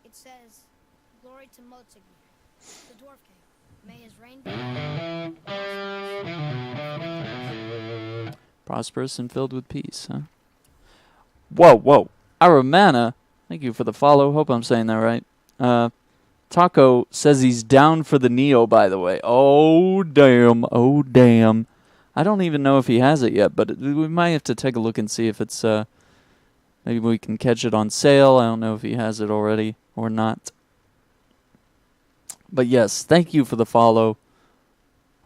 It says, "Glory to Motsignir, the Dwarf King. May his reign be Prosperous and filled with peace, huh? Whoa. Aramana, thank you for the follow. Hope I'm saying that right. Taco says he's down for the Neo, by the way. Oh, damn. I don't even know if he has it yet, but we might have to take a look and see if it's, maybe we can catch it on sale. I don't know if he has it already or not. But yes, thank you for the follow.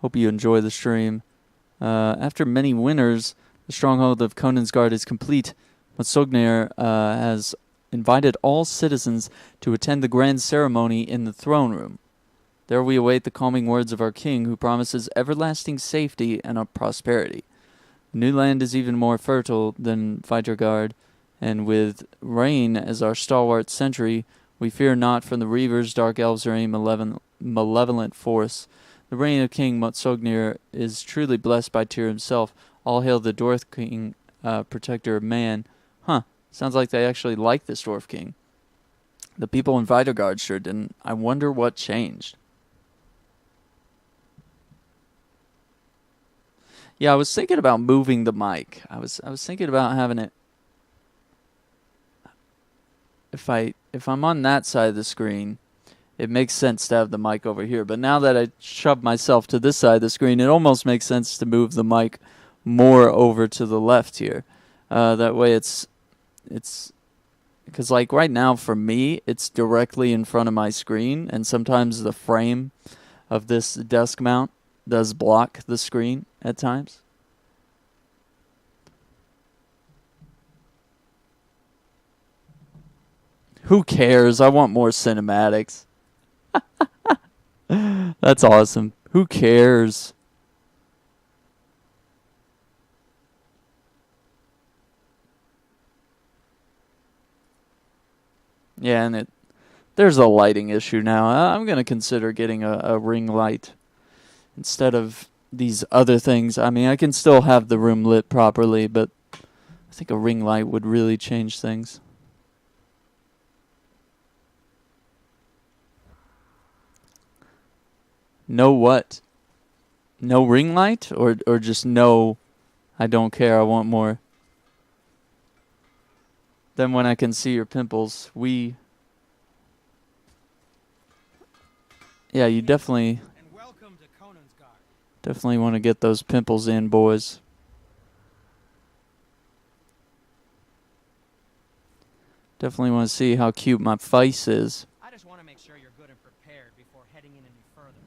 Hope you enjoy the stream. After many winners, the stronghold of Conansgard is complete. Matsognir has invited all citizens to attend the grand ceremony in the throne room. There we await the calming words of our king, who promises everlasting safety and prosperity. The new land is even more fertile than Vajrgard, And with Rain as our stalwart sentry, we fear not from the Reavers, Dark Elves, or any malevolent force. The reign of King Motsognir is truly blessed by Tyr himself. All hail the Dwarf King, protector of man. Huh. Sounds like they actually like this Dwarf King. The people in Vidogard sure didn't. I wonder what changed. Yeah, I was thinking about moving the mic. I was thinking about having it. If I'm on that side of the screen, it makes sense to have the mic over here. But now that I shoved myself to this side of the screen, it almost makes sense to move the mic more over to the left here. That way it's because like right now for me, it's directly in front of my screen, and sometimes the frame of this desk mount does block the screen at times. Who cares? I want more cinematics. That's awesome. Who cares? Yeah, and there's a lighting issue now. I'm going to consider getting a ring light instead of these other things. I mean, I can still have the room lit properly, but I think a ring light would really change things. No what? No ring light? Or just no, I don't care, I want more? Then when I can see your pimples, yeah, you definitely want to get those pimples in, boys. Definitely want to see how cute my face is. I just want to make sure you're good and prepared before heading in any further.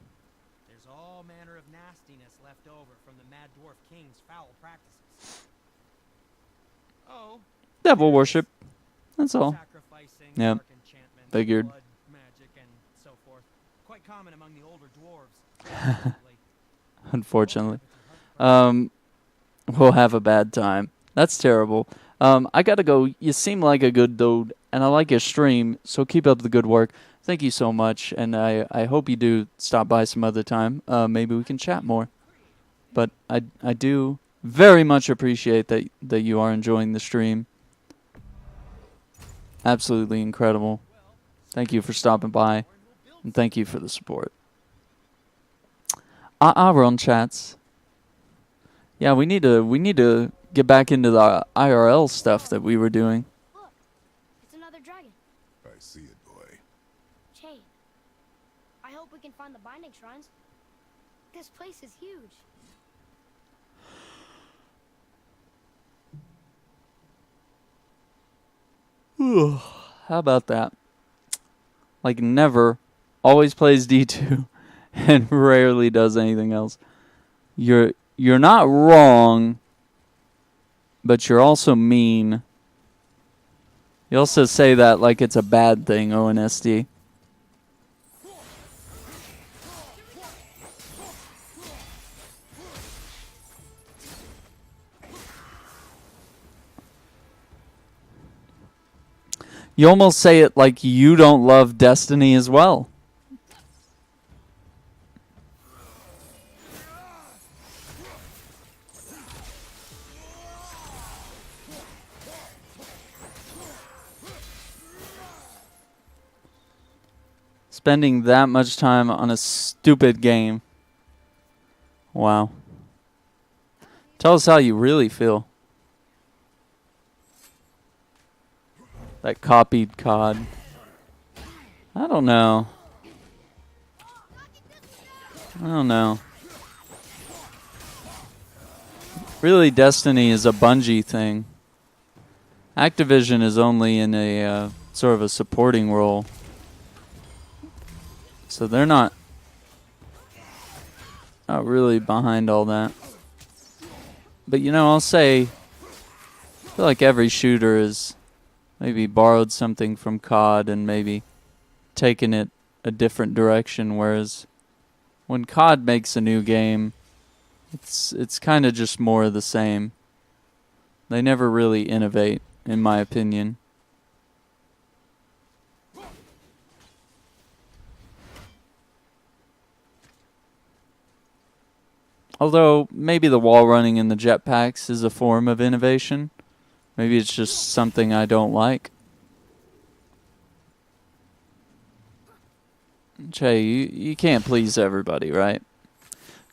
There's all manner of nastiness left over from the Mad Dwarf King's foul practices. Oh, devil worship. That's all. Sacrificing, Yeah. dark enchantments, Figured. blood, magic, and so forth. Quite common among the older dwarves. Unfortunately. We'll have a bad time. That's terrible. I gotta go. You seem like a good dude, and I like your stream, so keep up the good work. Thank you so much, and I hope you do stop by some other time. Maybe we can chat more. But I do very much appreciate that you are enjoying the stream. Absolutely incredible. Thank you for stopping by, and thank you for the support. Ron chats. Yeah, we need to get back into the IRL stuff that we were doing. Look, it's another dragon. I see it, boy. Chain. I hope we can find the binding shrines. This place is huge. How about that? Like never, always plays D2, and rarely does anything else. You're not wrong, but you're also mean. You also say that like it's a bad thing, ONSD. You almost say it like you don't love Destiny as well. Spending that much time on a stupid game. Wow. Tell us how you really feel. That copied COD. I don't know. Really, Destiny is a Bungie thing. Activision is only in a sort of a supporting role. So they're not really behind all that. But you know, I'll say, I feel like every shooter is maybe borrowed something from COD and maybe taken it a different direction, whereas when COD makes a new game, it's kind of just more of the same. They never really innovate. in my opinion. Although, maybe the wall running in the jetpacks is a form of innovation. Maybe it's just something I don't like. Che, you can't please everybody, right?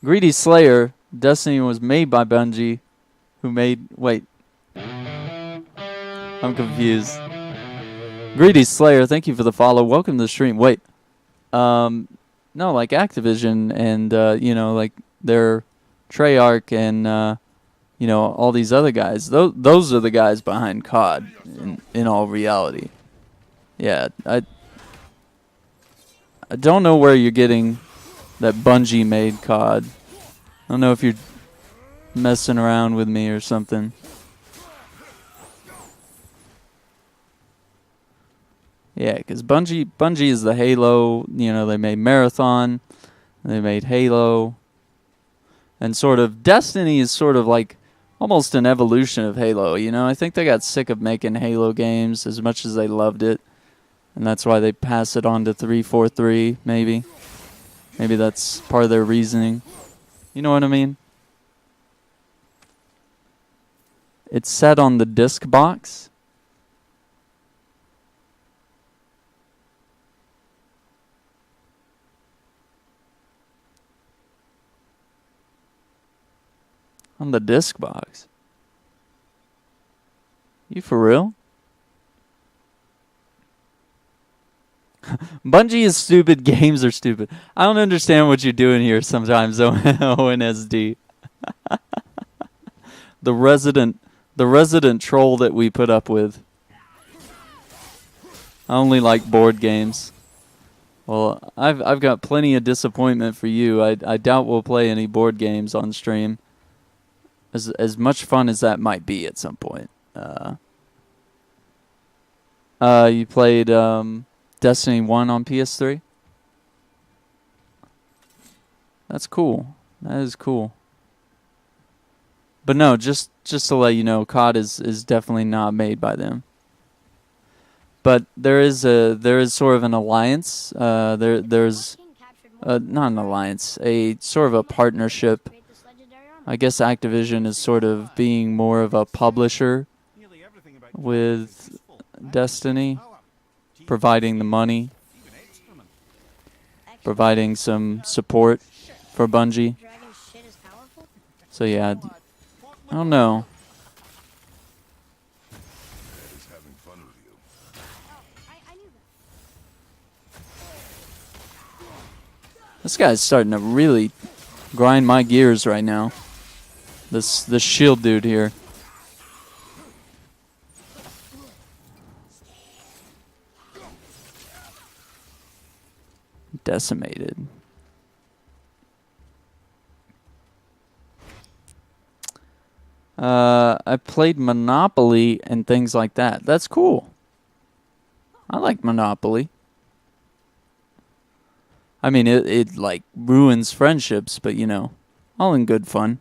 Greedy Slayer, Destiny was made by Bungie, who made... Wait. I'm confused. Greedy Slayer, thank you for the follow. Welcome to the stream. Wait. No, like Activision and, like their Treyarch and, all these other guys. Those are the guys behind COD in all reality. Yeah, I don't know where you're getting that Bungie made COD. I don't know if you're messing around with me or something. Yeah, because Bungie is the Halo. They made Marathon. They made Halo. And sort of Destiny is sort of like almost an evolution of Halo. I think they got sick of making Halo games as much as they loved it. And that's why they pass it on to 343, maybe. Maybe that's part of their reasoning. You know what I mean? It's set on the disc box. On the disc box. You for real? Bungie is stupid. Games are stupid. I don't understand what you're doing here sometimes, ONSD. The resident troll that we put up with. I only like board games. Well, I've got plenty of disappointment for you. I doubt we'll play any board games on stream. As much fun as that might be at some point. You played Destiny 1 on PS3? That's cool. That is cool. But no, just to let you know, COD is definitely not made by them. But there is sort of an alliance. There's not an alliance, a sort of a partnership. I guess Activision is sort of being more of a publisher with Destiny, providing the money, providing some support for Bungie. So yeah, I don't know. This guy's starting to really grind my gears right now. This shield dude here. Decimated. I played Monopoly and things like that. That's cool. I like Monopoly. I mean, it like ruins friendships, but all in good fun.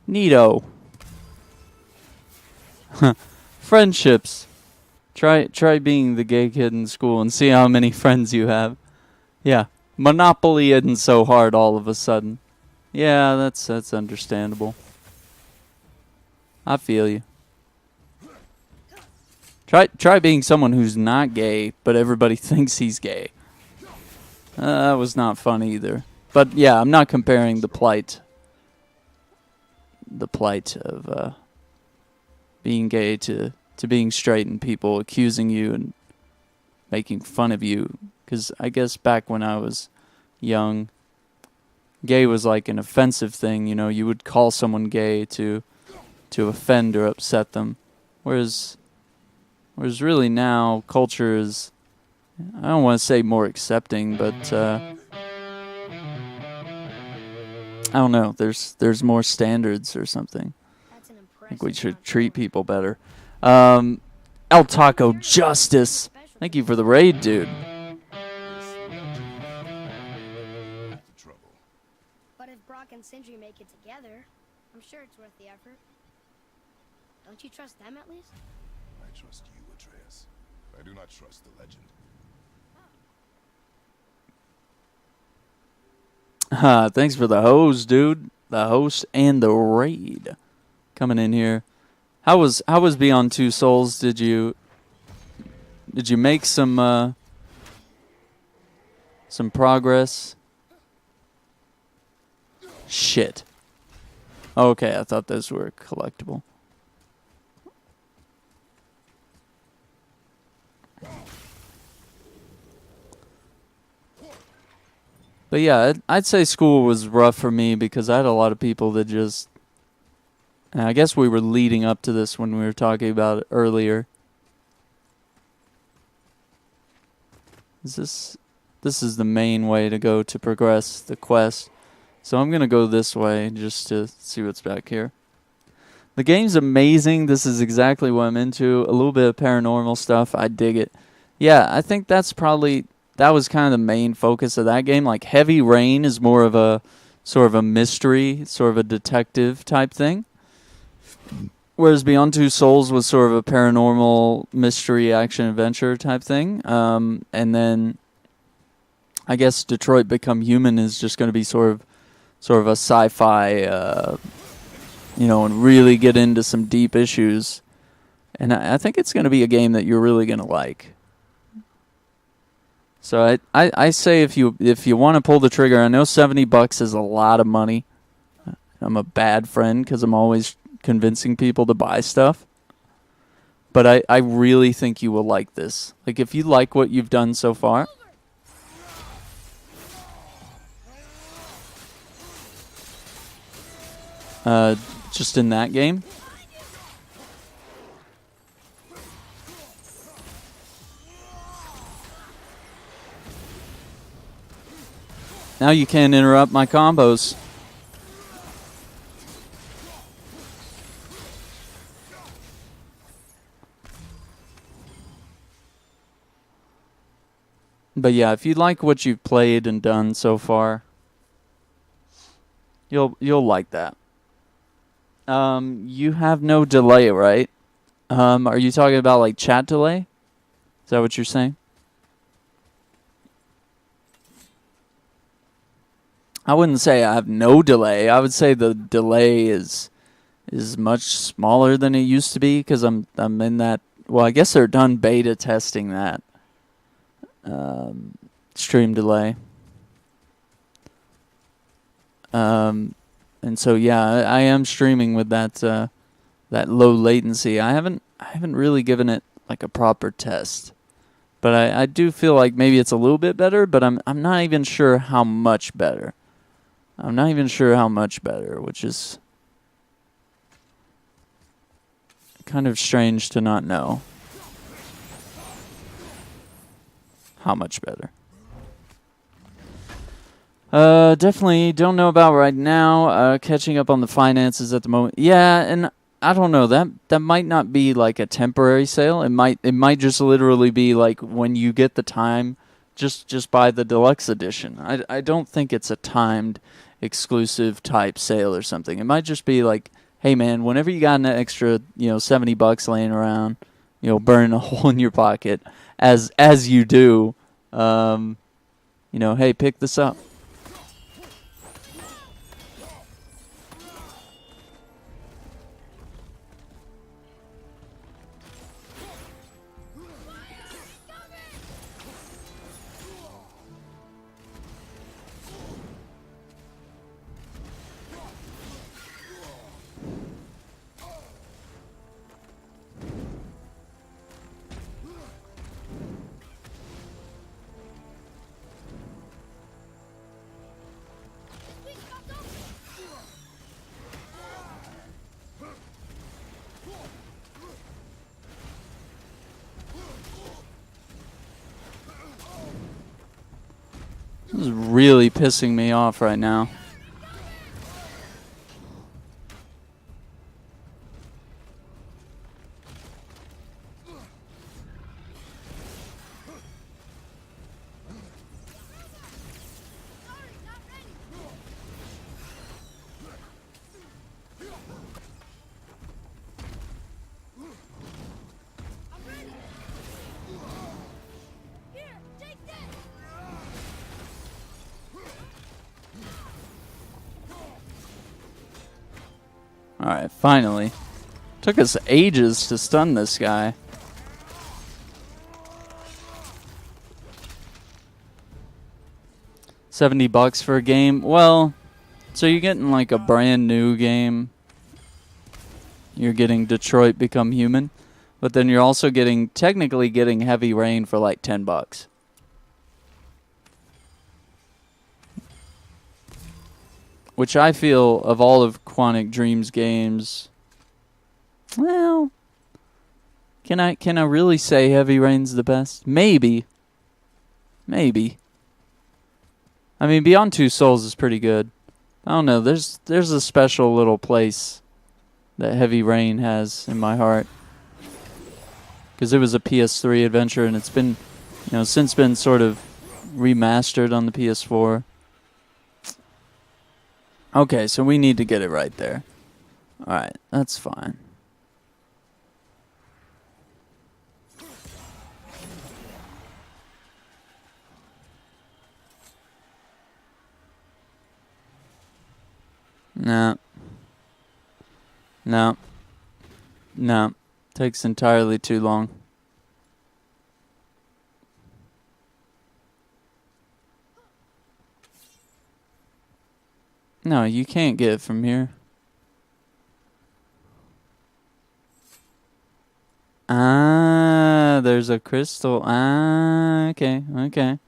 Neato. Friendships. Try being the gay kid in school and see how many friends you have. Yeah. Monopoly isn't so hard all of a sudden. Yeah, that's understandable. I feel you. Try being someone who's not gay, but everybody thinks he's gay. That was not fun either. But yeah, I'm not comparing the plight of being gay to being straight and people accusing you and making fun of you Because I guess back when I was young, gay was like an offensive thing. You know, you would call someone gay to offend or upset them. Whereas really now, culture is, I don't want to say more accepting, but I don't know. There's more standards or something. That's an I impressive think we should amount of treat work. people better. El Taco Justice. Thank you for the raid, dude. This legend the trouble. But if Brock and Sindri make it together, I'm sure it's worth the effort. Don't you trust them at least? I trust you, Atreus. I do not trust the legend. Thanks for the hose, dude. The host and the raid coming in here. How was Beyond Two Souls? Did you make some progress? Shit. Okay, I thought those were collectible. But yeah, I'd say school was rough for me because I had a lot of people that just... And I guess we were leading up to this when we were talking about it earlier. This is the main way to go to progress the quest. So I'm going to go this way just to see what's back here. The game's amazing. This is exactly what I'm into. A little bit of paranormal stuff. I dig it. Yeah, I think that was kind of the main focus of that game. Like Heavy Rain is more of a sort of a mystery, sort of a detective type thing. Whereas Beyond Two Souls was sort of a paranormal mystery action adventure type thing. And then I guess Detroit Become Human is just going to be sort of a sci-fi, and really get into some deep issues. And I think it's going to be a game that you're really going to like. So I say if you want to pull the trigger, I know $70 is a lot of money. I'm a bad friend because I'm always convincing people to buy stuff. But I really think you will like this. Like if you like what you've done so far. Just in that game. Now you can't interrupt my combos. But yeah, if you like what you've played and done so far, you'll like that. You have no delay, right? Are you talking about like chat delay? Is that what you're saying? I wouldn't say I have no delay. I would say the delay is much smaller than it used to be because I'm in that. Well, I guess they're done beta testing that stream delay. And so yeah, I am streaming with that low latency. I haven't really given it like a proper test, but I do feel like maybe it's a little bit better. But I'm not even sure how much better. Which is kind of strange to not know how much better. Definitely don't know about right now. Catching up on the finances at the moment. Yeah, and I don't know. That might not be like a temporary sale. It might just literally be like when you get the time, just buy the deluxe edition. I don't think it's a timed exclusive type sale or something. It might just be like, hey man, whenever you got an extra, $70 laying around, burning a hole in your pocket, as you do, hey, pick this up. is really pissing me off right now. Alright, finally. Took us ages to stun this guy. $70 for a game. Well, so you're getting like a brand new game. You're getting Detroit Become Human. But then you're also technically getting Heavy Rain for like $10. Which I feel, of all of Quantic Dream's games, well, can I really say Heavy Rain's the best? Maybe. Maybe. I mean, Beyond Two Souls is pretty good. I don't know. There's a special little place that Heavy Rain has in my heart, because it was a PS3 adventure, and it's been, since been sort of remastered on the PS4. Okay, so we need to get it right there. Alright, that's fine. No. No. No. Takes entirely too long. No, you can't get it from here. Ah, there's a crystal. Ah, okay, okay.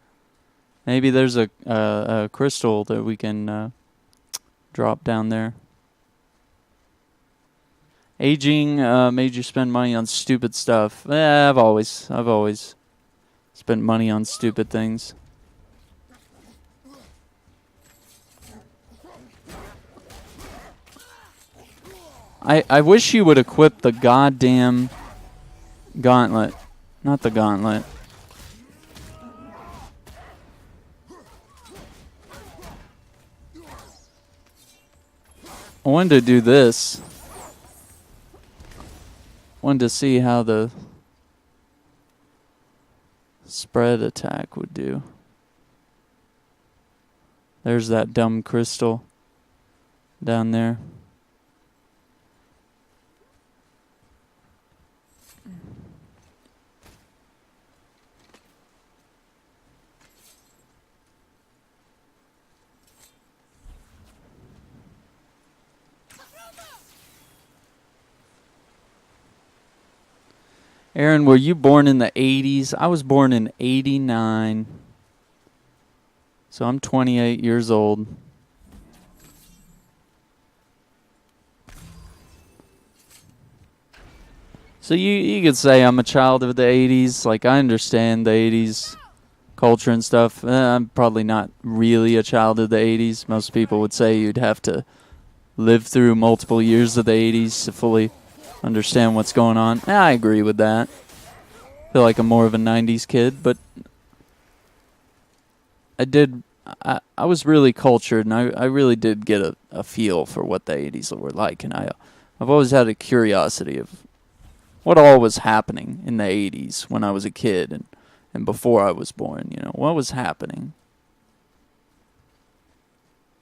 Maybe there's a crystal that we can drop down there. Aging made you spend money on stupid stuff. I've always spent money on stupid things. I wish you would equip the goddamn gauntlet. Not the gauntlet. I wanted to do this. Wanted to see how the spread attack would do. There's that dumb crystal down there. Aaron, were you born in the 80s? I was born in 89. So I'm 28 years old. So you could say I'm a child of the 80s. Like, I understand the 80s culture and stuff. I'm probably not really a child of the 80s. Most people would say you'd have to live through multiple years of the 80s to fully understand what's going on. I agree with that. Feel like I'm more of a 90s kid, but I was really cultured, and I really did get a feel for what the 80s were like, and I've always had a curiosity of what all was happening in the 80s when I was a kid and before I was born, what was happening.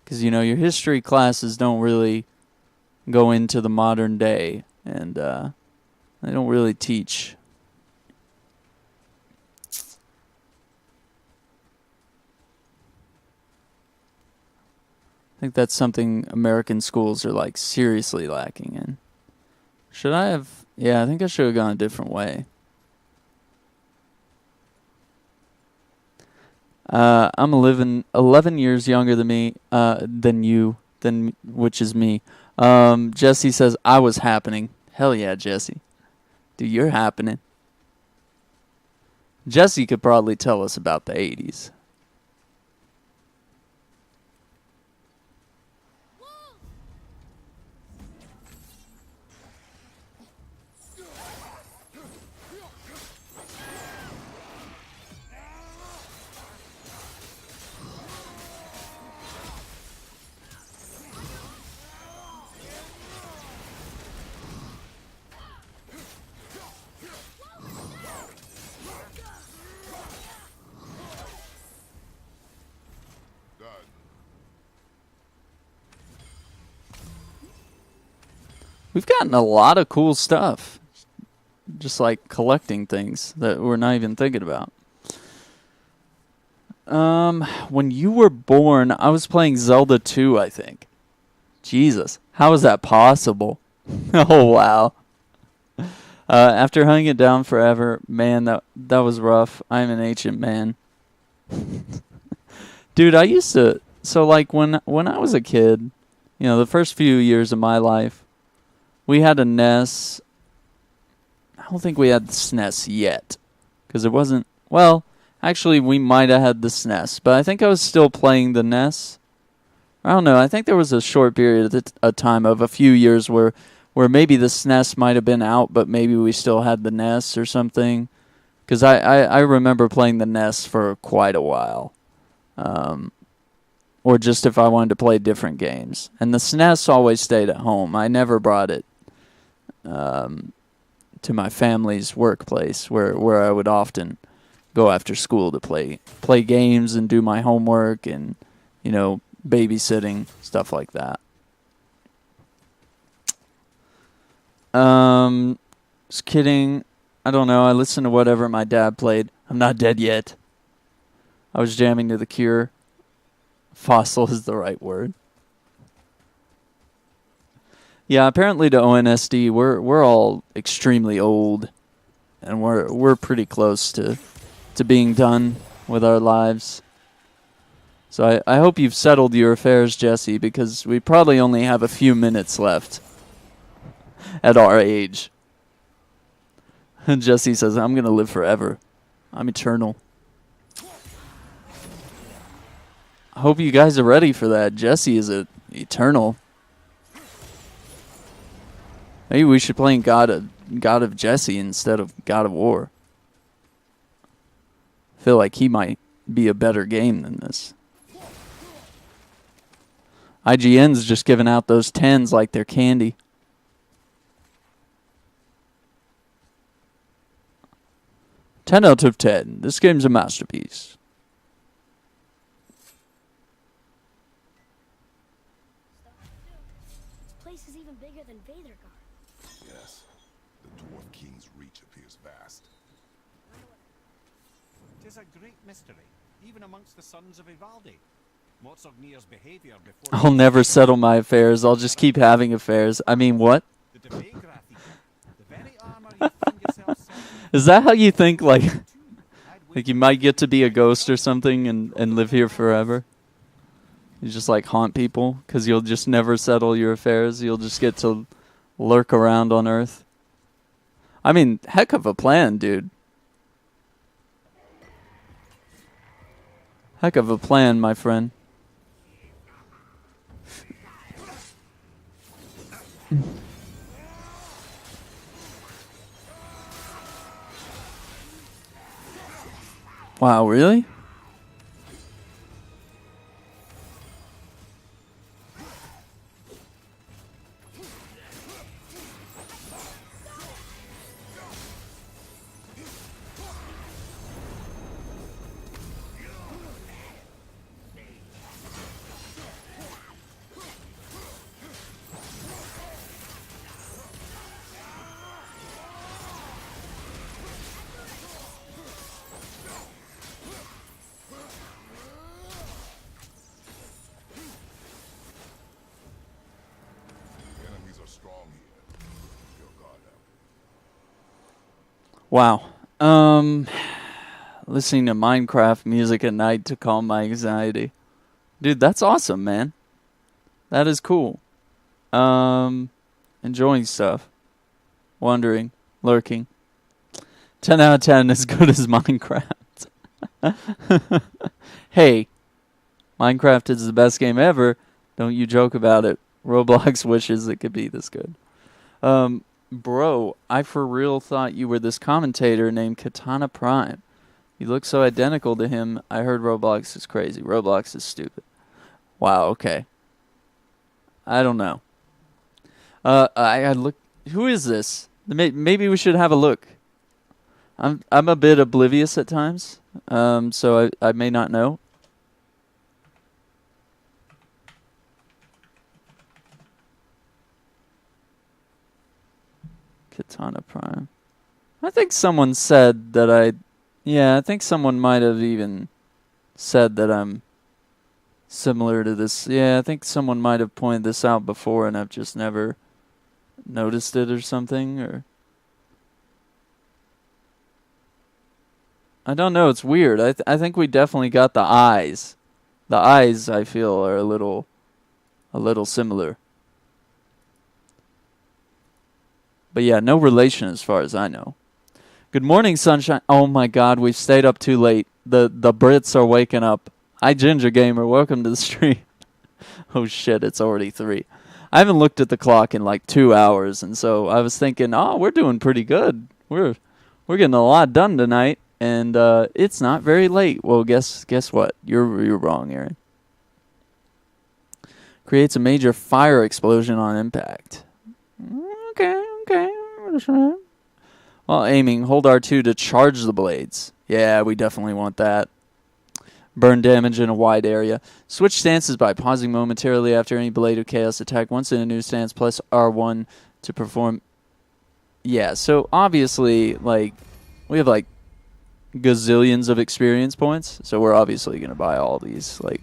Because, your history classes don't really go into the modern day. And they don't really teach. I think that's something American schools are like seriously lacking in. Should I have? Yeah, I think I should have gone a different way. I'm 11 years younger than me, which is me. Jesse says, I was happening. Hell yeah, Jesse. Dude, you're happening. Jesse could probably tell us about the 80s. We've gotten a lot of cool stuff. Just like collecting things that we're not even thinking about. When you were born, I was playing Zelda 2, I think. Jesus, how is that possible? Oh, wow. After hunting it down forever, man, that was rough. I'm an ancient man. Dude, I used to... So, like, when I was a kid, you know, the first few years of my life, we had a NES. I don't think we had the SNES yet. Because it wasn't... Well, actually, we might have had the SNES. But I think I was still playing the NES. I don't know. I think there was a short period of time of a few years where maybe the SNES might have been out, but maybe we still had the NES or something. Because I remember playing the NES for quite a while. Or just if I wanted to play different games. And the SNES always stayed at home. I never brought it to my family's workplace where I would often go after school to play games and do my homework and, you know, babysitting, stuff like that. Just kidding. I don't know. I listened to whatever my dad played. I'm not dead yet. I was jamming to The Cure. Fossil is the right word. Yeah, apparently to ONSD, we're all extremely old, and we're pretty close to being done with our lives. So I hope you've settled your affairs, Jesse, because we probably only have a few minutes left at our age. And Jesse says, I'm going to live forever. I'm eternal. I hope you guys are ready for that. Jesse is eternal. Maybe we should play God of Jesse instead of God of War. I feel like he might be a better game than this. IGN's just giving out those 10s like they're candy. Ten out of 10. This game's a masterpiece. This place is even bigger than Vadergar. Yes. The Dwarf King's reach appears vast. It is a great mystery, even amongst the sons of Ivaldi. Mozzarnir's behavior before... I'll never settle my affairs. I'll just keep having affairs. I mean, what? The debate graphic, the very armor you find yourself set in. Is that how you think, like you might get to be a ghost or something and live here forever? You just, like, haunt people because you'll just never settle your affairs. You'll just get to lurk around on Earth. I mean, heck of a plan, dude. Heck of a plan, my friend. Wow, really? Enemies are strong here. Your guard up. Wow. Listening to Minecraft music at night to calm my anxiety. Dude, that's awesome, man. That is cool. Enjoying stuff. Wondering. Lurking. 10 out of 10 as good as Minecraft. Hey, Minecraft is the best game ever. Don't you joke about it. Roblox wishes it could be this good. Bro, I for real thought you were this commentator named Katana Prime. You look so identical to him. I heard Roblox is crazy. Roblox is stupid. Wow, okay. I don't know. I look. Who is this? Maybe we should have a look. I'm a bit oblivious at times, so I may not know. Katana Prime. I think someone said that I think someone might have even said that I'm similar to this. Yeah, I think someone might have pointed this out before and I've just never noticed it or something, or I don't know, it's weird. I think we definitely got the eyes. The eyes, I feel, are a little similar. But yeah, no relation as far as I know. Good morning, sunshine. Oh my god, we've stayed up too late. The Brits are waking up. Hi, Ginger Gamer. Welcome to the stream. Oh shit, it's already 3. I haven't looked at the clock in like 2 hours, and so I was thinking, oh, we're doing pretty good. We're getting a lot done tonight, and it's not very late. Well, guess what? You're wrong, Aaron. Creates a major fire explosion on impact. Okay. While aiming, hold R2 to charge the blades. Yeah, we definitely want that. Burn damage in a wide area. Switch stances by pausing momentarily after any Blade of Chaos attack. Once in a new stance, plus R1 to perform. Yeah, so obviously, like, we have like gazillions of experience points, so we're obviously going to buy all these. Like,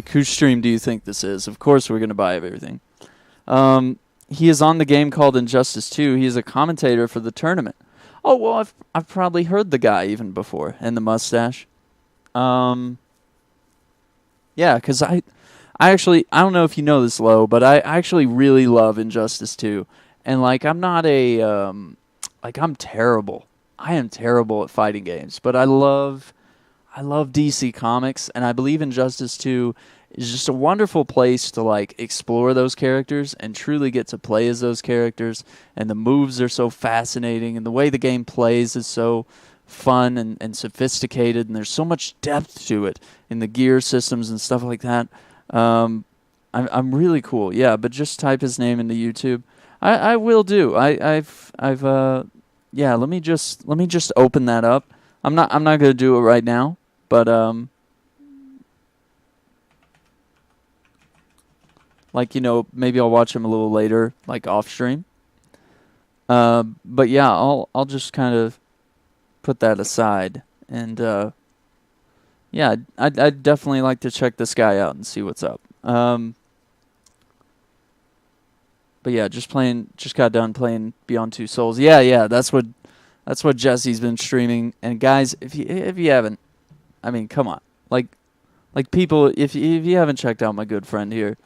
whose stream do you think this is? Of course we're going to buy everything. He is on the game called Injustice 2. He is a commentator for the tournament. Oh, well, I've probably heard the guy even before, and the mustache. Yeah, because I don't know if you know this, Lo, but I actually really love Injustice 2. And, like, I'm not I'm terrible. I am terrible at fighting games, but I love DC Comics, and I believe Injustice 2 is just a wonderful place to like explore those characters and truly get to play as those characters, and the moves are so fascinating, and the way the game plays is so fun and sophisticated, and there's so much depth to it in the gear systems and stuff like that. I'm really cool. Yeah, but just type his name into YouTube. I will do. Yeah, let me just open that up. I'm not going to do it right now, but like, you know, maybe I'll watch him a little later, like off stream. But yeah, I'll just kind of put that aside, and yeah, I'd definitely like to check this guy out and see what's up. But yeah, just got done playing Beyond Two Souls. Yeah, that's what Jesse's been streaming. And guys, if you haven't, I mean, come on, like people, if you haven't checked out my good friend here,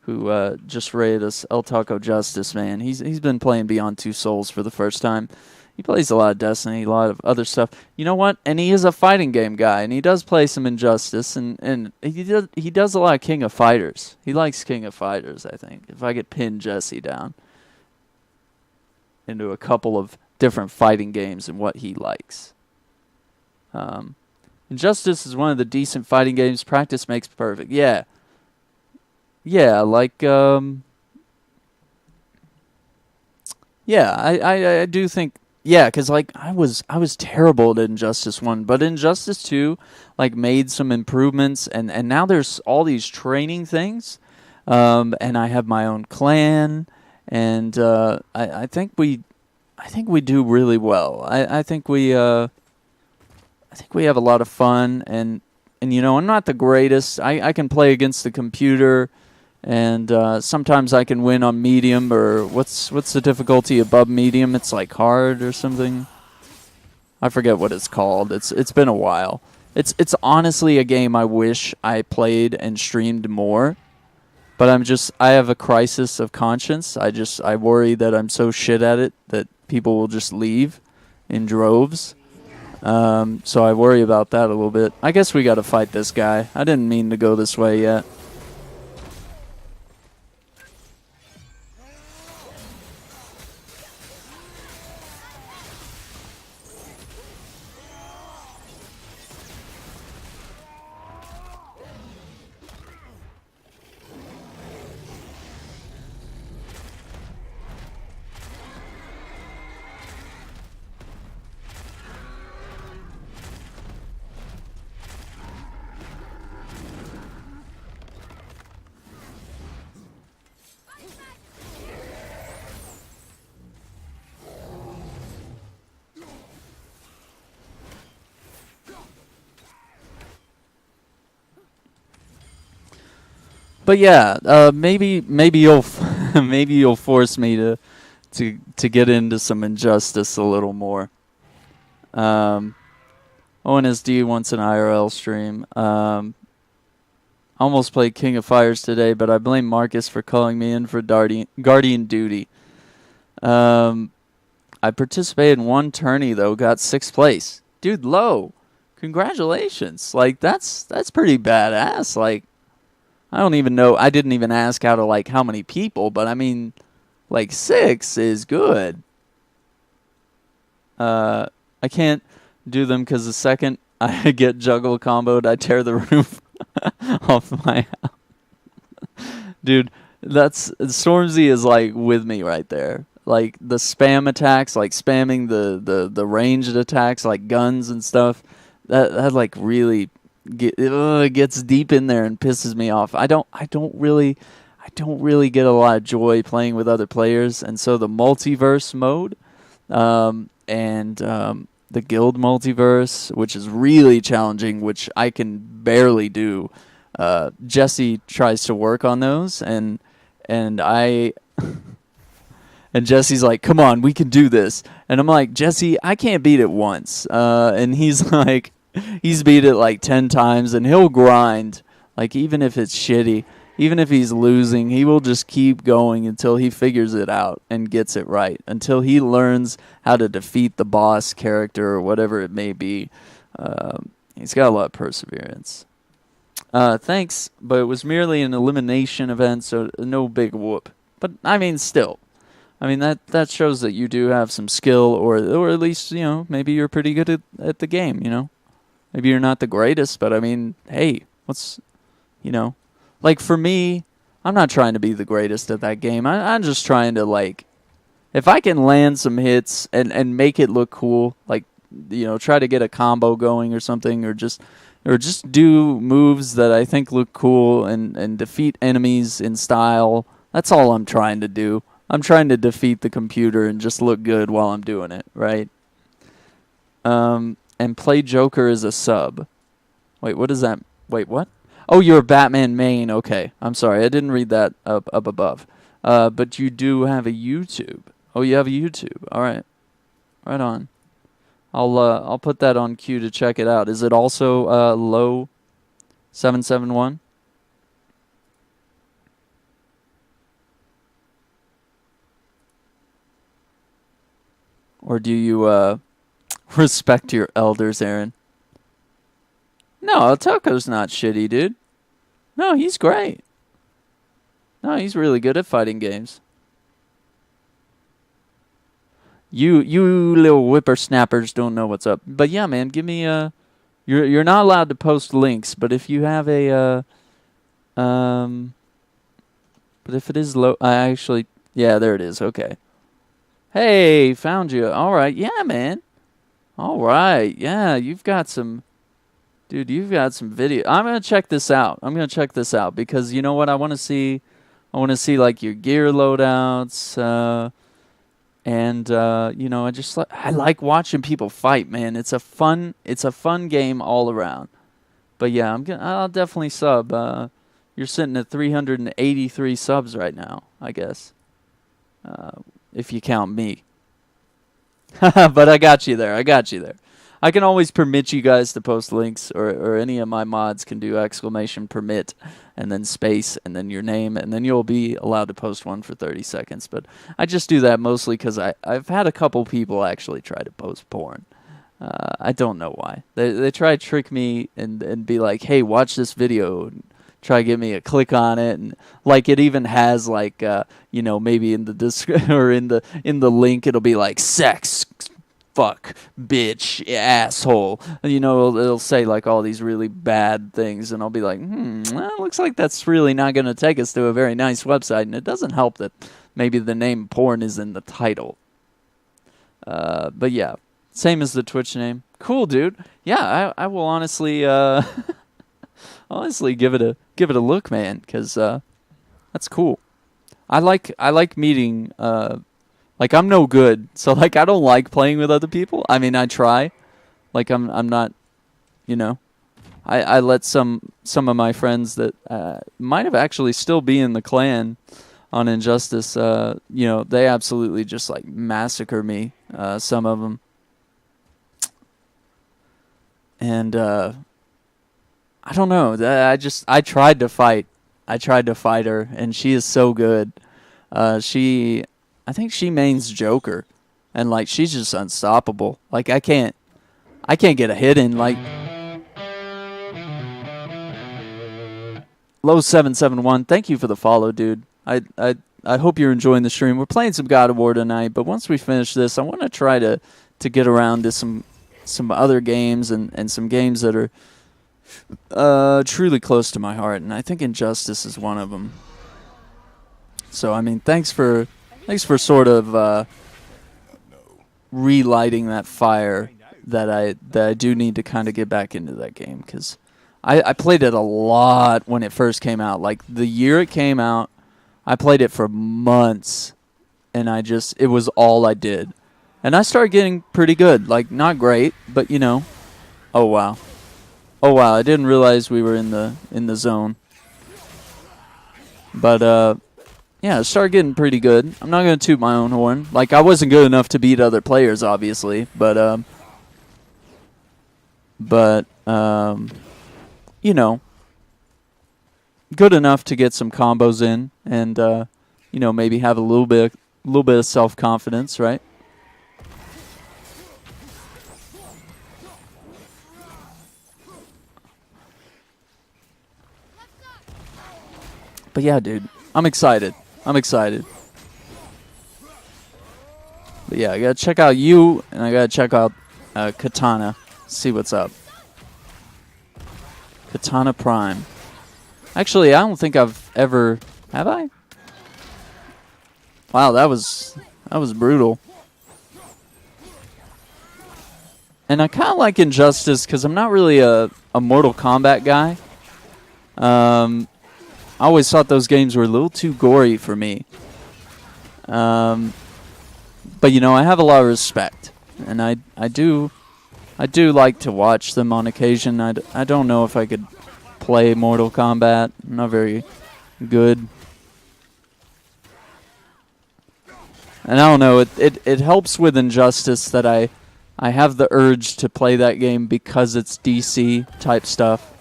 who just rated us, El Taco Justice, man. He's been playing Beyond Two Souls for the first time. He plays a lot of Destiny, a lot of other stuff. You know what? And he is a fighting game guy, and he does play some Injustice, and he does a lot of King of Fighters. He likes King of Fighters, I think. If I could pin Jesse down into a couple of different fighting games and what he likes. Injustice is one of the decent fighting games. Practice makes perfect. Yeah. Yeah, like, yeah, I do think, yeah, because, like, I was terrible at Injustice 1, but Injustice 2, like, made some improvements, and now there's all these training things, and I have my own clan, and I think we do really well. I think we have a lot of fun, and you know, I'm not the greatest. I can play against the computer, and sometimes I can win on medium, or what's the difficulty above medium? It's like hard or something. I forget what it's called. It's been a while. It's honestly a game I wish I played and streamed more, but I have a crisis of conscience. I worry that I'm so shit at it that people will just leave in droves. So I worry about that a little bit. I guess we got to fight this guy. I didn't mean to go this way yet. But yeah, maybe you'll maybe you'll force me to get into some Injustice a little more. ONSD wants an IRL stream. I almost played King of Fighters today, but I blame Marcus for calling me in for Guardian duty. I participated in one tourney though, got 6th place. Dude, low. Congratulations. Like that's pretty badass. Like I don't even know. I didn't even ask out of like how many people, but I mean like 6 is good. I can't do them because the second I get juggle comboed, I tear the roof off my house. Dude, that's Stormzy is like with me right there. Like the spam attacks, like spamming the ranged attacks, like guns and stuff. That like really gets deep in there and pisses me off. I don't really get a lot of joy playing with other players, and so the multiverse mode, and the guild multiverse, which is really challenging, which I can barely do. Jesse tries to work on those, and I. And Jesse's like, come on, we can do this. And I'm like, Jesse, I can't beat it once. And he's like, he's beat it like 10 times, and he'll grind. Like, even if it's shitty, even if he's losing, he will just keep going until he figures it out and gets it right. Until he learns how to defeat the boss character or whatever it may be. He's got a lot of perseverance. Thanks, but it was merely an elimination event, so no big whoop. But, I mean, still. I mean, that shows that you do have some skill, or at least, you know, maybe you're pretty good at the game, you know? Maybe you're not the greatest, but I mean, hey, what's, you know? Like, for me, I'm not trying to be the greatest at that game. I'm just trying to, like, if I can land some hits and make it look cool, like, you know, try to get a combo going or something, or just do moves that I think look cool and defeat enemies in style. That's all I'm trying to do. I'm trying to defeat the computer and just look good while I'm doing it, right? And play Joker as a sub. Wait, what is that? Wait, what? Oh, you're a Batman main. Okay, I'm sorry. I didn't read that up above. But you do have a YouTube. Oh, you have a YouTube. All right. Right on. I'll put that on queue to check it out. Is it also low 771? Or do you respect your elders, Aaron? No, Toko's not shitty, dude. No, he's great. No, he's really good at fighting games. You little whippersnappers don't know what's up. But yeah, man, give me a. You're not allowed to post links, but if you have a but if it is low, I actually, yeah, there it is. Okay. Hey, found you. All right, yeah, man. All right, yeah, you've got some. Dude, you've got some video. I'm gonna check this out. Because you know what I want to see. I want to see like your gear loadouts. And you know, I like watching people fight, man. It's a fun game all around. But yeah, I'll definitely sub. You're sitting at 383 subs right now, I guess. If you count me. But I got you there. I can always permit you guys to post links, or any of my mods can do !permit and then space and then your name, and then you'll be allowed to post one for 30 seconds. But I just do that mostly because I've had a couple people actually try to post porn. I don't know why. They try to trick me and be like, hey, watch this video, and try to get me a click on it, and like it even has like you know, maybe in the description or in the link it'll be like sex, fuck, bitch, asshole. You know, it'll say like all these really bad things, and I'll be like, well, looks like that's really not going to take us to a very nice website, and it doesn't help that maybe the name porn is in the title. But yeah, same as the Twitch name. Cool, dude. Yeah, I will honestly honestly give it a look, man, because that's cool. I like meeting. Like, I'm no good, so, like, I don't like playing with other people. I mean, I try. Like, I'm not, you know. I let some of my friends that might have actually still be in the clan on Injustice, they absolutely just like massacre me, some of them. And I don't know. I tried to fight. I tried to fight her, and she is so good. I think she mains Joker, and like she's just unstoppable. Like I can't get a hit in. Like Low771, thank you for the follow, dude. I hope you're enjoying the stream. We're playing some God of War tonight, but once we finish this, I want to try to get around to some other games and some games that are truly close to my heart, and I think Injustice is one of them. So I mean, thanks for sort of relighting that fire that I do need to kind of get back into that game, because I played it a lot when it first came out. Like the year it came out, I played it for months, and it was all I did. And I started getting pretty good. Like, not great, but oh wow. Oh wow, I didn't realize we were in the zone. But yeah, I started getting pretty good. I'm not going to toot my own horn. Like, I wasn't good enough to beat other players, obviously, but good enough to get some combos in, and maybe have a little bit of self-confidence, right? But yeah, dude, I'm excited. But yeah, I gotta check out you, and I gotta check out Katana, see what's up. Katana Prime. Actually, I don't think I've ever... Have I? Wow, that was brutal. And I kind of like Injustice because I'm not really a Mortal Kombat guy. I always thought those games were a little too gory for me. But I have a lot of respect, and I do like to watch them on occasion. I don't know if I could play Mortal Kombat. I'm not very good. And I don't know, it helps with Injustice that I have the urge to play that game because it's DC type stuff.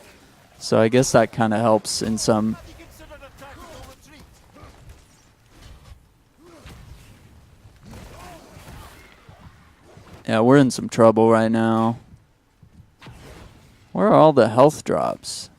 So I guess that kind of helps in some... Yeah, we're in some trouble right now. Where are all the health drops?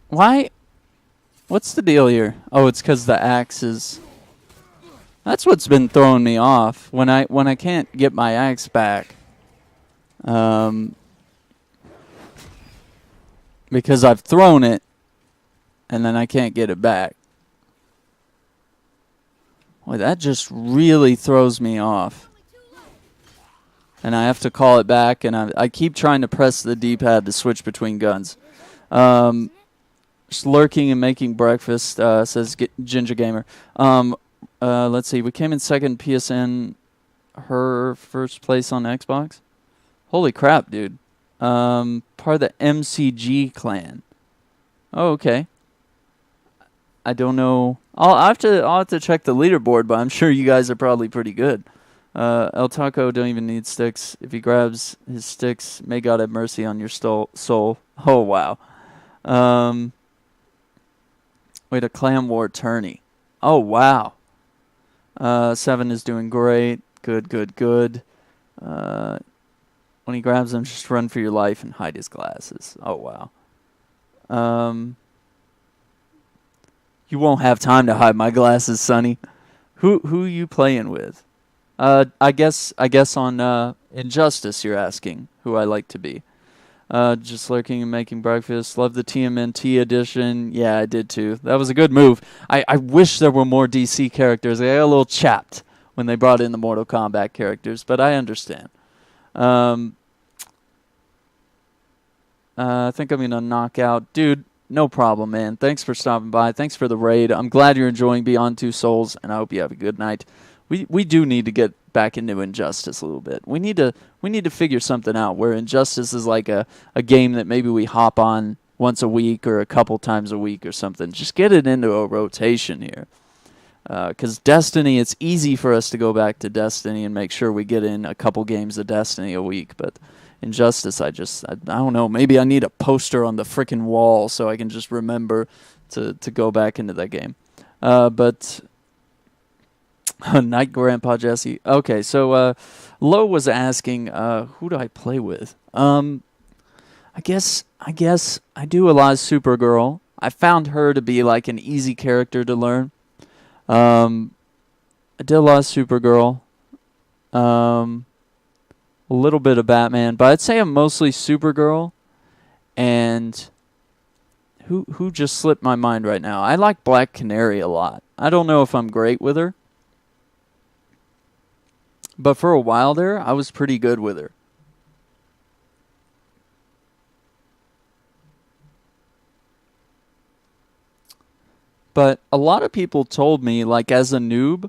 Why? What's the deal here? Oh, it's because the axe is... That's what's been throwing me off. When I can't get my axe back. Because I've thrown it, and then I can't get it back. Boy, that just really throws me off. And I have to call it back, and I keep trying to press the D-pad to switch between guns. Just lurking and making breakfast, says Ginger Gamer. Let's see. We came in second PSN. Her first place on Xbox. Holy crap, dude. Part of the MCG clan. Oh, okay. I don't know. I'll have to check the leaderboard, but I'm sure you guys are probably pretty good. El Taco don't even need sticks. If he grabs his sticks, may God have mercy on your soul. Oh, wow. Wait, a clan war tourney. Oh, wow. 7 is doing great. Good. When he grabs them, just run for your life and hide his glasses. Oh, wow. You won't have time to hide my glasses, Sonny. Who you playing with? I guess on Injustice you're asking who I like to be. Just lurking and making breakfast. Love the TMNT edition. Yeah, I did too. That was a good move. I wish there were more DC characters. I got a little chapped when they brought in the Mortal Kombat characters, but I understand. I think I'm going to knock out. Dude, no problem, man. Thanks for stopping by. Thanks for the raid. I'm glad you're enjoying Beyond Two Souls, and I hope you have a good night. We do need to get back into Injustice a little bit. We need to figure something out where Injustice is like a game that maybe we hop on once a week or a couple times a week or something. Just get it into a rotation here. Because Destiny, it's easy for us to go back to Destiny and make sure we get in a couple games of Destiny a week, but Injustice, I don't know, maybe I need a poster on the frickin' wall so I can just remember to go back into that game. But Night Grandpa Jesse. Okay, so Lo was asking, who do I play with? I guess I do a lot of Supergirl. I found her to be like an easy character to learn. I did a lot of Supergirl. A little bit of Batman, but I'd say I'm mostly Supergirl. And who just slipped my mind right now? I like Black Canary a lot. I don't know if I'm great with her, but for a while there, I was pretty good with her. But a lot of people told me, like as a noob,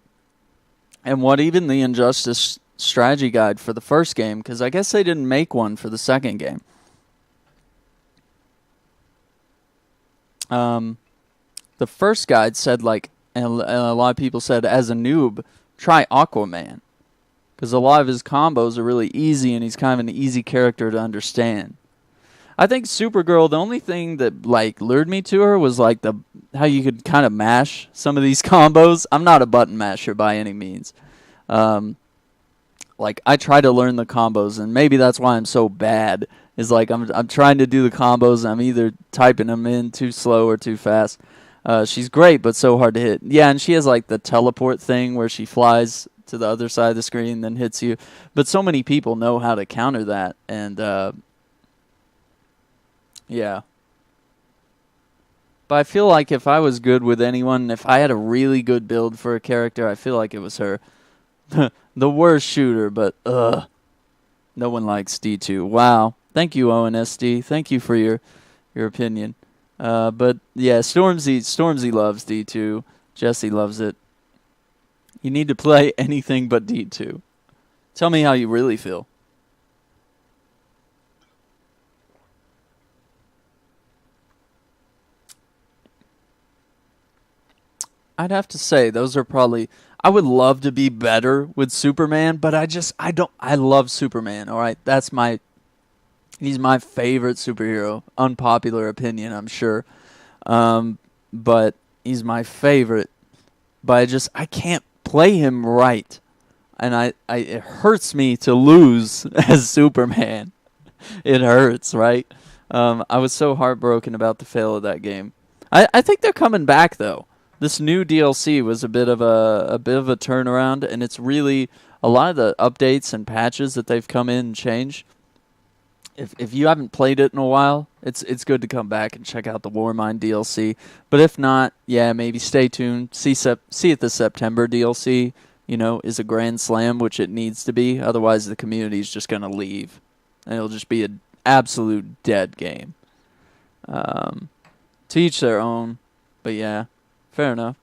and what even the Injustice strategy guide for the first game, because I guess they didn't make one for the second game. The first guide said, like, and a lot of people said, as a noob, try Aquaman, because a lot of his combos are really easy, and he's kind of an easy character to understand. I think Supergirl, the only thing that like lured me to her was like how you could kind of mash some of these combos. I'm not a button masher by any means. Like I try to learn the combos, and maybe that's why I'm so bad. Is like I'm trying to do the combos, and I'm either typing them in too slow or too fast. She's great, but so hard to hit. Yeah, and she has like the teleport thing where she flies to the other side of the screen and then hits you. But so many people know how to counter that, and yeah. But I feel like if I was good with anyone, if I had a really good build for a character, I feel like it was her. The worst shooter, but no one likes D2. Wow. Thank you, ONSD. Thank you for your opinion. But yeah, Stormzy loves D2. Jesse loves it. You need to play anything but D2. Tell me how you really feel. I'd have to say those are probably. I would love to be better with Superman, but I love Superman. All right, he's my favorite superhero. Unpopular opinion, I'm sure, but he's my favorite. But I can't play him right, and it hurts me to lose as Superman. It hurts, right? I was so heartbroken about the fail of that game. I think they're coming back though. This new DLC was a bit of a turnaround, and it's really a lot of the updates and patches that they've come in and changed. If you haven't played it in a while, it's good to come back and check out the Warmind DLC. But if not, yeah, maybe stay tuned. See if the September DLC, is a grand slam, which it needs to be. Otherwise, the community is just gonna leave, and it'll just be an absolute dead game. To each their own, but yeah. Fair enough.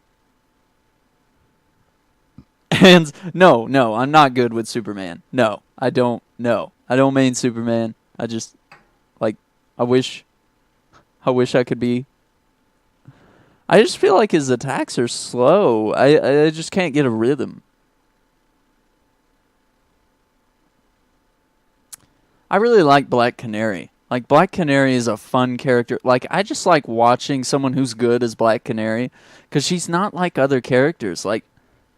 And no, I'm not good with Superman. No, I don't. No, I don't main Superman. I just I wish I could be. I just feel like his attacks are slow. I just can't get a rhythm. I really like Black Canary. Like, Black Canary is a fun character. Like, I just like watching someone who's good as Black Canary, because she's not like other characters. Like,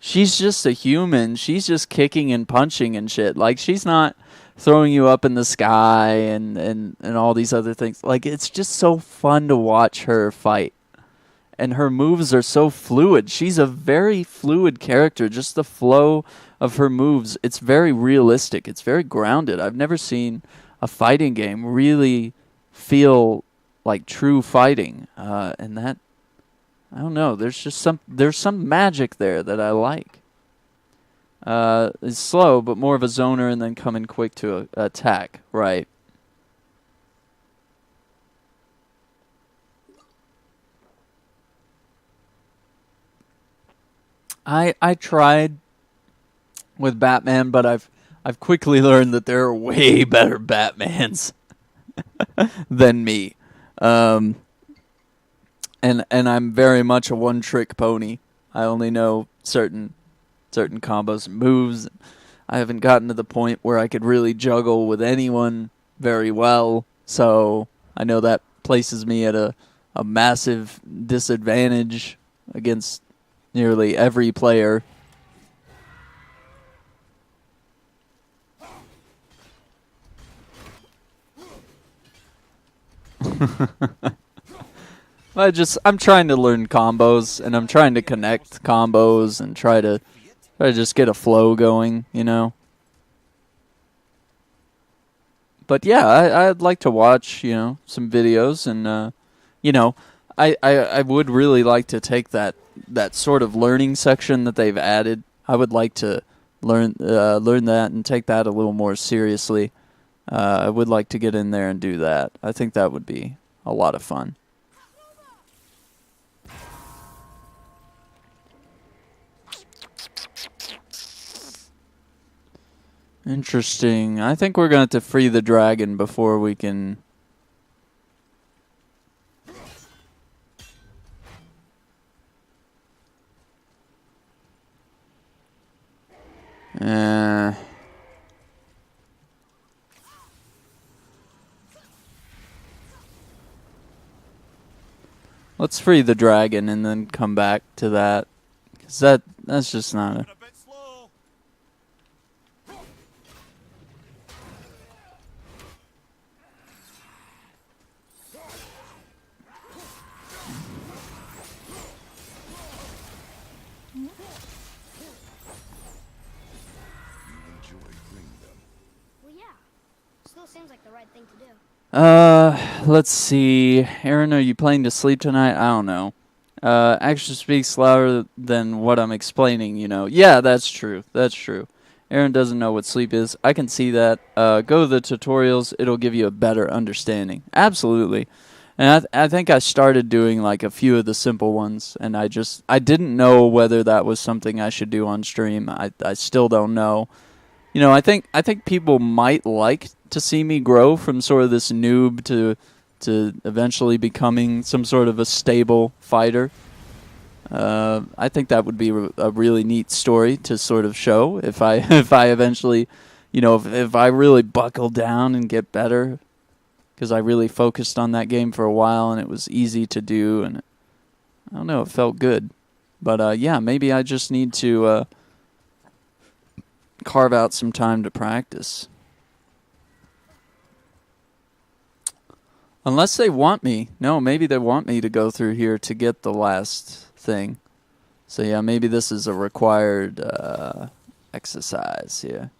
she's just a human. She's just kicking and punching and shit. Like, she's not throwing you up in the sky and all these other things. Like, it's just so fun to watch her fight. and her moves are so fluid. She's a very fluid character. Just the flow of her moves, it's very realistic. It's very grounded. I've never seen a fighting game really feel like true fighting, and that, I don't know. There's some magic there that I like. It's slow, but more of a zoner, and then coming quick to attack. Right. I tried with Batman, but I've quickly learned that there are way better Batmans than me. And I'm very much a one-trick pony. I only know certain combos and moves. I haven't gotten to the point where I could really juggle with anyone very well, so I know that places me at a massive disadvantage against nearly every player. I'm trying to learn combos, and I'm trying to connect combos and try to just get a flow going, you know. But yeah, I'd like to watch, you know, some videos, and you know, I would really like to take that sort of learning section that they've added. I would like to learn that and take that a little more seriously. I would like to get in there and do that. I think that would be a lot of fun. Interesting. I think we're going to have to free the dragon before we can... Let's free the dragon and then come back to that. 'Cause that's just not a... Well, yeah. Still seems like the right thing to do. Let's see. Aaron, are you playing to sleep tonight? I don't know. Action speaks louder than what I'm explaining, you know. Yeah, that's true. That's true. Aaron doesn't know what sleep is. I can see that. Go to the tutorials. It'll give you a better understanding. Absolutely. And I think I started doing like a few of the simple ones, and I didn't know whether that was something I should do on stream. I still don't know. You know, I think people might like to see me grow from sort of this noob to eventually becoming some sort of a stable fighter. I think that would be a really neat story to sort of show if I eventually, you know, if I really buckle down and get better, because I really focused on that game for a while and it was easy to do, and I don't know, it felt good. But yeah, maybe I just need to carve out some time to practice. Unless they want me. No, maybe they want me to go through here to get the last thing. So yeah, maybe this is a required exercise here.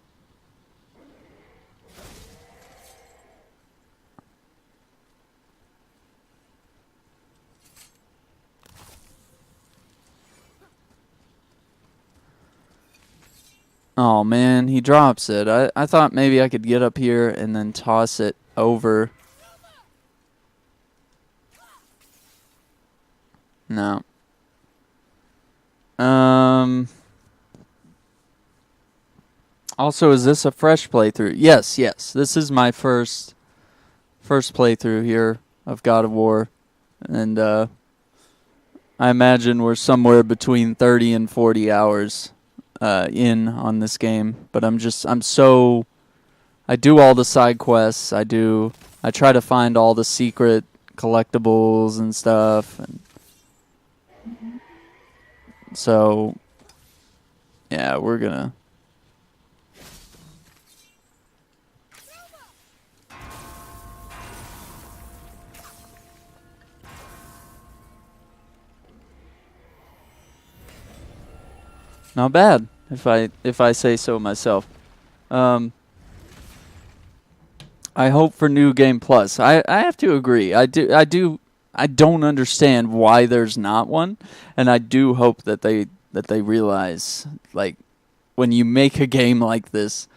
Oh man, he drops it. I thought maybe I could get up here and then toss it over. No. Also, is this a fresh playthrough? Yes. This is my first playthrough here of God of War, and I imagine we're somewhere between 30 and 40 hours in on this game. But I do all the side quests. I try to find all the secret collectibles and stuff, and so yeah, we're gonna. Not bad, if I say so myself. I hope for New Game Plus. I have to agree. I don't understand why there's not one, and I do hope that they realize, like, when you make a game like this,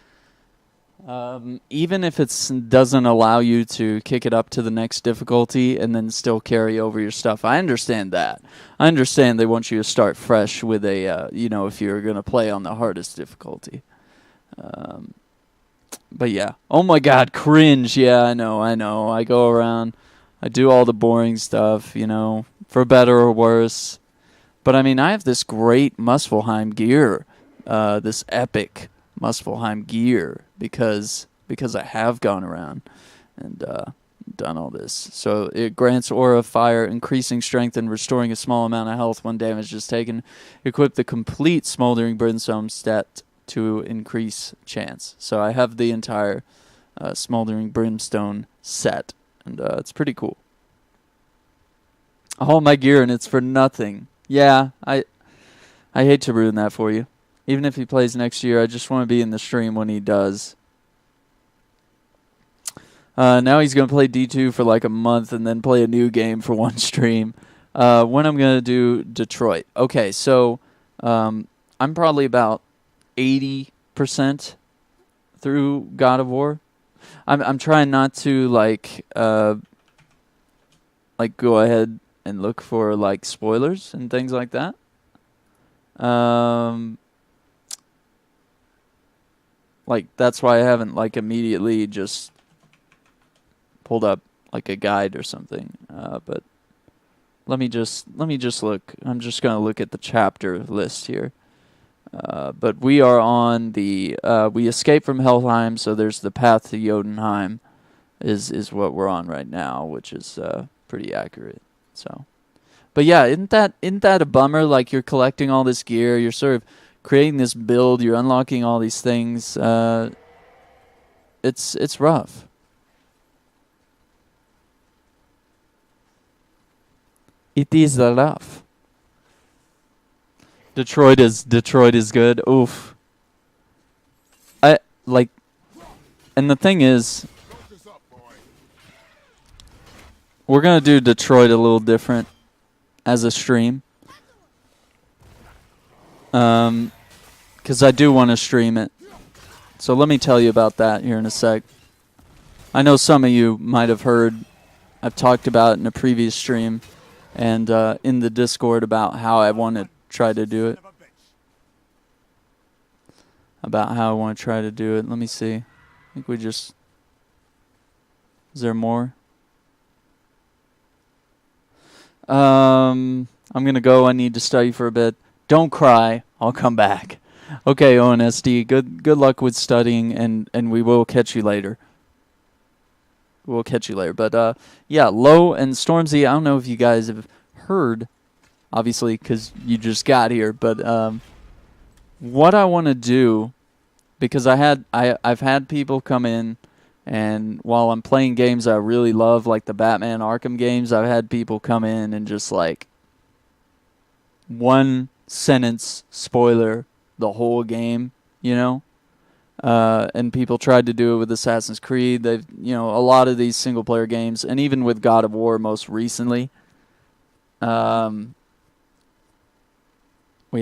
even if it doesn't allow you to kick it up to the next difficulty and then still carry over your stuff, I understand that. I understand they want you to start fresh with a, if you're going to play on the hardest difficulty. But yeah. Oh my god, cringe. Yeah, I know. I go around, I do all the boring stuff, for better or worse. But I mean, I have this great Muspelheim gear, this epic Muspelheim gear, because I have gone around and done all this. So it grants aura of fire, increasing strength and restoring a small amount of health when damage is taken. Equip the complete Smoldering Brimstone stat to increase chance. So I have the entire Smoldering Brimstone set, and it's pretty cool. All my gear, and it's for nothing. Yeah, I hate to ruin that for you. Even if he plays next year, I just want to be in the stream when he does. Now he's going to play D2 for like a month and then play a new game for one stream. When I'm going to do Detroit. Okay, so I'm probably about 80% through God of War. I'm trying not to like go ahead and look for like spoilers and things like that. Like that's why I haven't like immediately just pulled up like a guide or something. But let me just look. I'm just gonna look at the chapter list here. But we are on the we escaped from Helheim, so there's the path to Jotunheim is what we're on right now, which is pretty accurate. So, but yeah, isn't that a bummer? Like you're collecting all this gear, you're sort of creating this build, you're unlocking all these things. It's rough. It is rough. Detroit is good. Oof. And the thing is, we're gonna do Detroit a little different as a stream. 'Cause I do want to stream it. So let me tell you about that here in a sec. I know some of you might have heard, I've talked about it in a previous stream and in the Discord about how I want to try to do it. Let me see. I think is there more? I'm going to go. I need to study for a bit. Don't cry. I'll come back. Okay, ONSD. Good luck with studying, and we will catch you later. But, yeah, Low and Stormzy, I don't know if you guys have heard, obviously, because you just got here, but what I want to do, because I've had people come in, and while I'm playing games I really love, like the Batman Arkham games, I've had people come in and just, like, one sentence spoiler the whole game, and people tried to do it with Assassin's Creed. They've, a lot of these single player games, and even with God of War most recently, we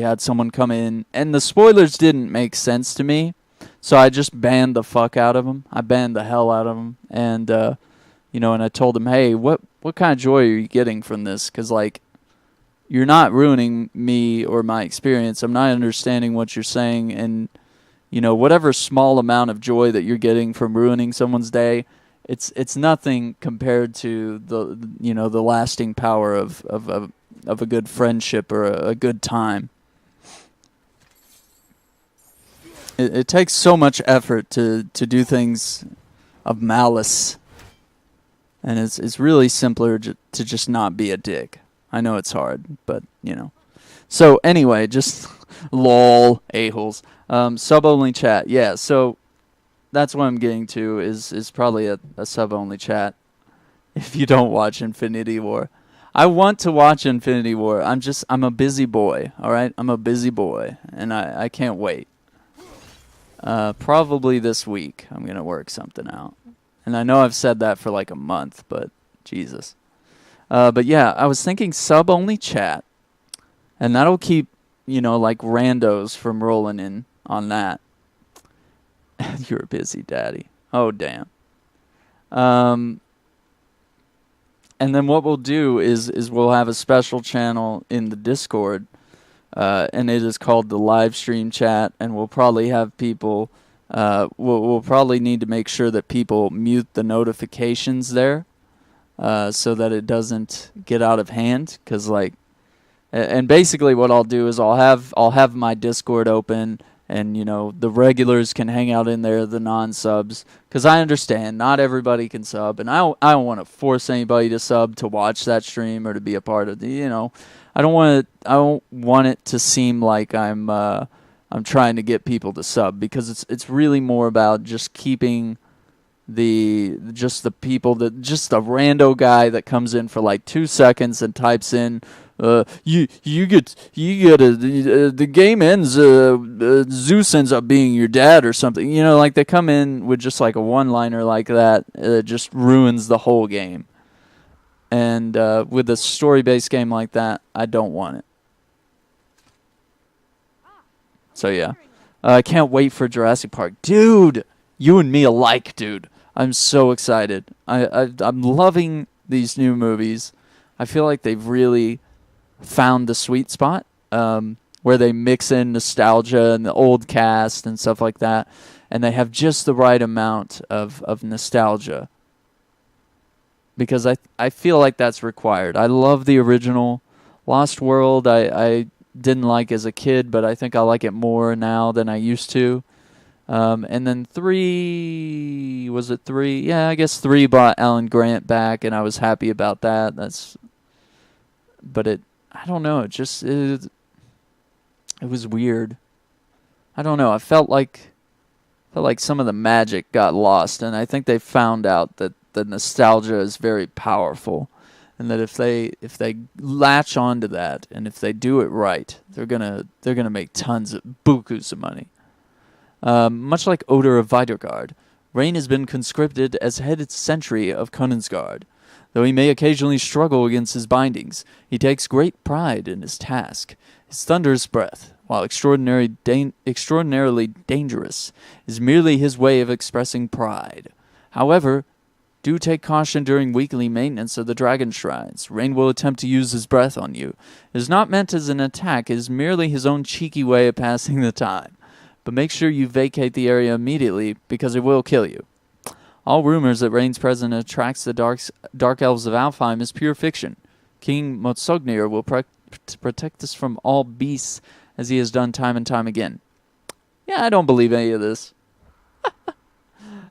had someone come in, and the spoilers didn't make sense to me, so I just banned the fuck out of them. I banned the hell out of them, and and I told them, hey, what kind of joy are you getting from this? Because like, you're not ruining me or my experience. I'm not understanding what you're saying, and whatever small amount of joy that you're getting from ruining someone's day, it's nothing compared to the lasting power of a good friendship or a good time. It takes so much effort to do things of malice, and it's really simpler to just not be a dick. I know it's hard, but So anyway, just lol a-holes. Sub-only chat. Yeah, so that's what I'm getting to is probably a sub-only chat if you don't watch Infinity War. I want to watch Infinity War. I'm a busy boy, all right? I'm a busy boy, and I can't wait. Probably this week I'm going to work something out. And I know I've said that for like a month, but Jesus. But yeah, I was thinking sub-only chat, and that'll keep, like randos from rolling in on that. You're a busy daddy. Oh, damn. And then what we'll do is we'll have a special channel in the Discord, and it is called the live stream chat, and we'll probably have people, we'll probably need to make sure that people mute the notifications there, so that it doesn't get out of hand, because like, and basically what I'll do is I'll have my Discord open, and the regulars can hang out in there, the non-subs, because I understand not everybody can sub, and I don't want to force anybody to sub to watch that stream or to be a part of the, I don't want it to seem like I'm trying to get people to sub, because it's really more about just keeping the rando guy that comes in for like 2 seconds and types in, the game ends, Zeus ends up being your dad or something. Like they come in with just like a one-liner like that, it just ruins the whole game. And with a story-based game like that, I don't want it. So yeah, I can't wait for Jurassic Park, dude. You and me alike, dude. I'm so excited. I'm loving these new movies. I feel like they've really found the sweet spot, where they mix in nostalgia and the old cast and stuff like that, and they have just the right amount of nostalgia, because I feel like that's required. I love the original Lost World. I didn't like as a kid, but I think I like it more now than I used to. And then 3, was it 3? Yeah, I guess 3 brought Alan Grant back, and I was happy about that. But I don't know, it was weird. I don't know, I felt like some of the magic got lost, and I think they found out that the nostalgia is very powerful, and that if they latch onto that, and if they do it right, they're gonna make tons of bukus of money. Much like Odor of Videgard, Rain has been conscripted as head sentry of Königsgard. Though he may occasionally struggle against his bindings, he takes great pride in his task. His thunderous breath, while extraordinarily dangerous, is merely his way of expressing pride. However, do take caution during weekly maintenance of the dragon shrines. Rain will attempt to use his breath on you. It is not meant as an attack, it is merely his own cheeky way of passing the time. But make sure you vacate the area immediately, because it will kill you. All rumors that Rain's presence attracts the dark elves of Alfheim is pure fiction. King Motsognir will protect us from all beasts, as he has done time and time again. Yeah, I don't believe any of this.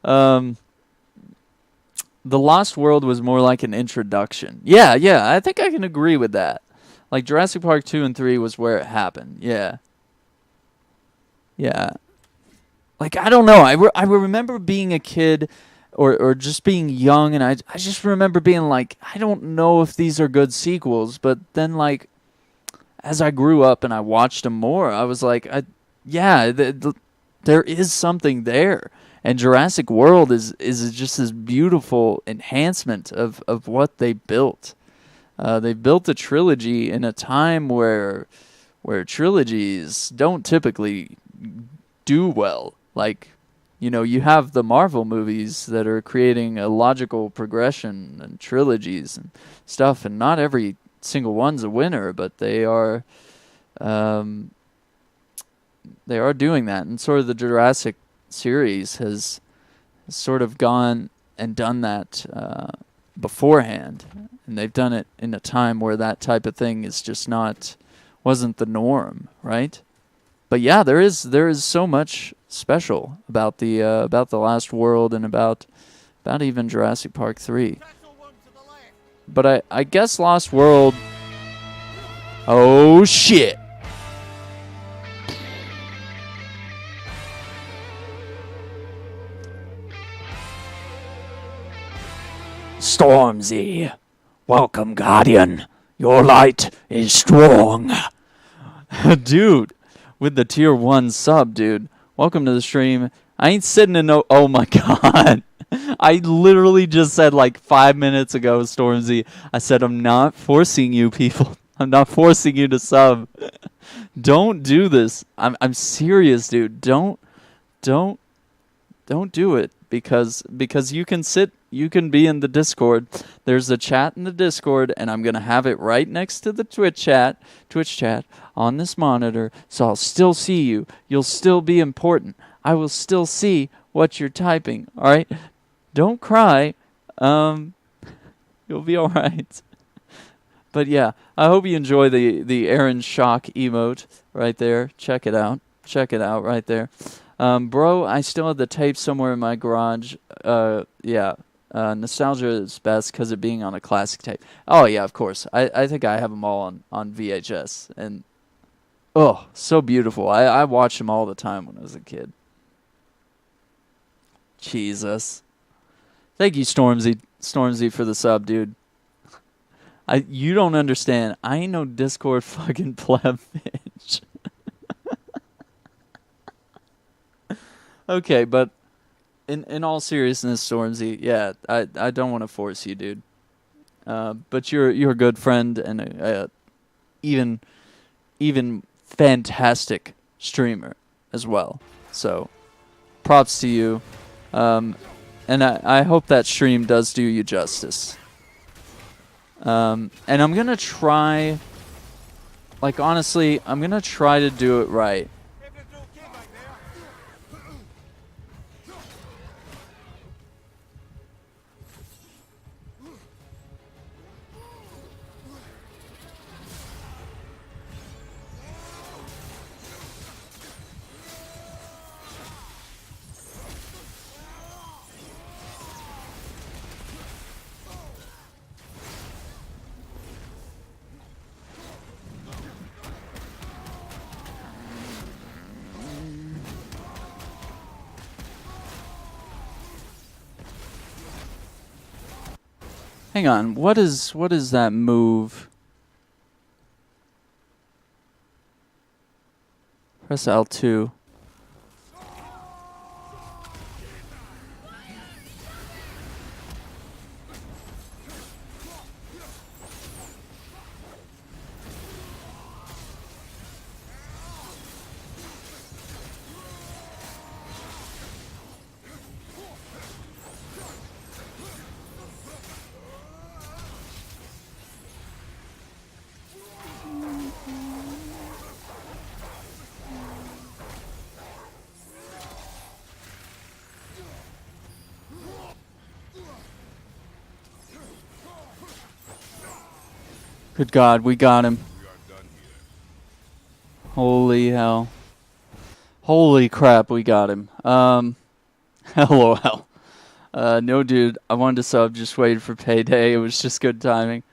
The Lost World was more like an introduction. Yeah, I think I can agree with that. Like Jurassic Park 2 and 3 was where it happened. Yeah. Like, I don't know. I remember being a kid or just being young, and I just remember being like, I don't know if these are good sequels. But then, like, as I grew up and I watched them more, I was like, there is something there. And Jurassic World is just this beautiful enhancement of what they built. They built a trilogy in a time where trilogies don't typically do well. Like, you have the Marvel movies that are creating a logical progression and trilogies and stuff, and not every single one's a winner, but they are doing that. And sort of the Jurassic series has sort of gone and done that beforehand, and they've done it in a time where that type of thing is just wasn't the norm, right? But yeah, there is so much special about the Last World and about even Jurassic Park 3. But I guess Lost World. Oh shit! Stormzy, welcome, Guardian. Your light is strong. Dude, with the tier 1 sub, dude. Welcome to the stream. I ain't sitting in no... Oh, my God. I literally just said like 5 minutes ago, Stormzy. I said, I'm not forcing you, people. I'm not forcing you to sub. Don't do this. I'm serious, dude. Don't do it because you can be in the Discord. There's a chat in the Discord, and I'm gonna have it right next to the Twitch chat on this monitor, so I'll still see you. You'll still be important. I will still see what you're typing. All right, don't cry. You'll be all right. But yeah, I hope you enjoy the Aaron Shock emote right there. Check it out. Check it out right there. Bro, I still have the tape somewhere in my garage. Nostalgia is best because of being on a classic tape. Oh, yeah, of course. I think I have them all on VHS. And, oh, so beautiful. I watched them all the time when I was a kid. Jesus. Thank you, Stormzy, for the sub, dude. You don't understand. I ain't no Discord fucking pleb bitch. Okay, but in all seriousness, Stormzy, yeah, I don't want to force you, dude. But you're a good friend and a even fantastic streamer as well. So, props to you. And I hope that stream does do you justice. And I'm gonna try, like, honestly, I'm gonna try to do it right. Hang on, what is that move? Press L2. Good God, we got him. Holy hell. Holy crap, we got him. LOL. No, dude, I wanted to sub, just waited for payday. It was just good timing.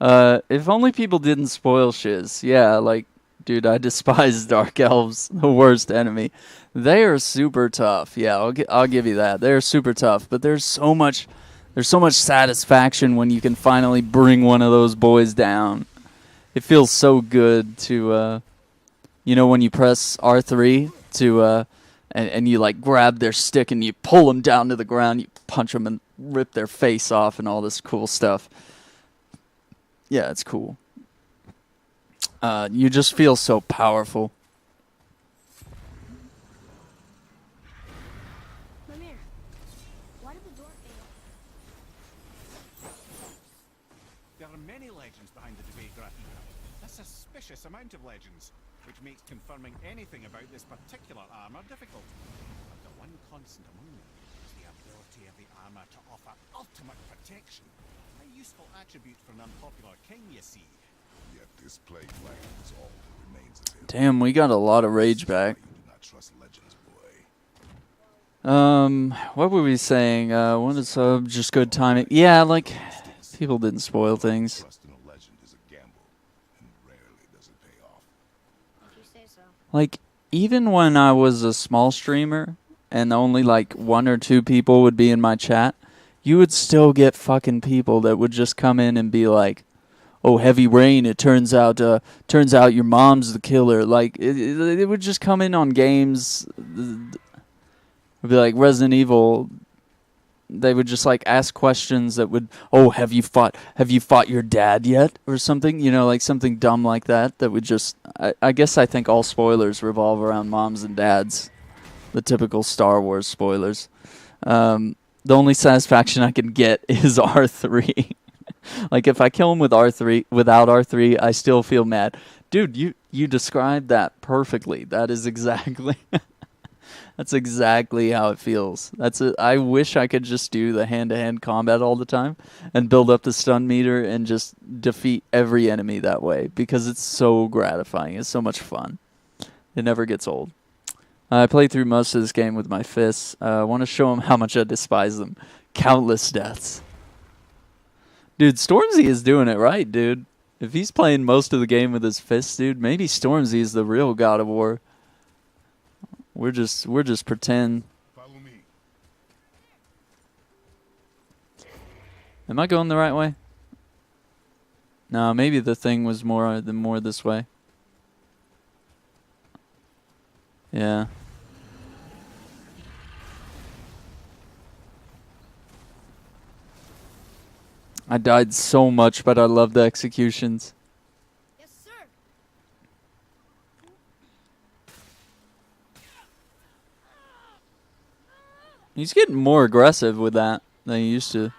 If only people didn't spoil shiz. Yeah, like, dude, I despise Dark Elves, the worst enemy. They are super tough. Yeah, I'll give you that. They're super tough, but there's so much satisfaction when you can finally bring one of those boys down. It feels so good to, when you press R3 to, and you like grab their stick and you pull them down to the ground, you punch them and rip their face off and all this cool stuff. Yeah, it's cool. You just feel so powerful. Amount of legends, which makes confirming anything about this particular armor difficult. But the one constant among them is the ability of the armor to offer ultimate protection. A useful attribute for an unpopular king, you see. Yet this plague land is all that remains of him. Damn, we got a lot of rage back. You do not trust legends, boy. What were we saying? When it's just good timing. Yeah, like, people didn't spoil things. Like, even when I was a small streamer and only like 1 or 2 people would be in my chat, you would still get fucking people that would just come in and be like, oh, heavy rain. It turns out your mom's the killer. Like it would just come in on games. It would be like Resident Evil. They would just like ask questions that would, oh, have you fought your dad yet, or something, like something dumb like that. That would just, I guess I think all spoilers revolve around moms and dads, the typical Star Wars spoilers. The only satisfaction I can get is R3. Like if I kill him with R3 without R3, I still feel mad. Dude, you described that perfectly. That is exactly. That's exactly how it feels. I wish I could just do the hand-to-hand combat all the time and build up the stun meter and just defeat every enemy that way, because it's so gratifying. It's so much fun. It never gets old. I played through most of this game with my fists. I want to show them how much I despise them. Countless deaths. Dude, Stormzy is doing it right, dude. If he's playing most of the game with his fists, dude, maybe Stormzy is the real God of War. We're just pretend. Follow me. Am I going the right way? No, maybe the thing was more this way. Yeah. I died so much, but I love the executions. Yes, sir. He's getting more aggressive with that than he used to.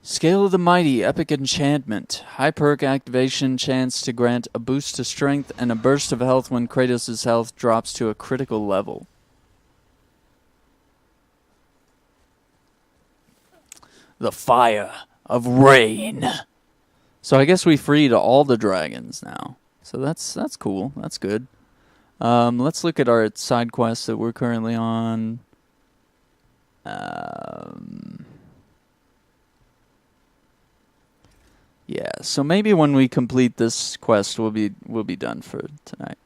Scale of the Mighty, Epic Enchantment. High perk activation, chance to grant a boost to strength and a burst of health when Kratos' health drops to a critical level. The Fire of Rain. So I guess we freed all the dragons now. So that's cool. That's good. Let's look at our side quests that we're currently on. Yeah, so maybe when we complete this quest, we'll be done for tonight.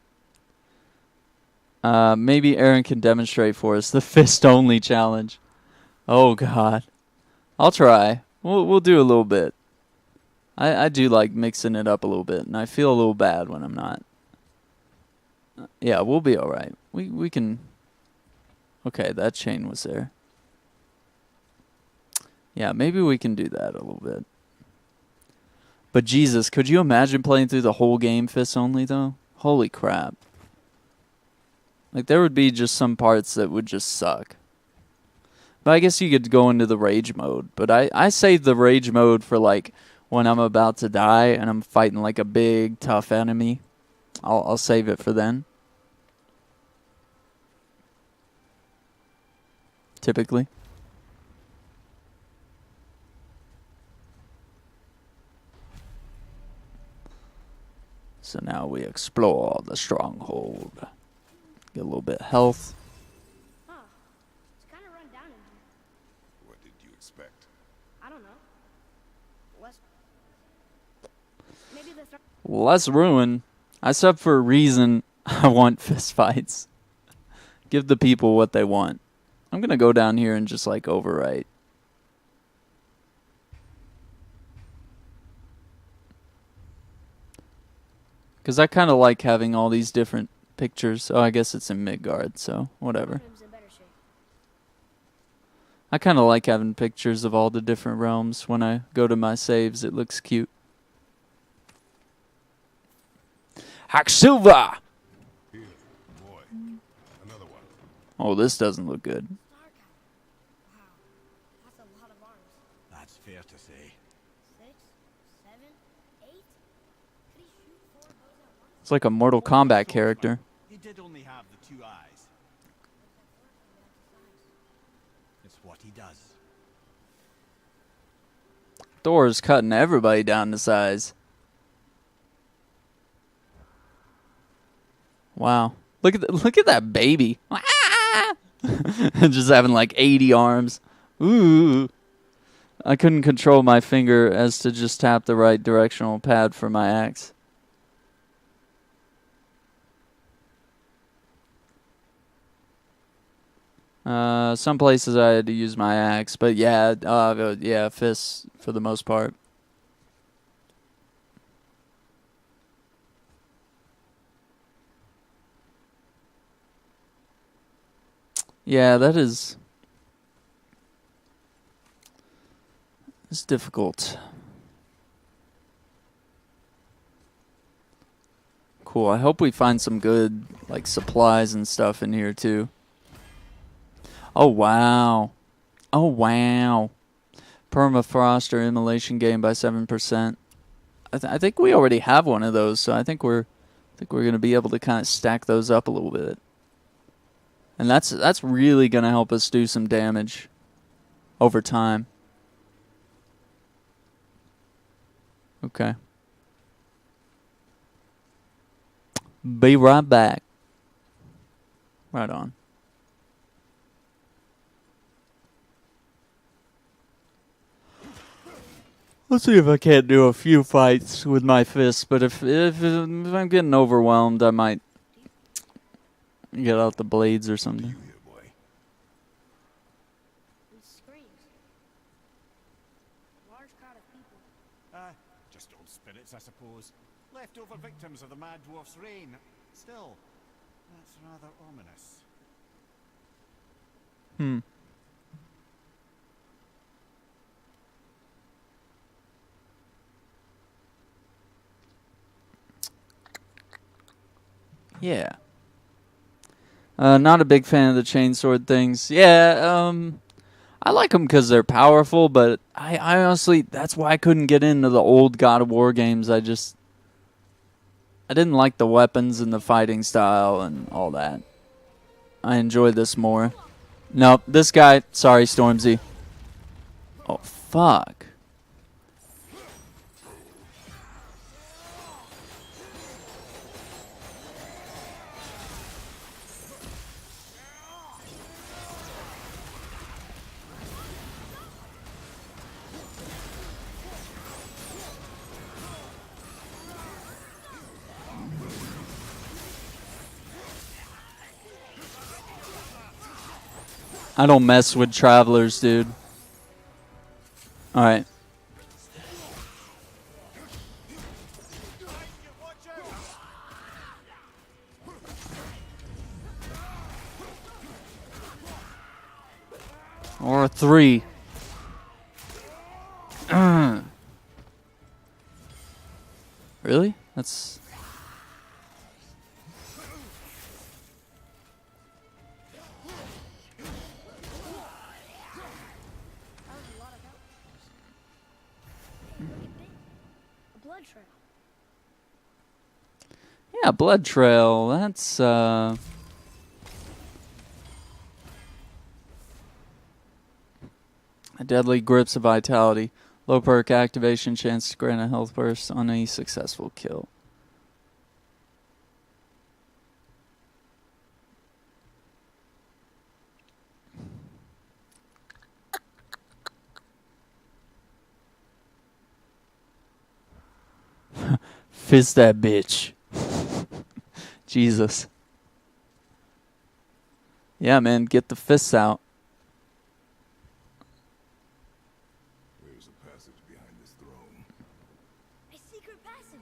Maybe Aaron can demonstrate for us the fist only challenge. Oh God, I'll try. We'll do a little bit. I do like mixing it up a little bit, and I feel a little bad when I'm not. Yeah, we'll be all right. We can. Okay, that chain was there. Yeah, maybe we can do that a little bit. But Jesus, could you imagine playing through the whole game fists only, though? Holy crap. Like, there would be just some parts that would just suck. But I guess you could go into the rage mode. But I save the rage mode for, like, when I'm about to die and I'm fighting, like, a big, tough enemy. I'll save it for then. Typically. So now we explore the stronghold. Get a little bit of health. Huh. It's kind of run down in here. What did you expect? I don't know. Maybe the Less ruin. I sub for a reason. I want fist fights. Give the people what they want. I'm going to go down here and just like overwrite. Because I kind of like having all these different pictures. Oh, I guess it's in Midgard, so whatever. room's in better shape. I kind of like having pictures of all the different realms. When I go to my saves, it looks cute. Hacksilva! Here, boy. Another one. Oh, this doesn't look good. Wow. That's a lot of arms. That's fair to say. 6, 7, 8? Could he shoot 4 bows at once? It's like a Mortal Kombat character. He did only have the 2 eyes. It's what he does. Thor's cutting everybody down to size. Wow. Look at that baby. Just having like 80 arms. Ooh. I couldn't control my finger as to just tap the right directional pad for my axe. Some places I had to use my axe, but yeah, fists for the most part. Yeah, that is... It's difficult. Cool. I hope we find some good, like, supplies and stuff in here, too. Oh, wow. Oh, wow. Permafrost or immolation gain by 7%. I think we already have one of those, so I think we're going to be able to kind of stack those up a little bit. And that's really going to help us do some damage over time. Okay. Be right back. Right on. Let's see if I can't do a few fights with my fists, but if I'm getting overwhelmed, I might get out the blades or something. These screams. Large crowd of people. Just old spirits, I suppose. Leftover victims of the Mad Dwarf's reign. Still, that's rather ominous. Yeah. Not a big fan of the chainsword things. Yeah, I like them because they're powerful, but I honestly, that's why I couldn't get into the old God of War games. I didn't like the weapons and the fighting style and all that. I enjoy this more. Nope, this guy, sorry, Stormzy. Oh, fuck. I don't mess with travelers, dude. Alright. Or a 3. Really? That's... A blood trail. Yeah, blood trail. That's, Deadly grips of vitality. Low perk activation chance to grant a health burst on a successful kill. Fist that bitch. Jesus. Yeah, man, get the fists out. There's a passage behind this throne. A secret passage.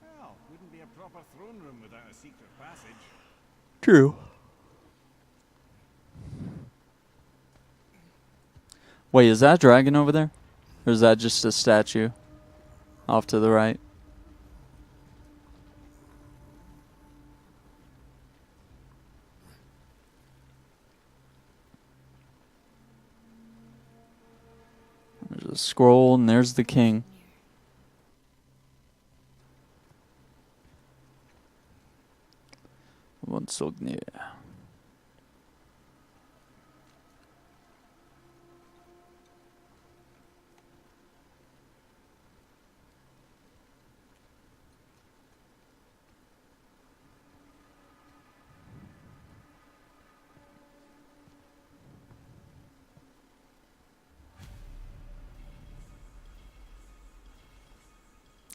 Well, wouldn't be a proper throne room without a secret passage. True. Wait, is that dragon over there? Or is that just a statue? Off to the right. There's a scroll and there's the king. Once so near.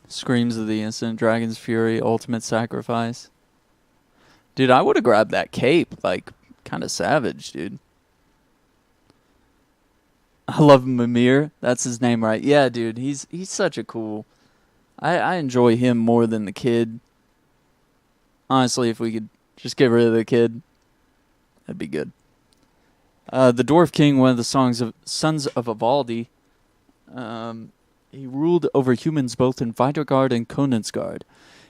Screams of the Innocent, Dragon's Fury, Ultimate Sacrifice. Dude, I would have grabbed that cape. Like, kind of savage, dude. I love Mimir. That's his name, right? Yeah, dude. He's such a cool... I enjoy him more than the kid. Honestly, if we could just get rid of the kid, that'd be good. The Dwarf King, one of the sons of Ivaldi, he ruled over humans both in Videgard and Konansgard.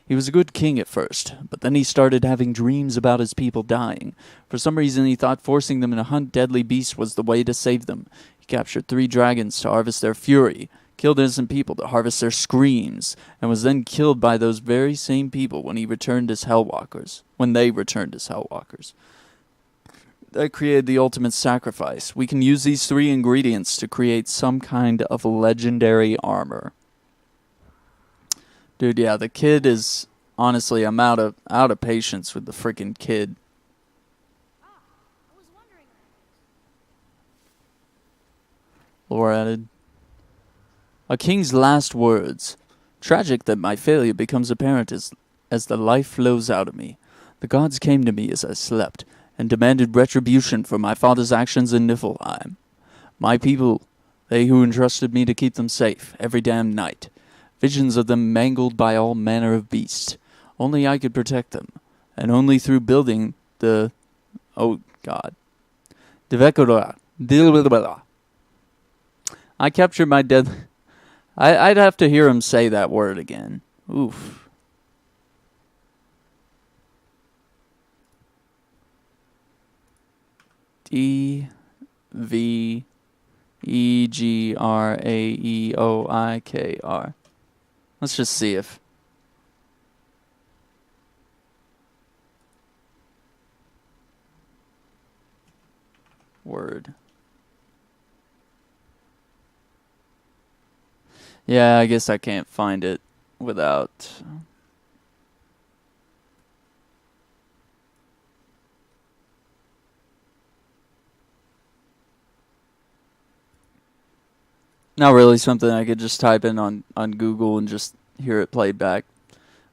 He was a good king at first, but then he started having dreams about his people dying. For some reason, he thought forcing them to hunt deadly beasts was the way to save them. He captured 3 dragons to harvest their fury, killed innocent people to harvest their screams, and was then killed by those very same people when he returned as Hellwalkers. When they returned as Hellwalkers. That created the ultimate sacrifice. We can use these 3 ingredients to create some kind of legendary armor. Dude, yeah, the kid is... Honestly, I'm out of patience with the freaking kid. I was wondering. Lore added. A king's last words. Tragic that my failure becomes apparent as the life flows out of me. The gods came to me as I slept, and demanded retribution for my father's actions in Niflheim. My people, they who entrusted me to keep them safe every damn night. Visions of them mangled by all manner of beasts. Only I could protect them, and only through building the... Oh, God. Devekora. I captured my dead... I'd have to hear him say that word again. Oof. DVEGRAEOIKR. Let's just see if... Word. Yeah, I guess I can't find it without... Not really something I could just type in on Google and just hear it played back.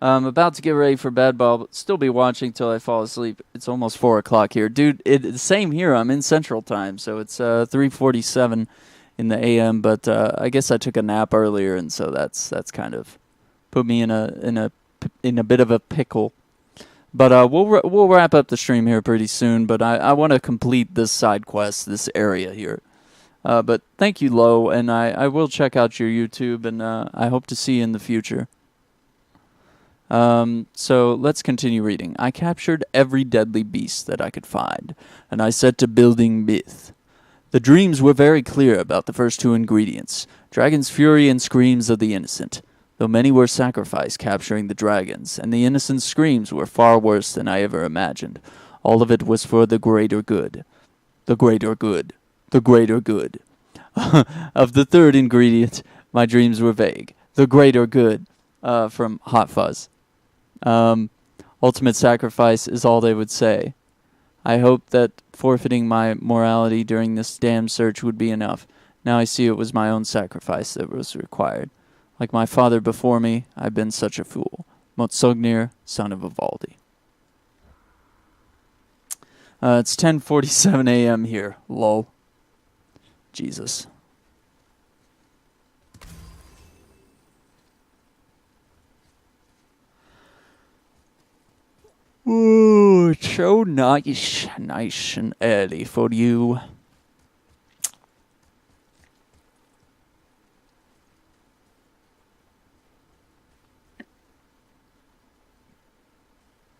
I'm about to get ready for bed, but I'll still be watching till I fall asleep. It's almost 4 o'clock here. Dude, same here. I'm in Central Time, so it's 3:47 in the AM, but I guess I took a nap earlier, and so that's kind of put me in a bit of a pickle. But we'll wrap up the stream here pretty soon, but I want to complete this side quest, this area here. But thank you, Lo, and I will check out your YouTube, and I hope to see you in the future. So let's continue reading. I captured every deadly beast that I could find, and I set to building myth. The dreams were very clear about the first 2 ingredients, Dragon's Fury and Screams of the Innocent, though many were sacrificed capturing the dragons, and the innocent screams were far worse than I ever imagined. All of it was for the greater good. The greater good. The greater good. Of the 3rd ingredient, my dreams were vague. The greater good, from Hot Fuzz. Ultimate sacrifice is all they would say. I hoped that forfeiting my morality during this damn search would be enough. Now I see it was my own sacrifice that was required. Like my father before me, I've been such a fool. Motsognir, son of Ivaldi. It's 10:47 a.m. here. Lol. Jesus. Ooh, it's so nice and early for you.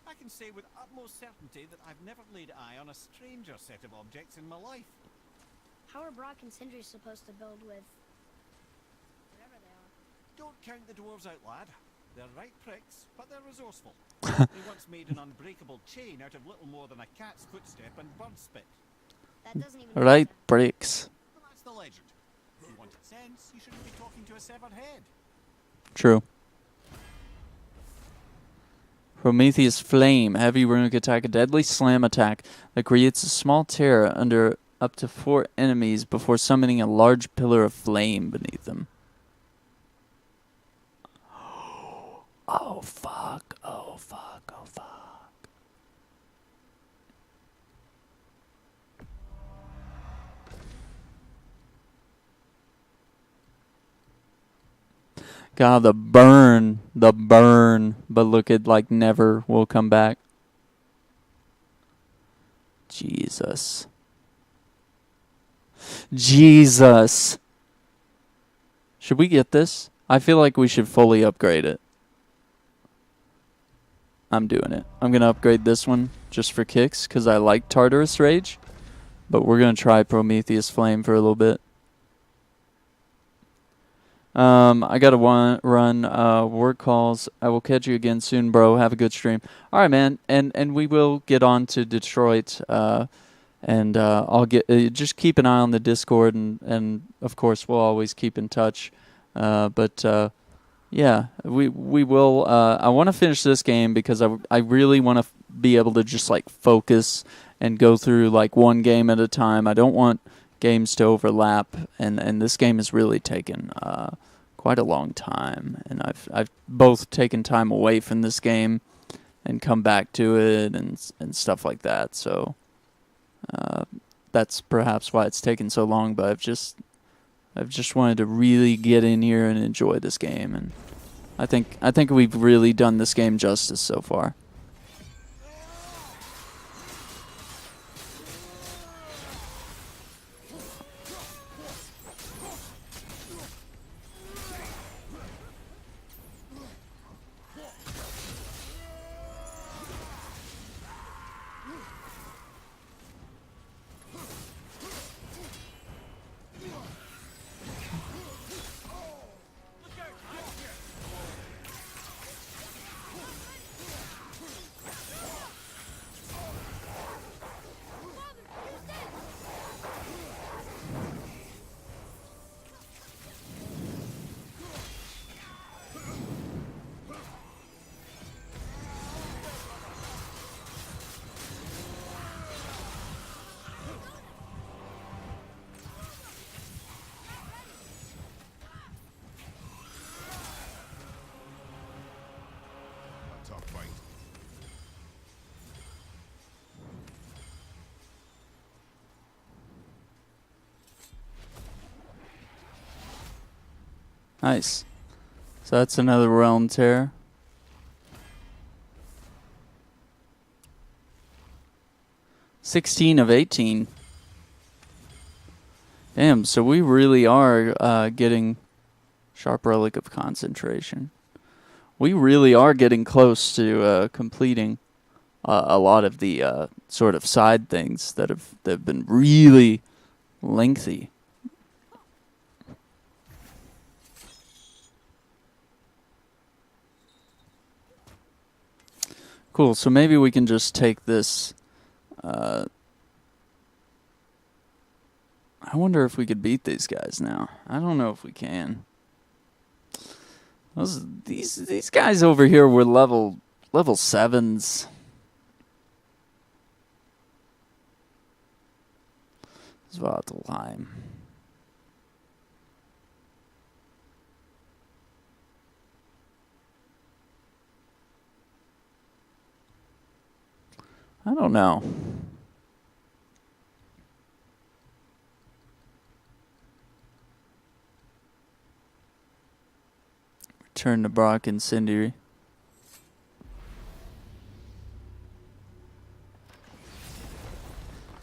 I can say with utmost certainty that I've never laid eye on a stranger set of objects in my life. How are Brock and Sindri supposed to build with whatever they are? Don't count the dwarves out, lad. They're right pricks, but they're resourceful. They once made an unbreakable chain out of little more than a cat's footstep and bird spit. That doesn't even Right make sense. bricks. Well, that's the legend. If you wanted sense, you shouldn't be talking to a severed head. True. Prometheus Flame. Heavy runic attack. A deadly slam attack that creates a small tear under up to 4 enemies before summoning a large pillar of flame beneath them. Oh fuck. Oh fuck. Oh fuck. God, the burn. The burn. But look, it like never will come back. Jesus. Jesus. Should we get this? I feel like we should fully upgrade it. I'm doing it. I'm going to upgrade this one just for kicks because I like Tartarus Rage. But we're going to try Prometheus Flame for a little bit. I got to run work calls. I will catch you again soon, bro. Have a good stream. All right, man. And we will get on to Detroit. And I'll get just keep an eye on the Discord. And of course, we'll always keep in touch. Yeah, we will. I want to finish this game because I really want to be able to just like focus and go through like one game at a time. I don't want games to overlap, and this game has really taken quite a long time. And I've both taken time away from this game and come back to it and stuff like that. So that's perhaps why it's taken so long. But I've just wanted to really get in here and enjoy this game, and I think we've really done this game justice so far. Tough fight. Nice. So that's another realm tear. $16 of 18. Damn, so we really are getting Sharp Relic of Concentration. We really are getting close to completing a lot of the sort of side things that have been really lengthy. Cool, so maybe we can just take this. I wonder if we could beat these guys now. I don't know if we can. These guys over here were level 7s. Svartalheim. I don't know. Return to Brock Incendiary.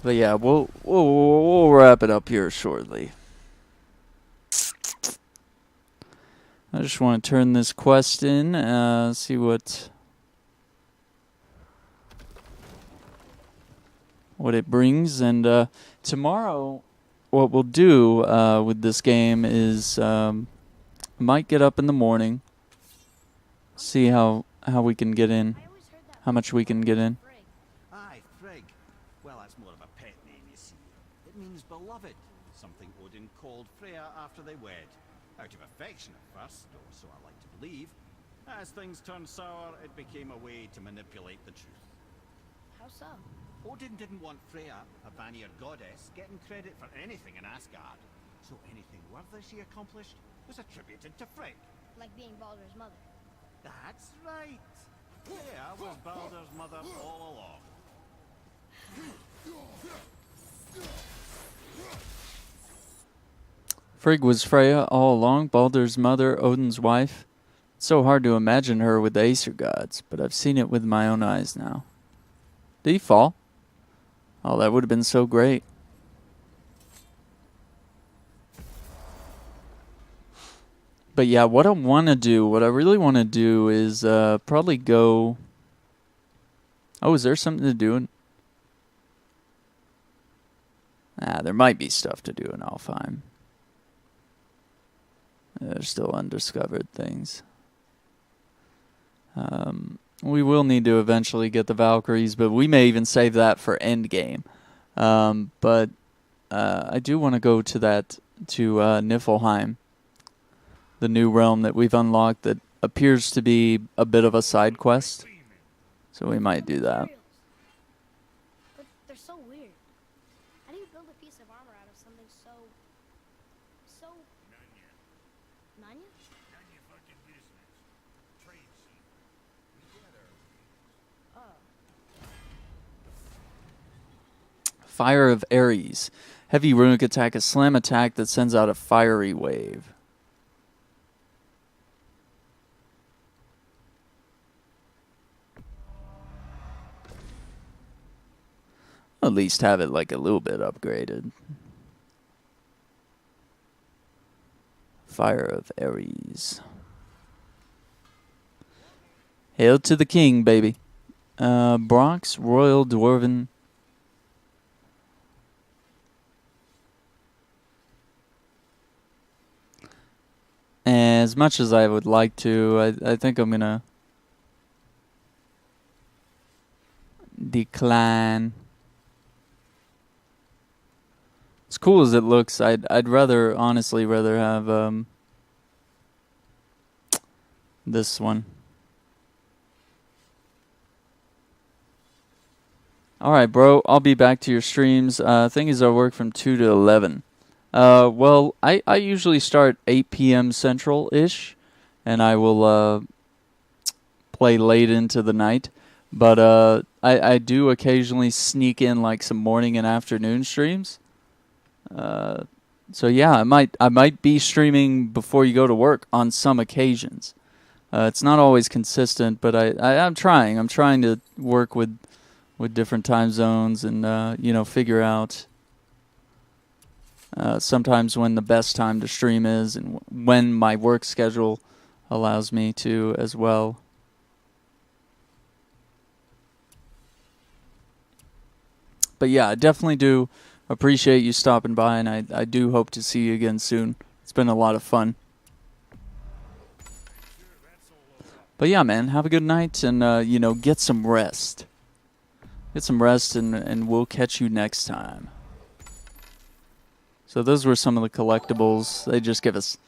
But yeah, we'll wrap it up here shortly. I just want to turn this quest in, see what it brings, and tomorrow, what we'll do with this game is I might get up in the morning, see how we can get in, how much we can get in. Aye, Frigg. Well, that's more of a pet name, you see. It means beloved, something Odin called Freya after they wed. Out of affection at first, or so I like to believe. As things turned sour, it became a way to manipulate the truth. How so? Odin didn't want Freya, a Vanir goddess, getting credit for anything in Asgard. So anything worthy she accomplished was attributed to Frigg. Like being Baldur's mother. That's right. Yeah, I was Balder's mother all along. Frigg was Freya all along, Baldur's mother, Odin's wife. It's so hard to imagine her with the Aesir gods, but I've seen it with my own eyes now. Did he fall? Oh, that would have been so great. But yeah, what I want to do, what I really want to do is probably go... Oh, is there something to do? There might be stuff to do in Alfheim. There's still undiscovered things. We will need to eventually get the Valkyries, but we may even save that for Endgame. But I do want to go to Niflheim, the new realm that we've unlocked that appears to be a bit of a side quest. So we might do that. But they're so weird. How do you build a piece of armor out of something so... Nanya? None your fucking business. Trade secret. Fire of Ares. Heavy runic attack, a slam attack that sends out a fiery wave. At least have it like a little bit upgraded. Fire of Ares. Hail to the king, baby. Brock's Royal Dwarven. As much as I would like to, I think I'm gonna decline. As cool as it looks, I'd honestly rather have this one. Alright, bro, I'll be back to your streams. Thing is, I work from 2 to 11. Well, I usually start 8 p.m. Central-ish, and I will play late into the night. But I do occasionally sneak in like some morning and afternoon streams. So yeah, I might be streaming before you go to work on some occasions. It's not always consistent, but I'm trying. I'm trying to work with different time zones and figure out sometimes when the best time to stream is and when my work schedule allows me to as well. But yeah, I definitely do appreciate you stopping by, and I do hope to see you again soon. It's been a lot of fun. But yeah, man, have a good night and, get some rest. Get some rest and we'll catch you next time. So those were some of the collectibles. They just give us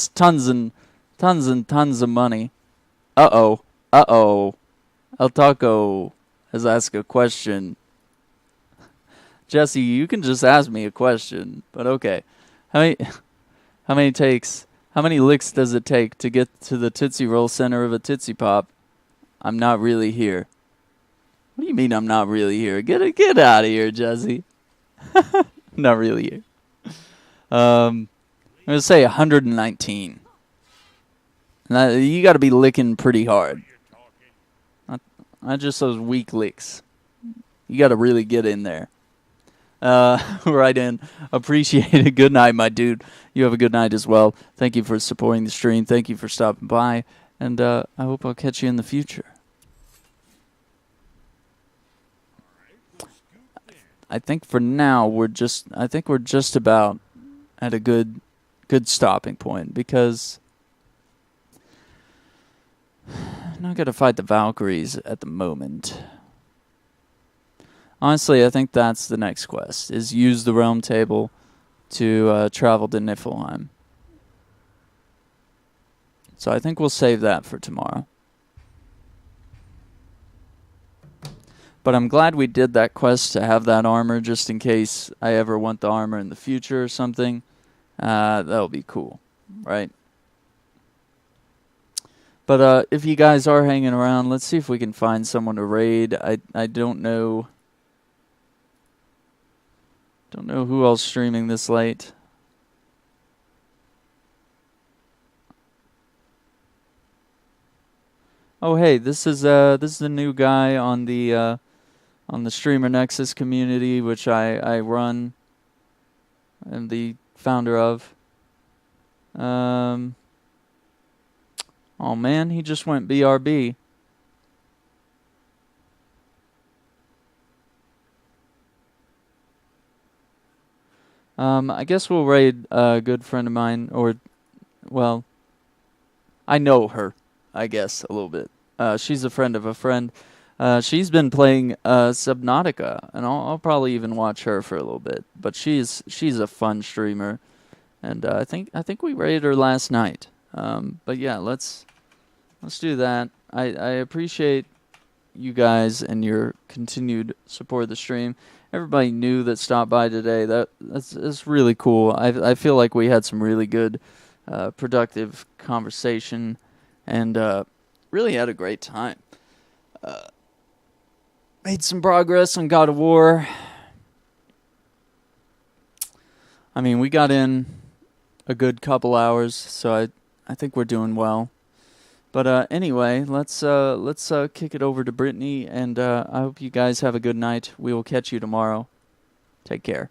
tons and tons of money. Uh-oh. El Taco has asked a question. Jesse, you can just ask me a question, but okay. How many licks does it take to get to the Tootsie Roll center of a Tootsie Pop? I'm not really here. What do you mean I'm not really here? Get out of here, Jesse. Not really here. I'm going to say 119. You got to be licking pretty hard. Not just those weak licks. You got to really get in there. Right in. Appreciate it. Good night, my dude. You have a good night as well. Thank you for supporting the stream. Thank you for stopping by. And I hope I'll catch you in the future. I think for now we're just about at a good stopping point because I'm not gonna fight the Valkyries at the moment. Honestly, I think that's the next quest, is use the realm table to travel to Niflheim. So I think we'll save that for tomorrow. But I'm glad we did that quest to have that armor just in case I ever want the armor in the future or something. That'll be cool, right? But if you guys are hanging around, let's see if we can find someone to raid. I don't know. Don't know who else streaming this late. Oh hey, this is the new guy on the Streamer Nexus community, which I run. I'm the founder of. Oh man, he just went BRB. I guess we'll raid a good friend of mine, or, well, I know her, I guess, a little bit. She's a friend of a friend. She's been playing Subnautica, and I'll probably even watch her for a little bit. But she's a fun streamer, and I think we raided her last night. But yeah, let's do that. I appreciate you guys and your continued support of the stream. Everybody new that stopped by today. That's really cool. I feel like we had some really good, productive conversation, and really had a great time. Made some progress on God of War. I mean, we got in a good couple hours, so I think we're doing well. But anyway, let's kick it over to Brittany, and I hope you guys have a good night. We will catch you tomorrow. Take care.